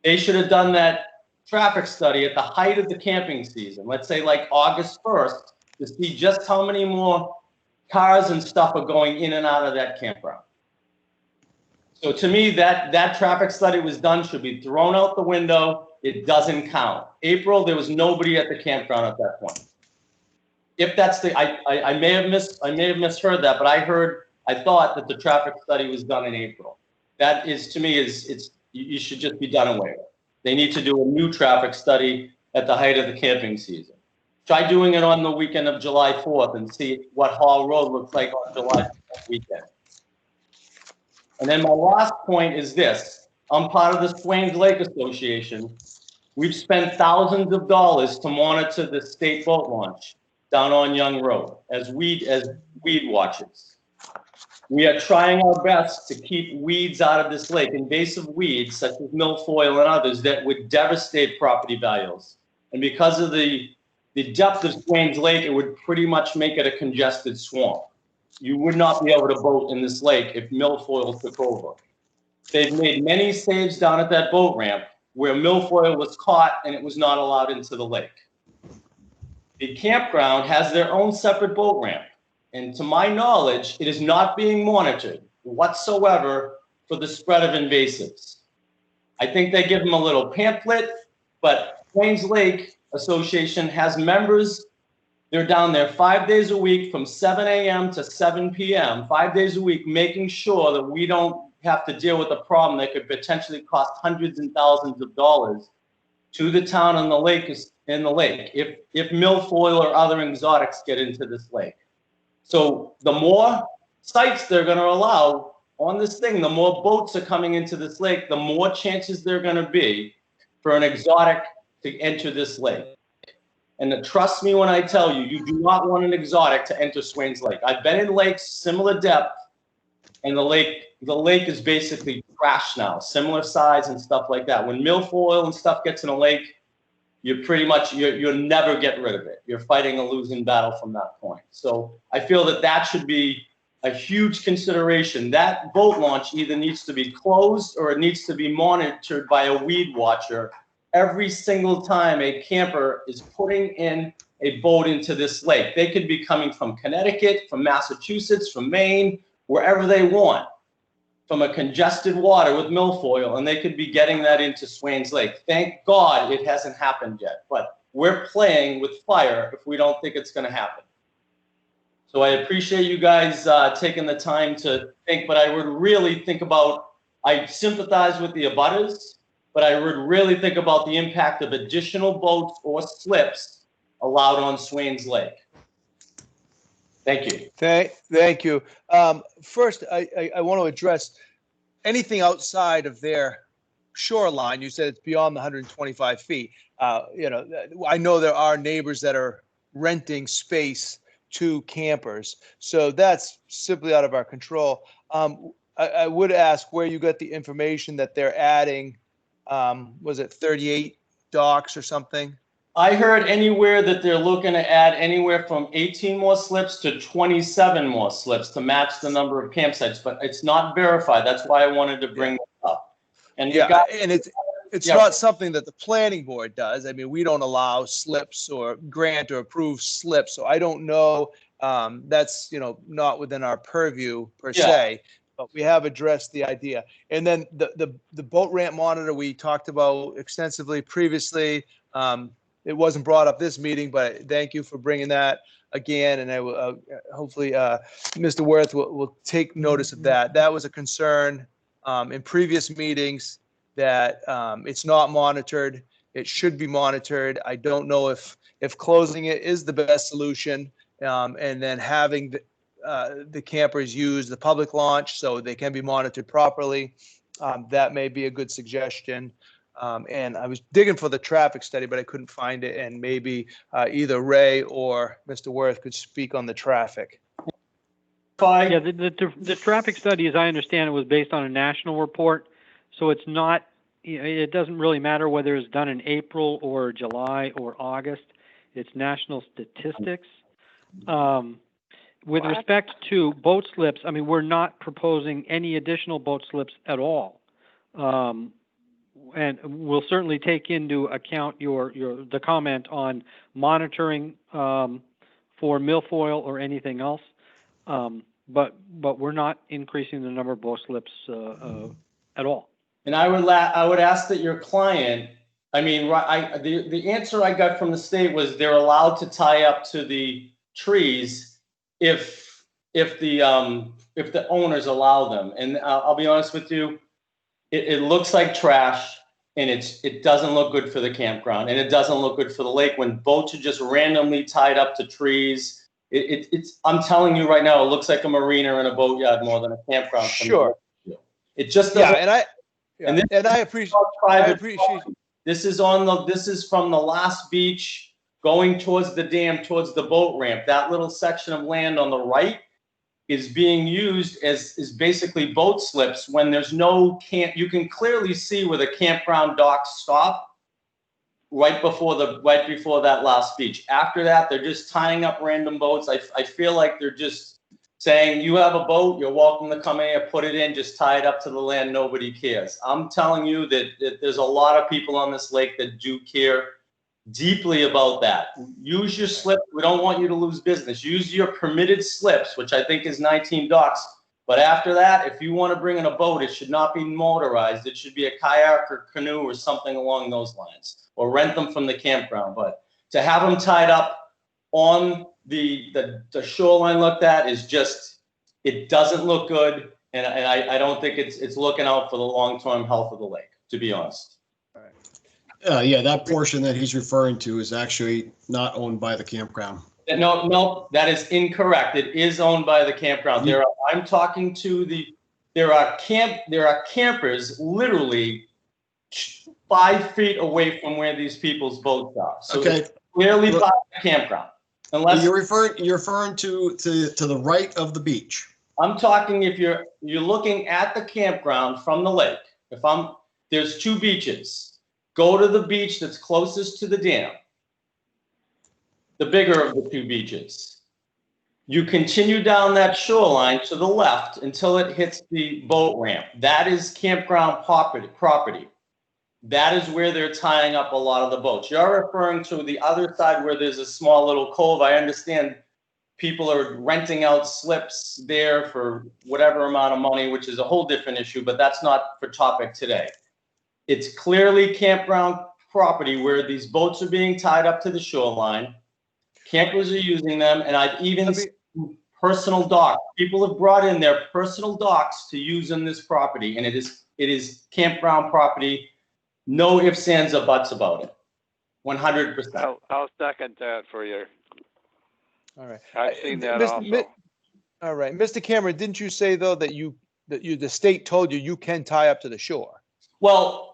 They should have done that traffic study at the height of the camping season, let's say like August 1st, to see just how many more cars and stuff are going in and out of that campground. So to me, that traffic study was done, should be thrown out the window. It doesn't count. April, there was nobody at the campground at that point. If that's the, I may have misheard that, but I thought that the traffic study was done in April. That is, to me, you should just be done away with. They need to do a new traffic study at the height of the camping season. Try doing it on the weekend of July 4th and see what Hall Road looks like on July 4th weekend. And then my last point is this. I'm part of the Swains Lake Association. We've spent thousands of dollars to monitor the state boat launch down on Young Road as weed watchers. We are trying our best to keep weeds out of this lake, invasive weeds such as milfoil and others that would devastate property values. And because of the depth of Swains Lake, it would pretty much make it a congested swamp. You would not be able to boat in this lake if milfoil took over. They've made many saves down at that boat ramp where milfoil was caught and it was not allowed into the lake. The campground has their own separate boat ramp. And to my knowledge, it is not being monitored whatsoever for the spread of invasives. I think they give them a little pamphlet, but Swains Lake Association has members. They're down there 5 days a week from 7 a.m. to 7 p.m., 5 days a week, making sure that we don't have to deal with a problem that could potentially cost hundreds and thousands of dollars to the town and the lake if milfoil or other exotics get into this lake. So the more sites they're going to allow on this thing, the more boats are coming into this lake, the more chances there are going to be for an exotic to enter this lake. And trust me when I tell you, you do not want an exotic to enter Swains Lake. I've been in lakes similar depth, and the lake is basically trash now, similar size and stuff like that. When milfoil and stuff gets in a lake, you're pretty much, you'll never get rid of it. You're fighting a losing battle from that point. So I feel that should be a huge consideration. That boat launch either needs to be closed or it needs to be monitored by a weed watcher every single time a camper is putting in a boat into this lake. They could be coming from Connecticut, from Massachusetts, from Maine, wherever they want, from a congested water with milfoil, and they could be getting that into Swains Lake. Thank God it hasn't happened yet, but we're playing with fire if we don't think it's going to happen. So I appreciate you guys taking the time to think, but I would really think about, I sympathize with the abutters, but I would really think about the impact of additional boats or slips allowed on Swains Lake. Thank you. Thank you. First, I want to address anything outside of their shoreline. You said it's beyond the 125 feet. I know there are neighbors that are renting space to campers, so that's simply out of our control. I would ask where you got the information that they're adding. Was it 38 docks or something? I heard anywhere that they're looking to add anywhere from 18 more slips to 27 more slips to match the number of campsites, but it's not verified. That's why I wanted to bring it up. And it's not something that the planning board does. I mean, we don't allow slips or grant or approve slips, so I don't know. That's not within our purview per se. But we have addressed the idea. And then the boat ramp monitor we talked about extensively previously. It wasn't brought up this meeting, but thank you for bringing that again. And I will hopefully Mr. Worth will take notice of that. That was a concern in previous meetings that it's not monitored. It should be monitored. I don't know if closing it is the best solution, and then having the campers use the public launch so they can be monitored properly. That may be a good suggestion. And I was digging for the traffic study, but I couldn't find it. And maybe either Ray or Mr. Worth could speak on the traffic. Yeah, the traffic study, as I understand it, was based on a national report. So it's not, it doesn't really matter whether it's done in April or July or August. It's national statistics. With respect to boat slips, I mean, we're not proposing any additional boat slips at all. And we'll certainly take into account the comment on monitoring for milfoil or anything else. But we're not increasing the number of boat slips at all. And I would ask that your client, I mean, the answer I got from the state was they're allowed to tie up to the trees if the owners allow them. And I'll be honest with you, it looks like trash, and it doesn't look good for the campground, and it doesn't look good for the lake when boats are just randomly tied up to trees. I'm telling you right now, it looks like a marina and a boatyard more than a campground. Sure. It just doesn't. Yeah, and I appreciate. This is from the last beach going towards the dam, towards the boat ramp. That little section of land on the right is being used as basically boat slips when there's no camp. You can clearly see where the campground docks stop right before that last beach. After that, they're just tying up random boats. I feel like they're just saying, you have a boat, you're welcome to come in here, put it in, just tie it up to the land, nobody cares. I'm telling you that there's a lot of people on this lake that do care deeply about that. Use your slip. We don't want you to lose business. Use your permitted slips, which I think is 19 docks. But after that, if you want to bring in a boat, it should not be motorized. It should be a kayak or canoe or something along those lines, or rent them from the campground. But to have them tied up on the shoreline like that is just, it doesn't look good. And I don't think it's looking out for the long-term health of the lake, to be honest. Yeah, that portion that he's referring to is actually not owned by the campground. No, that is incorrect. It is owned by the campground. There are campers literally 5 feet away from where these people's boats are. So Okay. Clearly by the campground. Unless You're referring to the right of the beach. I'm talking, if you're looking at the campground from the lake, there's 2 beaches. Go to the beach that's closest to the dam, the bigger of the 2 beaches. You continue down that shoreline to the left until it hits the boat ramp. That is campground property. That is where they're tying up a lot of the boats. You're referring to the other side where there's a small little cove. I understand people are renting out slips there for whatever amount of money, which is a whole different issue, but that's not for topic today. It's clearly campground property where these boats are being tied up to the shoreline. Campers are using them, and I've even seen personal docks. People have brought in their personal docks to use on this property, and it is campground property. No ifs, ands, or buts about it. 100%. I'll second that for you. All right. I've seen that also. All right, Mr. Cameron, didn't you say though that the state told you can tie up to the shore? Well,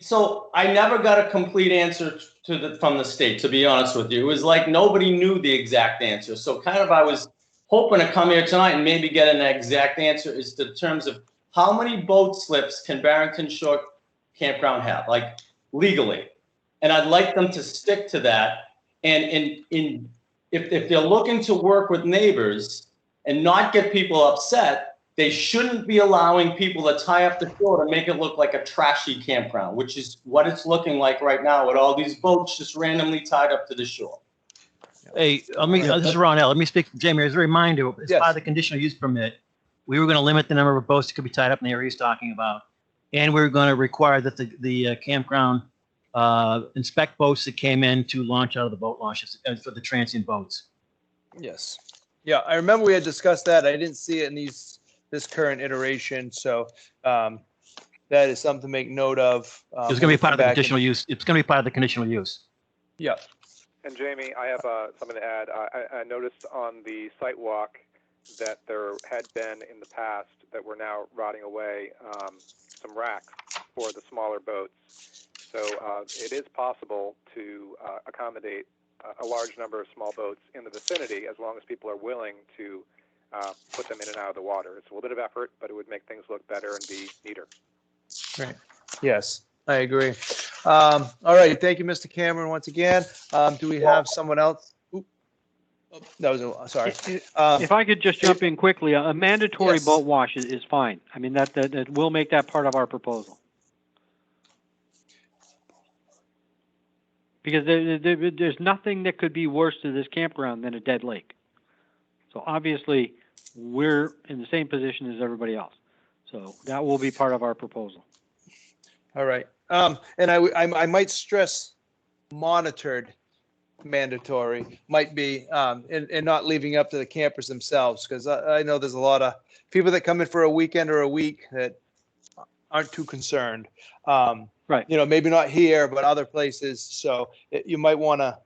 so I never got a complete answer from the state, to be honest with you. It was like nobody knew the exact answer. So kind of I was hoping to come here tonight and maybe get an exact answer as to terms of how many boat slips can Barrington Shore Campground have, like legally. And I'd like them to stick to that. And if they're looking to work with neighbors and not get people upset, they shouldn't be allowing people to tie up the shore to make it look like a trashy campground, which is what it's looking like right now with all these boats just randomly tied up to the shore. Hey, this is Ron L. Let me speak, Jamie, as a reminder, as Yes. part of the conditional use permit, we were going to limit the number of boats that could be tied up in the area he's talking about. And we were going to require that the campground inspect boats that came in to launch out of the boat launches for the transient boats. Yes. Yeah, I remember we had discussed that. I didn't see it in this current iteration. So that is something to make note of. It's going to be part of the conditional use. It's going to be part of the conditional use. Yeah. And Jamie, I have something to add. I noticed on the site walk that there had been in the past that we're now rotting away some racks for the smaller boats. So it is possible to accommodate a large number of small boats in the vicinity as long as people are willing to put them in and out of the water. It's a little bit of effort, but it would make things look better and be neater. Right. Yes, I agree. All right. Thank you, Mr. Cameron, once again. Do we have someone else? Oop. Oh, that was sorry. If I could just jump in quickly, a mandatory Yes. boat wash is fine. I mean, that will make that part of our proposal. Because there's nothing that could be worse to this campground than a dead lake. So obviously, we're in the same position as everybody else. So that will be part of our proposal. All right. And I might stress monitored mandatory might be, and not leaving up to the campers themselves, because I know there's a lot of people that come in for a weekend or a week that aren't too concerned. Right. You know, maybe not here, but other places. So you might want to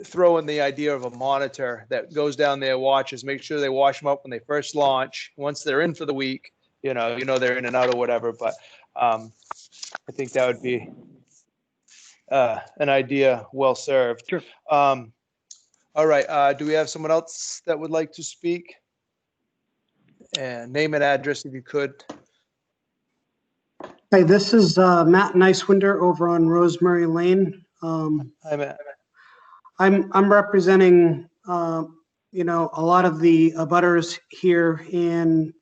throw in the idea of a monitor that goes down there, watches, make sure they wash them up when they first launch. Once they're in for the week, you know they're in and out or whatever. But I think that would be an idea well served. Sure. All right. Do we have someone else that would like to speak? And name and address if you could. Hey, this is Matt Nicewinder over on Rosemary Lane. Hi, Matt. I'm representing, a lot of the abutters here, and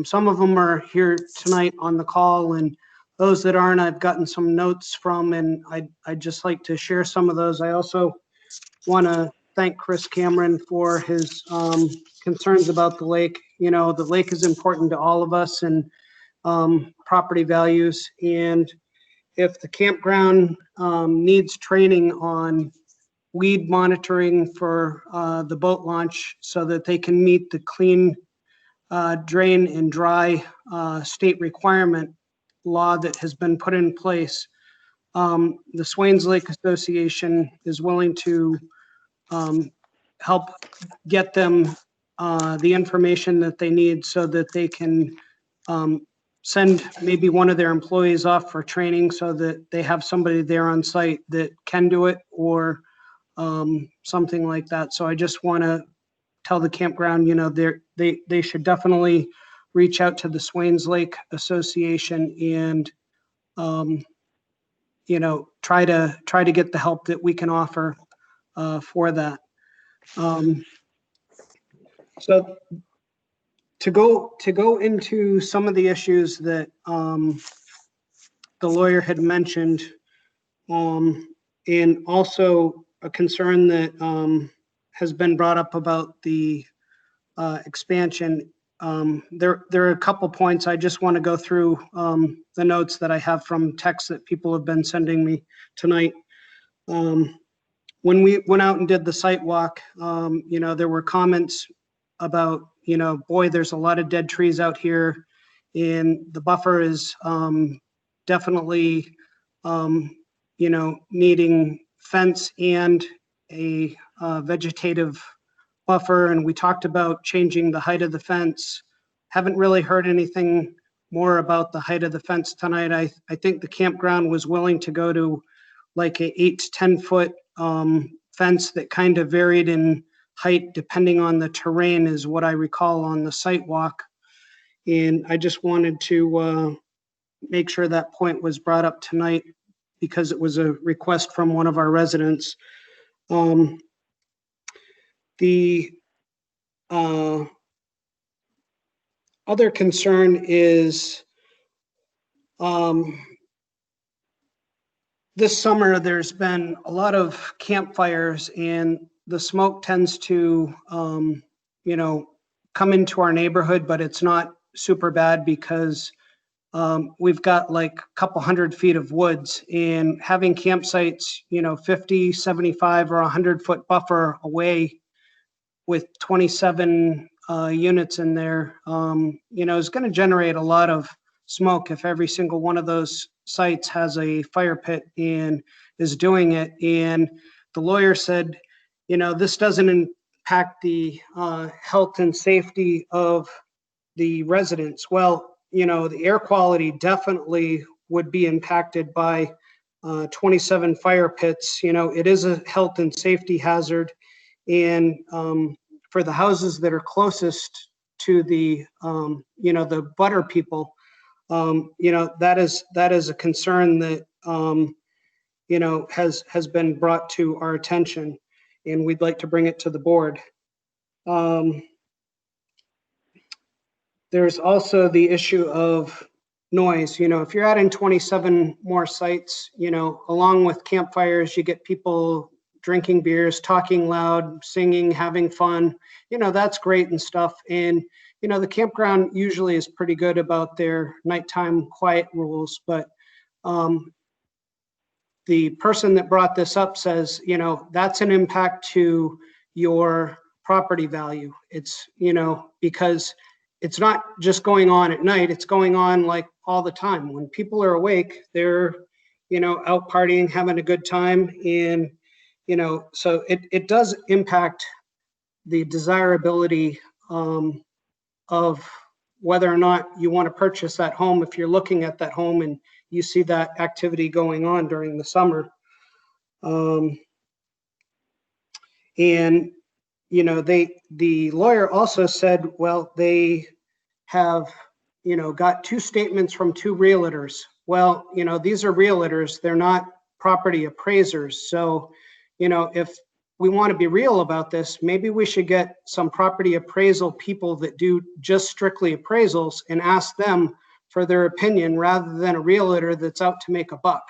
some of them are here tonight on the call, and those that aren't, I've gotten some notes from, and I'd just like to share some of those. I also want to thank Chris Cameron for his concerns about the lake. You know, the lake is important to all of us, and property values. And if the campground needs training on weed monitoring for the boat launch so that they can meet the clean, drain and dry state requirement law that has been put in place, the Swains Lake Association is willing to help get them the information that they need so that they can send maybe one of their employees off for training so that they have somebody there on site that can do it, or something like that. So I just want to tell the campground, they should definitely reach out to the Swains Lake Association and, try to get the help that we can offer for that. So to go into some of the issues that the lawyer had mentioned, and also a concern that has been brought up about the expansion. There are a couple points I just want to go through the notes that I have from texts that people have been sending me tonight. When we went out and did the site walk, there were comments about, boy, there's a lot of dead trees out here, and the buffer is definitely, needing fence and a vegetative buffer. And we talked about changing the height of the fence. Haven't really heard anything more about the height of the fence tonight. I think the campground was willing to go to like a 8 to 10 foot fence that kind of varied in height depending on the terrain, is what I recall on the site walk. And I just wanted to make sure that point was brought up tonight because it was a request from one of our residents. The other concern is this summer there's been a lot of campfires, and the smoke tends to come into our neighborhood, but it's not super bad because we've got like a couple 100 feet of woods, and having campsites 50, 75 or 100-foot buffer away with 27 units in there is going to generate a lot of smoke if every single one of those sites has a fire pit and is doing it. And the lawyer said, this doesn't impact the health and safety of the residents. Well, the air quality definitely would be impacted by 27 fire pits. It is a health and safety hazard. And for the houses that are closest to the, the butter people, that is a concern that, has been brought to our attention, and we'd like to bring it to the board. There's also the issue of noise. If you're adding 27 more sites, along with campfires, you get people drinking beers, talking loud, singing, having fun. That's great and stuff. And, the campground usually is pretty good about their nighttime quiet rules. But the person that brought this up says, that's an impact to your property value. It's, because it's not just going on at night, it's going on like all the time. When people are awake, they're, out partying, having a good time. And, so it does impact the desirability of whether or not you want to purchase that home if you're looking at that home and you see that activity going on during the summer. And, the lawyer also said, well, they have, got two statements from two realtors. Well, these are realtors, they're not property appraisers. So, if we want to be real about this, maybe we should get some property appraisal people that do just strictly appraisals and ask them for their opinion rather than a realtor that's out to make a buck.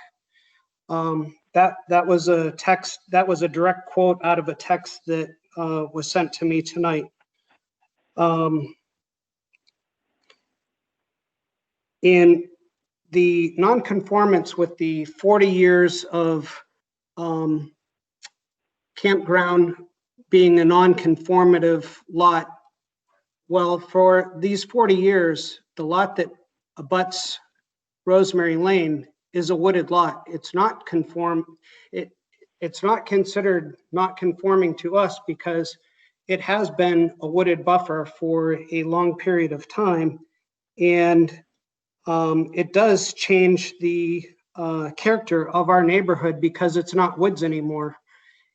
That was a text, that was a direct quote out of a text that was sent to me tonight. In the nonconformance with the 40 years of campground being a non-conformative lot, well, for these 40 years, the lot that abuts Rosemary Lane is a wooded lot. It's not it's not considered not conforming to us because it has been a wooded buffer for a long period of time. And it does change the character of our neighborhood because it's not woods anymore.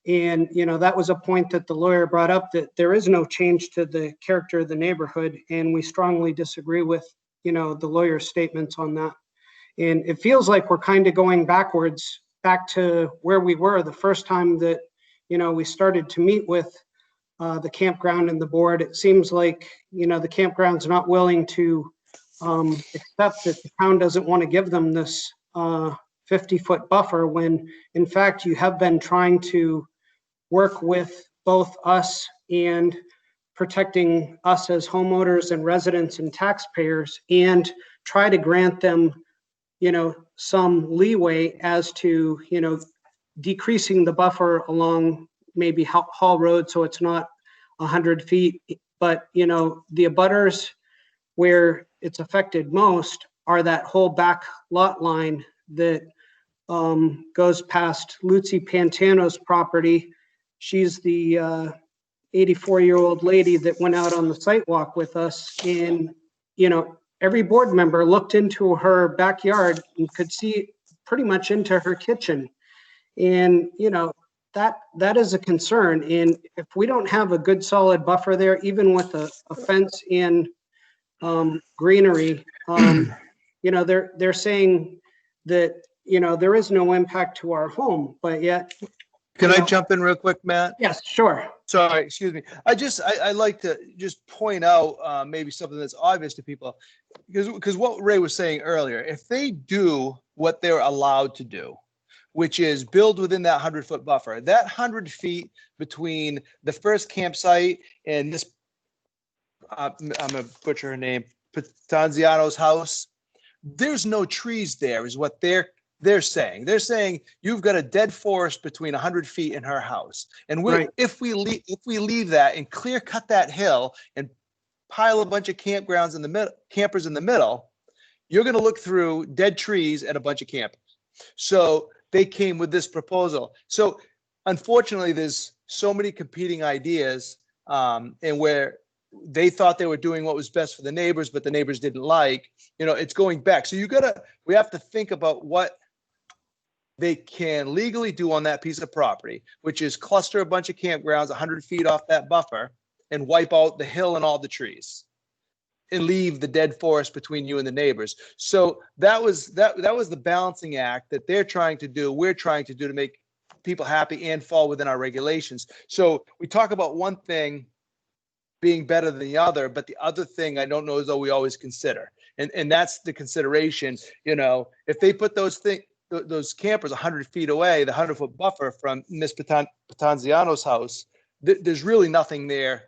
And, that was a point that the lawyer brought up, that there is no change to the character of the neighborhood. And we strongly disagree with, the lawyer's statements on that. And it feels like we're kind of going backwards, back to where we were the first time that, we started to meet with the campground and the board. It seems like, the campground's not willing to accept that the town doesn't want to give them this 50-foot buffer, when in fact you have been trying to work with both us and protecting us as homeowners and residents and taxpayers, and try to grant them, some leeway as to, decreasing the buffer along maybe Hall Road so it's not 100 feet. But, the abutters where it's affected most are that whole back lot line that goes past Lucy Pantano's property. She's the 84-year-old lady that went out on the site walk with us, and every board member looked into her backyard and could see pretty much into her kitchen. And that is a concern. And if we don't have a good solid buffer there, even with a fence and greenery, they're saying that there is no impact to our home, but yet. Can I jump in real quick, Matt? Yes, sure. Sorry, excuse me. I like to just point out maybe something that's obvious to people, because what Ray was saying earlier, if they do what they're allowed to do, which is build within that 100-foot buffer, that 100 feet between the first campsite and this, I'm gonna butcher her name, Patanziano's house, there's no trees there, is what they're saying. They're saying you've got a dead forest between 100 feet and her house. And if we leave that and clear cut that hill and pile a bunch of campers in the middle, you're going to look through dead trees at a bunch of campers. So they came with this proposal. So unfortunately, there's so many competing ideas, and where they thought they were doing what was best for the neighbors, but the neighbors didn't like, it's going back. So we have to think about what they can legally do on that piece of property, which is cluster a bunch of campgrounds 100 feet off that buffer and wipe out the hill and all the trees and leave the dead forest between you and the neighbors. So that was the balancing act that they're trying to do, we're trying to do, to make people happy and fall within our regulations. So we talk about one thing being better than the other, but the other thing I don't know as though we always consider. And that's the consideration. If they put those campers 100 feet away, the 100-foot buffer from Ms. Patanziano's house, there's really nothing there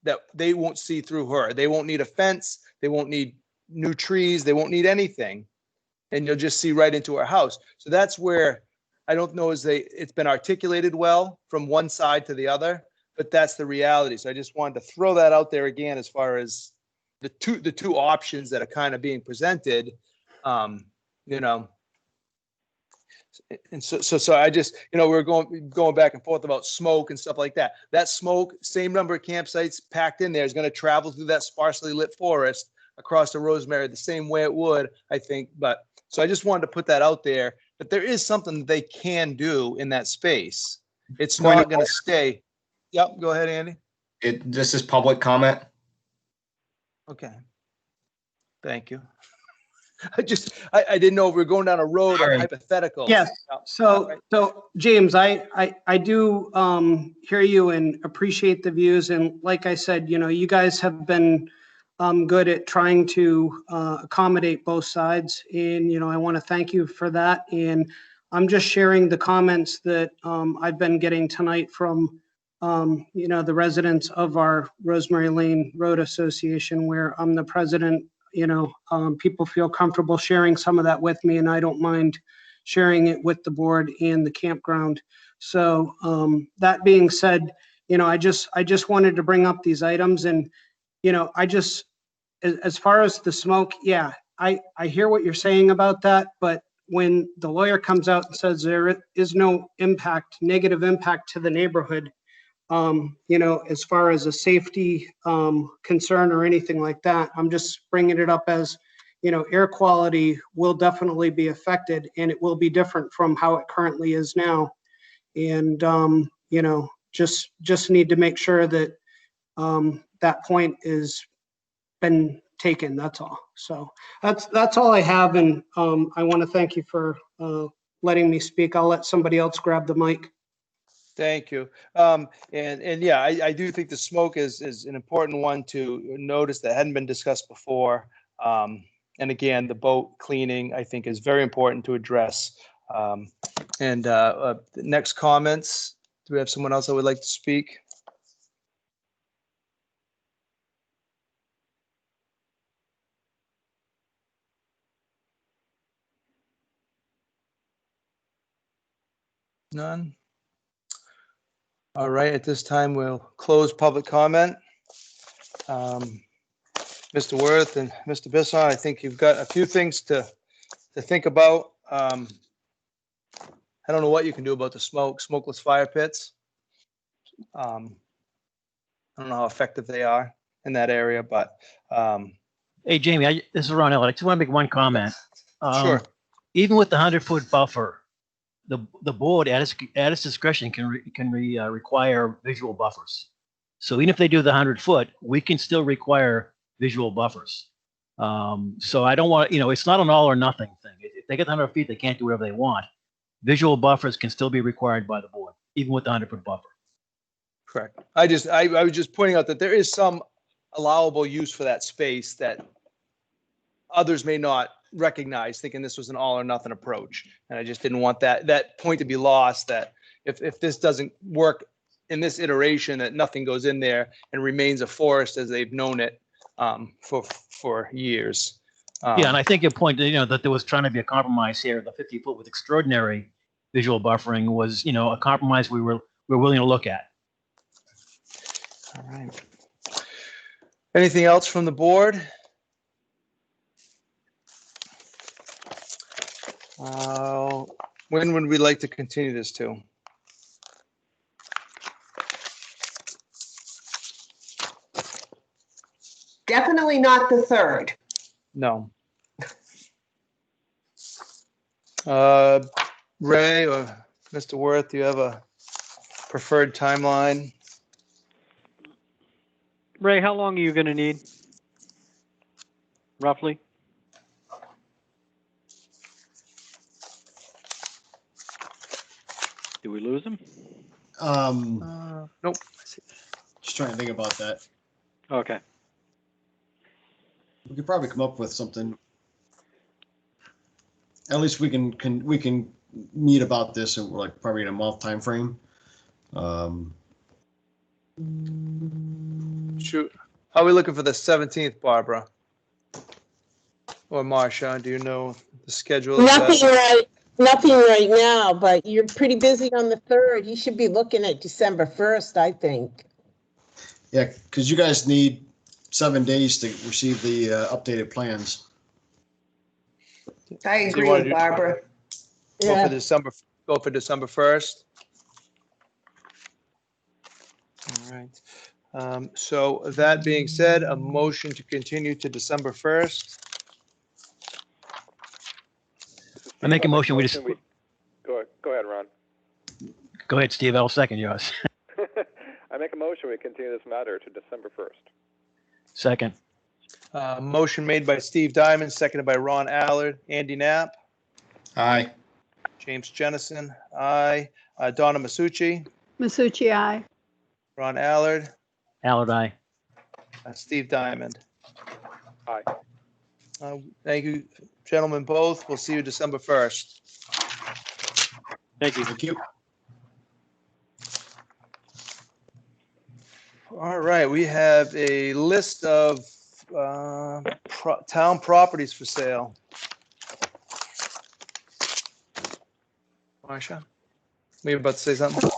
that they won't see through her. They won't need a fence. They won't need new trees. They won't need anything. And you'll just see right into her house. So that's where I don't know it's been articulated well from one side to the other, but that's the reality. So I just wanted to throw that out there again, as far as the two options that are kind of being presented, And so I just, we're going back and forth about smoke and stuff like that. That smoke, same number of campsites packed in there, is going to travel through that sparsely lit forest across the Rosemary the same way it would, I think. But so I just wanted to put that out there, that there is something that they can do in that space. It's not going to stay. Yep. Go ahead, Andy. This is public comment. Okay. Thank you. I didn't know if we were going down a road of hypotheticals. Yes. So James, I do hear you and appreciate the views. And like I said, you guys have been good at trying to accommodate both sides. And, I want to thank you for that. And I'm just sharing the comments that I've been getting tonight from, the residents of our Rosemary Lane Road Association, where I'm the president. People feel comfortable sharing some of that with me, and I don't mind sharing it with the board and the campground. So that being said, I just wanted to bring up these items, and as far as the smoke, yeah, I hear what you're saying about that, but when the lawyer comes out and says there is no negative impact to the neighborhood, as far as a safety concern or anything like that, I'm just bringing it up as, air quality will definitely be affected, and it will be different from how it currently is now. And, just need to make sure that that point is been taken. That's all. So that's all I have. And I want to thank you for letting me speak. I'll let somebody else grab the mic. Thank you. And yeah, I do think the smoke is an important one to notice that hadn't been discussed before. And again, the boat cleaning, I think, is very important to address. Next comments. Do we have someone else that would like to speak? None? All right, at this time, we'll close public comment. Mr. Worth and Mr. Bisson, I think you've got a few things to think about. I don't know what you can do about the smokeless fire pits. I don't know how effective they are in that area, but. Hey, Jamie, this is Ron Elliott. I just want to make one comment. Sure. Even with the 100-foot buffer, the board at its discretion can require visual buffers. So even if they do the 100-foot, we can still require visual buffers. So I don't want, it's not an all or nothing thing. If they get 100 feet, they can't do whatever they want. Visual buffers can still be required by the board, even with the 100-foot buffer. Correct. I was just pointing out that there is some allowable use for that space that others may not recognize, thinking this was an all or nothing approach. And I just didn't want that point to be lost, that if this doesn't work in this iteration, that nothing goes in there and remains a forest as they've known it for years. Yeah, and I think your point, that there was trying to be a compromise here. The 50-foot with extraordinary visual buffering was, a compromise we were willing to look at. All right. Anything else from the board? When would we like to continue this to? Definitely not the 3rd. No. Ray or Mr. Worth, do you have a preferred timeline? Ray, how long are you going to need? Roughly? Did we lose him? Nope. Just trying to think about that. Okay. We could probably come up with something. At least we can meet about this in like probably in a month time frame. Shoot. How are we looking for the 17th, Barbara? Or Marcia, do you know the schedule? of that? Nothing right now, but you're pretty busy on the 3rd. You should be looking at December 1st, I think. Yeah, because you guys need 7 days to receive the updated plans. I agree with Barbara. Go for December 1st. All right. So that being said, a motion to continue to December 1st. I make a motion. We just Go ahead, Ron. go ahead, Steve. I'll second yours. I make a motion. We continue this matter to December 1st. Second. Motion made by Steve Diamond, seconded by Ron Allard. Andy Knapp. Aye. James Jennison. Aye. Donna Masucci. Masucci, aye. Ron Allard. Allard, aye. Steve Diamond. Aye. Thank you, gentlemen, both. We'll see you December 1st. Thank you. Thank you. All right, we have a list of town properties for sale. Marcia, were you about to say something?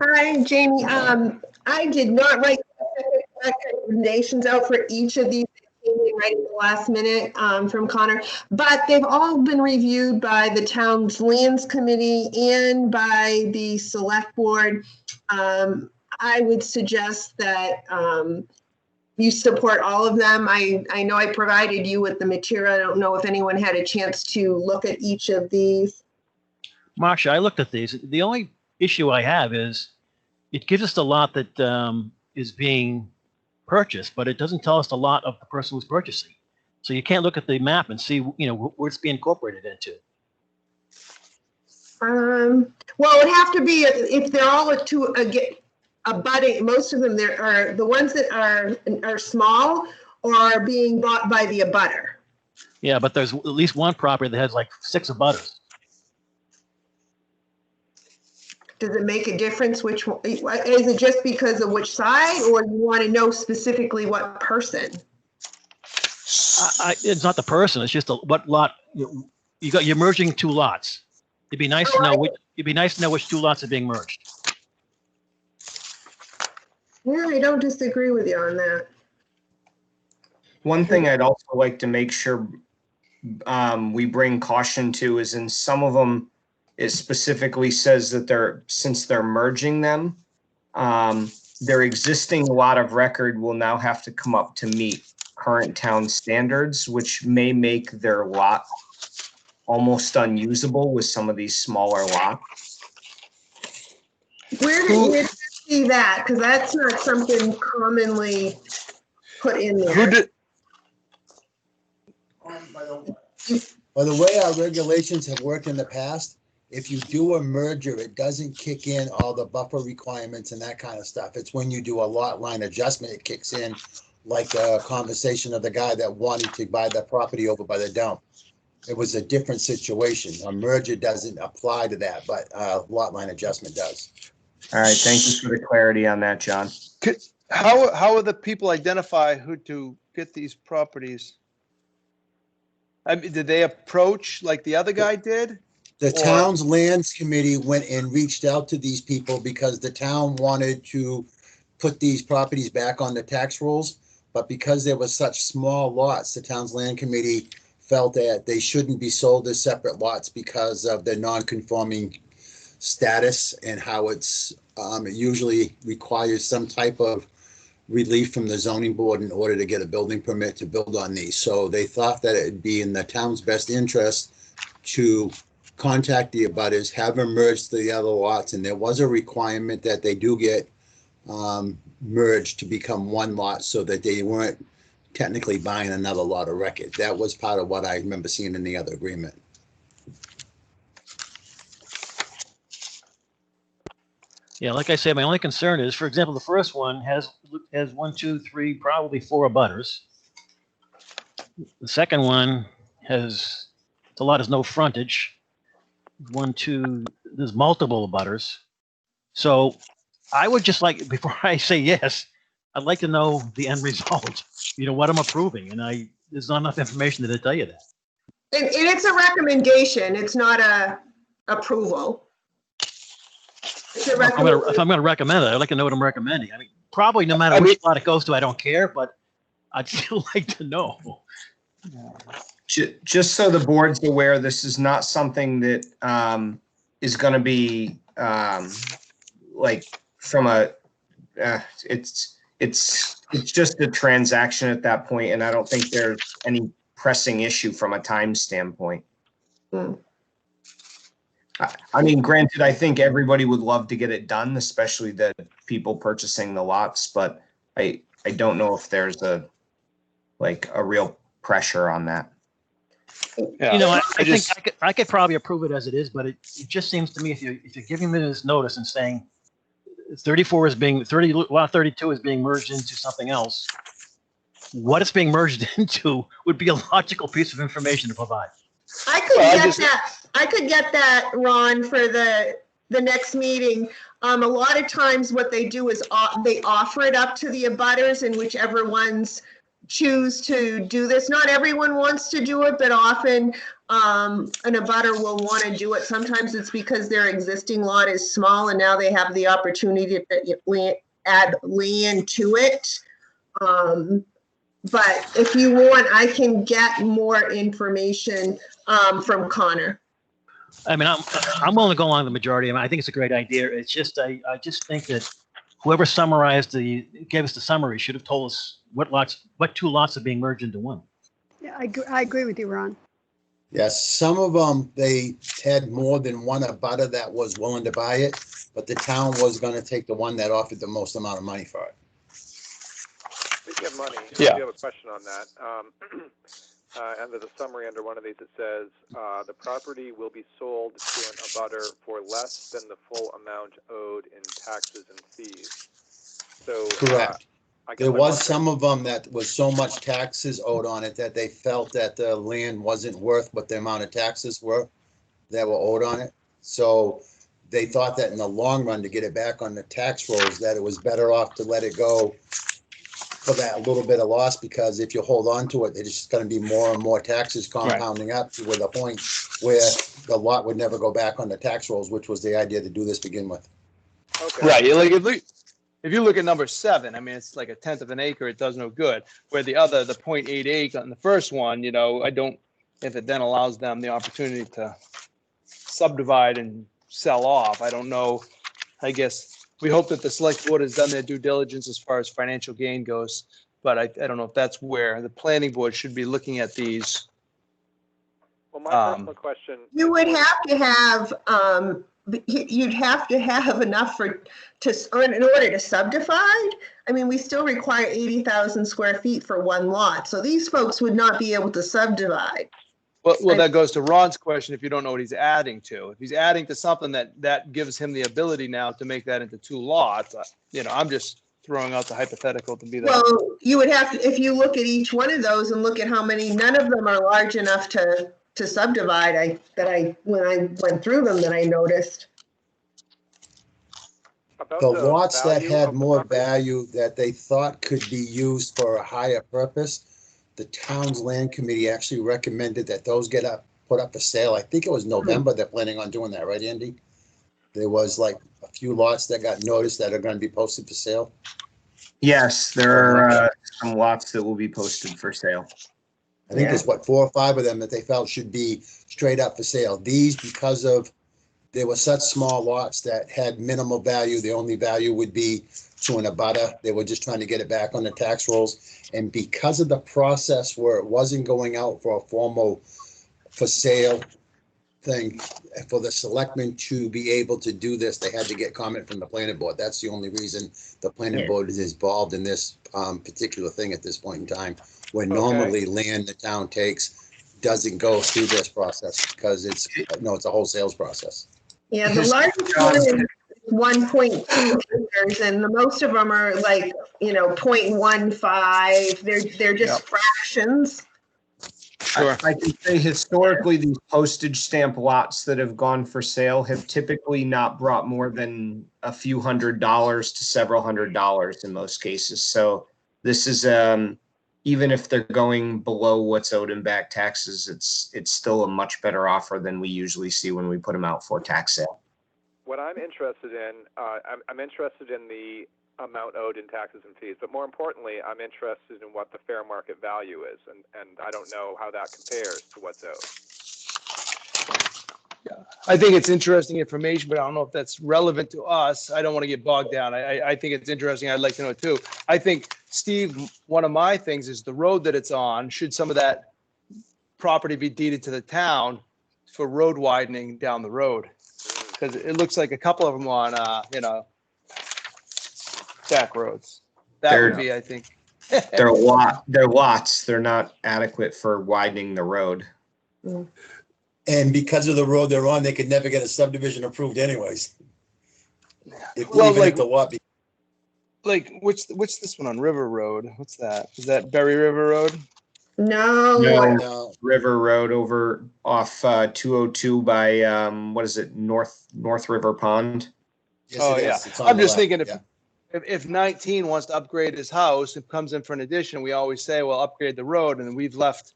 Hi, Jamie. I did not write recommendations out for each of these right at the last minute from Connor, but they've all been reviewed by the town's lands committee and by the select board. I would suggest that you support all of them. I know I provided you with the material. I don't know if anyone had a chance to look at each of these. Marcia, I looked at these. The only issue I have is it gives us the lot that is being purchased, but it doesn't tell us the lot of the person who's purchasing. So you can't look at the map and see, where it's being incorporated into. Well, it would have to be if they're all abutting. Most of them, there are the ones that are small or are being bought by the abutter. Yeah, but there's at least one property that has like 6 abutters. Does it make a difference which one? Is it just because of which side, or you want to know specifically what person? It's not the person. It's just what lot you're merging 2 lots. It'd be nice to know which. It'd be nice to know which 2 lots are being merged. Yeah, I don't disagree with you on that. One thing I'd also like to make sure we bring caution to is in some of them, it specifically says that since they're merging them, their existing lot of record will now have to come up to meet current town standards, which may make their lot almost unusable with some of these smaller lots. Where did you see that? Because that's not something commonly put in there. By the way our regulations have worked in the past, if you do a merger, it doesn't kick in all the buffer requirements and that kind of stuff. It's when you do a lot line adjustment, it kicks in, like the conversation of the guy that wanted to buy the property over by the dump. It was a different situation. A merger doesn't apply to that, but lot line adjustment does. All right, thank you for the clarity on that, John. How will the people identify who to get these properties? I mean, did they approach like the other guy did? The town's lands committee went and reached out to these people because the town wanted to put these properties back on the tax rolls. But because there was such small lots, the town's land committee felt that they shouldn't be sold as separate lots because of their non-conforming status and how it usually requires some type of relief from the zoning board in order to get a building permit to build on these. So they thought that it'd be in the town's best interest to contact the abutters, have them merge the other lots, and there was a requirement that they do get merged to become one lot so that they weren't technically buying another lot of record. That was part of what I remember seeing in the other agreement. Yeah, like I said, my only concern is, for example, the first one has 1, 2, 3, probably 4 abutters. The second one has, the lot has no frontage. 1, 2, there's multiple abutters. So I would just like, before I say yes, I'd like to know the end result, what I'm approving. And there's not enough information to tell you that. And it's a recommendation. It's not a approval. It's a If recommendation. I'm going to recommend it, I'd like to know what I'm recommending. I mean, probably no matter which lot it goes to, I don't care, but I'd still like to know. Just so the board's aware, this is not something that is going to be like from a. It's just a transaction at that point, and I don't think there's any pressing issue from a time standpoint. I mean, granted, I think everybody would love to get it done, especially the people purchasing the lots, but I don't know if there's a real pressure on that. Yeah, I think I could probably approve it as it is, but it just seems to me if you're giving me this notice and saying 34 is being lot 32 is being merged into something else, what it's being merged into would be a logical piece of information to provide. I could get that, Ron, for the next meeting. A lot of times what they do is they offer it up to the abutters, and whichever ones choose to do this. Not everyone wants to do it, but often an abutter will want to do it. Sometimes it's because their existing lot is small and now they have the opportunity to add land to it. But if you want, I can get more information from Connor. I mean, I'm willing to go along the majority. I mean, I think it's a great idea. It's just, I just think that whoever gave us the summary should have told us what 2 lots are being merged into one. Yeah, I agree with you, Ron. Yes, some of them, they had more than one abutter that was willing to buy it, but the town was going to take the one that offered the most amount of money for it. Speaking of money, Yeah. I do have a question on that. Under the summary, under one of these, it says the property will be sold to an abutter for less than the full amount owed in taxes and fees. So Correct. I guess There my was question- some of them that was so much taxes owed on it that they felt that the land wasn't worth what the amount of taxes were that were owed on it. So they thought that in the long run, to get it back on the tax rolls, that it was better off to let it go for that little bit of loss, because if you hold on to it, it's just going to be more and more taxes compounding up to a point where the lot would never go back on the tax rolls, which was the idea to do this to begin with. Okay. Right. Like if you look at number 7, I mean, it's like 1/10 of an acre. It does no good. Where the 0.88 on the first one, if it then allows them the opportunity to subdivide and sell off, I don't know. I guess we hope that the select board has done their due diligence as far as financial gain goes, but I don't know if that's where the planning board should be looking at these. Well, my personal question. You would have to have, you'd have to have enough in order to subdivide. I mean, we still require 80,000 square feet for one lot. So these folks would not be able to subdivide. Well, that goes to Ron's question. If you don't know what he's adding to, if he's adding to something that gives him the ability now to make that into 2 lots, I'm just throwing out the hypothetical to be that. Well, you would have to, if you look at each one of those and look at how many, none of them are large enough to subdivide. When I went through them, that I noticed. The lots that had more value that they thought could be used for a higher purpose, the town's land committee actually recommended that those get put up for sale. I think it was November they're planning on doing that, right, Andy? There was like a few lots that got noticed that are going to be posted for sale. Yes, there are some lots that will be posted for sale. I think there's what, 4 or 5 of them that they felt should be straight up for sale. These, because of, they were such small lots that had minimal value, the only value would be to an abutter. They were just trying to get it back on the tax rolls. And because of the process where it wasn't going out for a formal for sale thing, for the selectmen to be able to do this, they had to get comment from the planning board. That's the only reason the planning board is involved in this particular thing at this point in time, when normally land the town takes doesn't go through this process because it's, no, it's a whole sales process. Yeah, the largest one is 1.2 acres, and the most of them are like, 0.15. They're just fractions. Sure. I can say historically, these postage stamp lots that have gone for sale have typically not brought more than a few $100s to several $100s in most cases. So this is, even if they're going below what's owed in back taxes, it's still a much better offer than we usually see when we put them out for tax sale. What I'm interested in, I'm interested in the amount owed in taxes and fees, but more importantly, I'm interested in what the fair market value is, and I don't know how that compares to what's owed. Yeah, I think it's interesting information, but I don't know if that's relevant to us. I don't want to get bogged down. I think it's interesting. I'd like to know it too. I think, Steve, one of my things is the road that it's on. Should some of that property be deeded to the town for road widening down the road? Because it looks like a couple of them on, back roads. That would be, I think. They're lots. They're not adequate for widening the road. And because of the road they're on, they could never get a subdivision approved anyways. Well, like what's this one on River Road? What's that? Is that Berry River Road? No. River Road over off 202 by what is it? North River Pond. Yes, Oh it yeah. is. It's on I'm the just left. thinking Yeah. if 19 wants to upgrade his house and comes in for an addition, we always say, well, upgrade the road, and we've left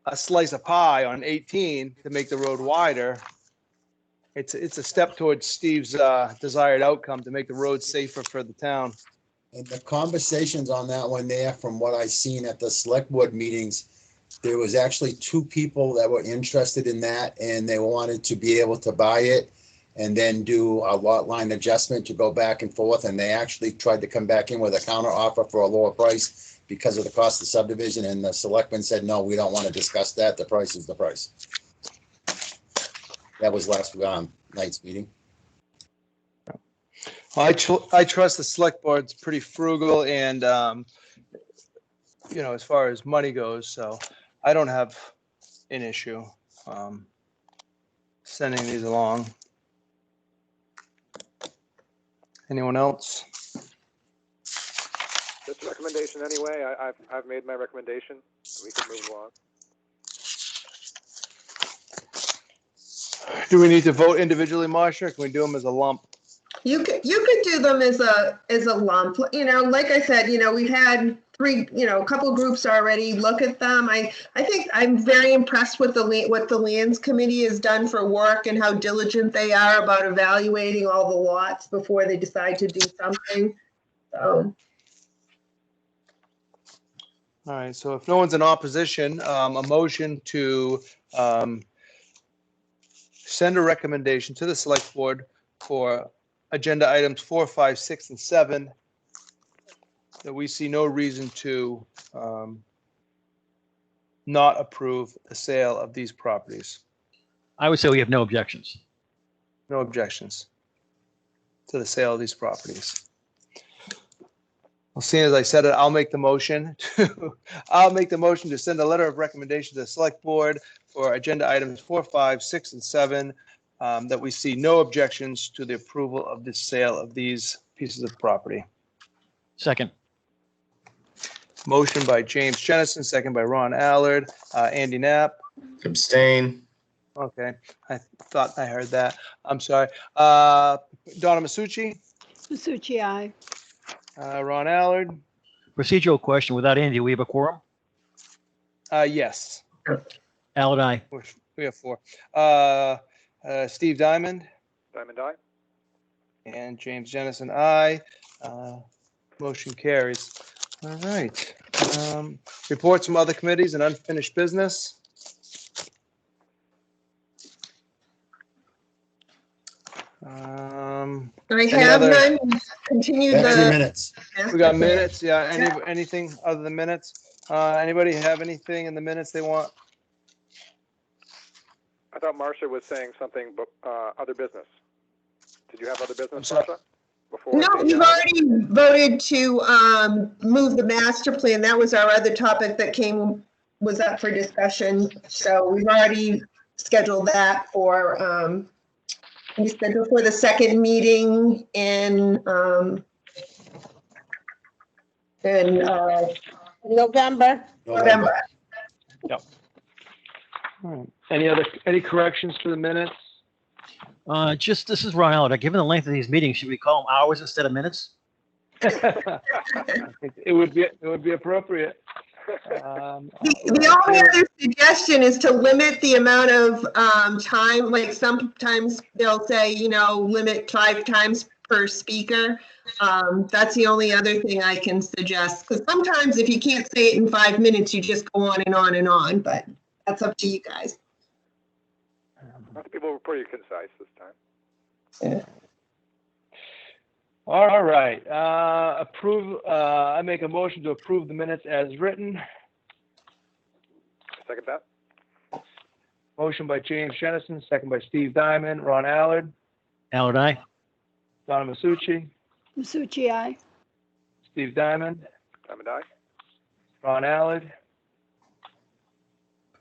a slice of pie on 18 to make the road wider. It's a step towards Steve's desired outcome to make the road safer for the town. And the conversations on that one there, from what I seen at the select board meetings, there was actually 2 people that were interested in that, and they wanted to be able to buy it and then do a lot line adjustment to go back and forth. And they actually tried to come back in with a counter offer for a lower price because of the cost of subdivision. And the selectmen said, no, we don't want to discuss that. The price is the price. That was last night's meeting. Well, I trust the select board's pretty frugal and, as far as money goes, so I don't have an issue sending these along. Anyone else? Just a recommendation anyway. I've made my recommendation. We can move along. Do we need to vote individually, Marcia, or can we do them as a lump? You could do them as a lump. Like I said, we've had 3, a couple groups already look at them. I think I'm very impressed with what the lands committee has done for work and how diligent they are about evaluating all the lots before they decide to do something. So. All right, so if no one's in opposition, a motion to send a recommendation to the select board for agenda items 4, 5, 6, and 7, that we see no reason to not approve the sale of these properties. I would say we have no objections. No objections to the sale of these properties. Well, seeing as I said it, I'll make the motion to send a letter of recommendation to the select board for agenda items 4, 5, 6, and 7, that we see no objections to the approval of the sale of these pieces of property. Second. Motion by James Jennison, second by Ron Allard. Andy Knapp. Abstain. Okay, I thought I heard that. I'm sorry. Donna Masucci. Masucci, aye. Ron Allard. Procedural question. Without Andy, we have a quorum? Yes. Allard, aye. We have 4. Steve Diamond. Diamond, aye. And James Jennison, aye. Motion carries. All right. Reports from other committees and unfinished business. I Any have other- none. Continue Back to the. minutes. We got minutes, yeah. Anything other than minutes? Anybody have anything in the minutes they want? I thought Marcia was saying something, but other business. Did you have other business, sorry. Marcia? Before No, the, we've already voted to move the master plan. That was our other topic that was up for discussion. So we've already scheduled that for, we scheduled for the second meeting in November. November. Yep. All right. Any corrections to the minutes? Just, this is Ron Allard. Given the length of these meetings, should we call them hours instead of minutes? I think it would be appropriate. The only other suggestion is to limit the amount of time, like sometimes they'll say, limit 5 times per speaker. That's the only other thing I can suggest, because sometimes if you can't say it in 5 minutes, you just go on and on and on, but that's up to you guys. I think people were pretty concise this time. Yeah. All right. I make a motion to approve the minutes as written. Second that. Motion by James Jennison, second by Steve Diamond, Ron Allard, Allard, aye. Donna Masucci, Masucci, aye. Steve Diamond, Diamond eye. Ron Allard.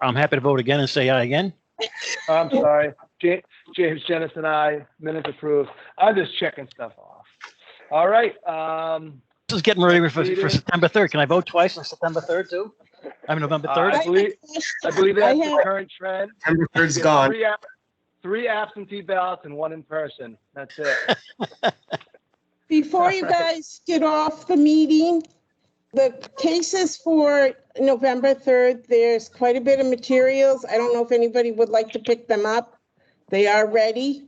I'm happy to vote again and say aye again. I'm sorry, James Jennison, aye. Minutes approved. I'm just checking stuff off. All right. This is getting ready for September 3rd. Can I vote twice on September 3rd too? I mean, November 3rd? I believe that's the current trend. September 3rd's gone. Three absentee ballots and 1 in person. That's it. Before you guys get off the meeting, the cases for November 3rd, there's quite a bit of materials. I don't know if anybody would like to pick them up. They are ready.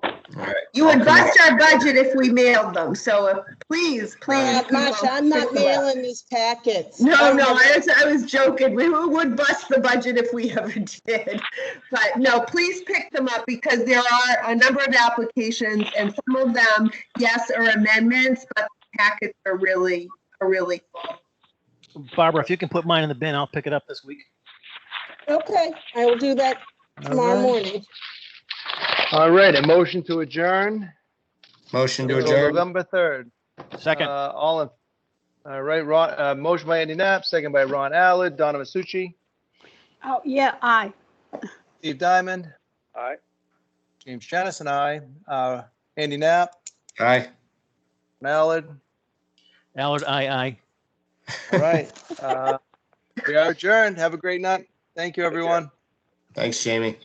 All right. You would bust our budget if we mailed them, so please. Masha, I'm not mailing these packets. No, I was joking. We would bust the budget if we ever did. But no, please pick them up because there are a number of applications and some of them, yes, are amendments, but the packets are really full. Barbara, if you can put mine in the bin, I'll pick it up this week. Okay, I will do that tomorrow morning. All right, a motion to adjourn. Motion to Until adjourn. November 3rd. Second. All right, Ron, motion by Andy Knapp, second by Ron Allard, Donna Masucci, Oh, yeah, aye. Steve Diamond, Aye. James Jennison, aye. Andy Knapp, Aye. Allard. Allard, aye. All right. We are adjourned. Have a great night. Thank you, everyone. Thanks, Jamie.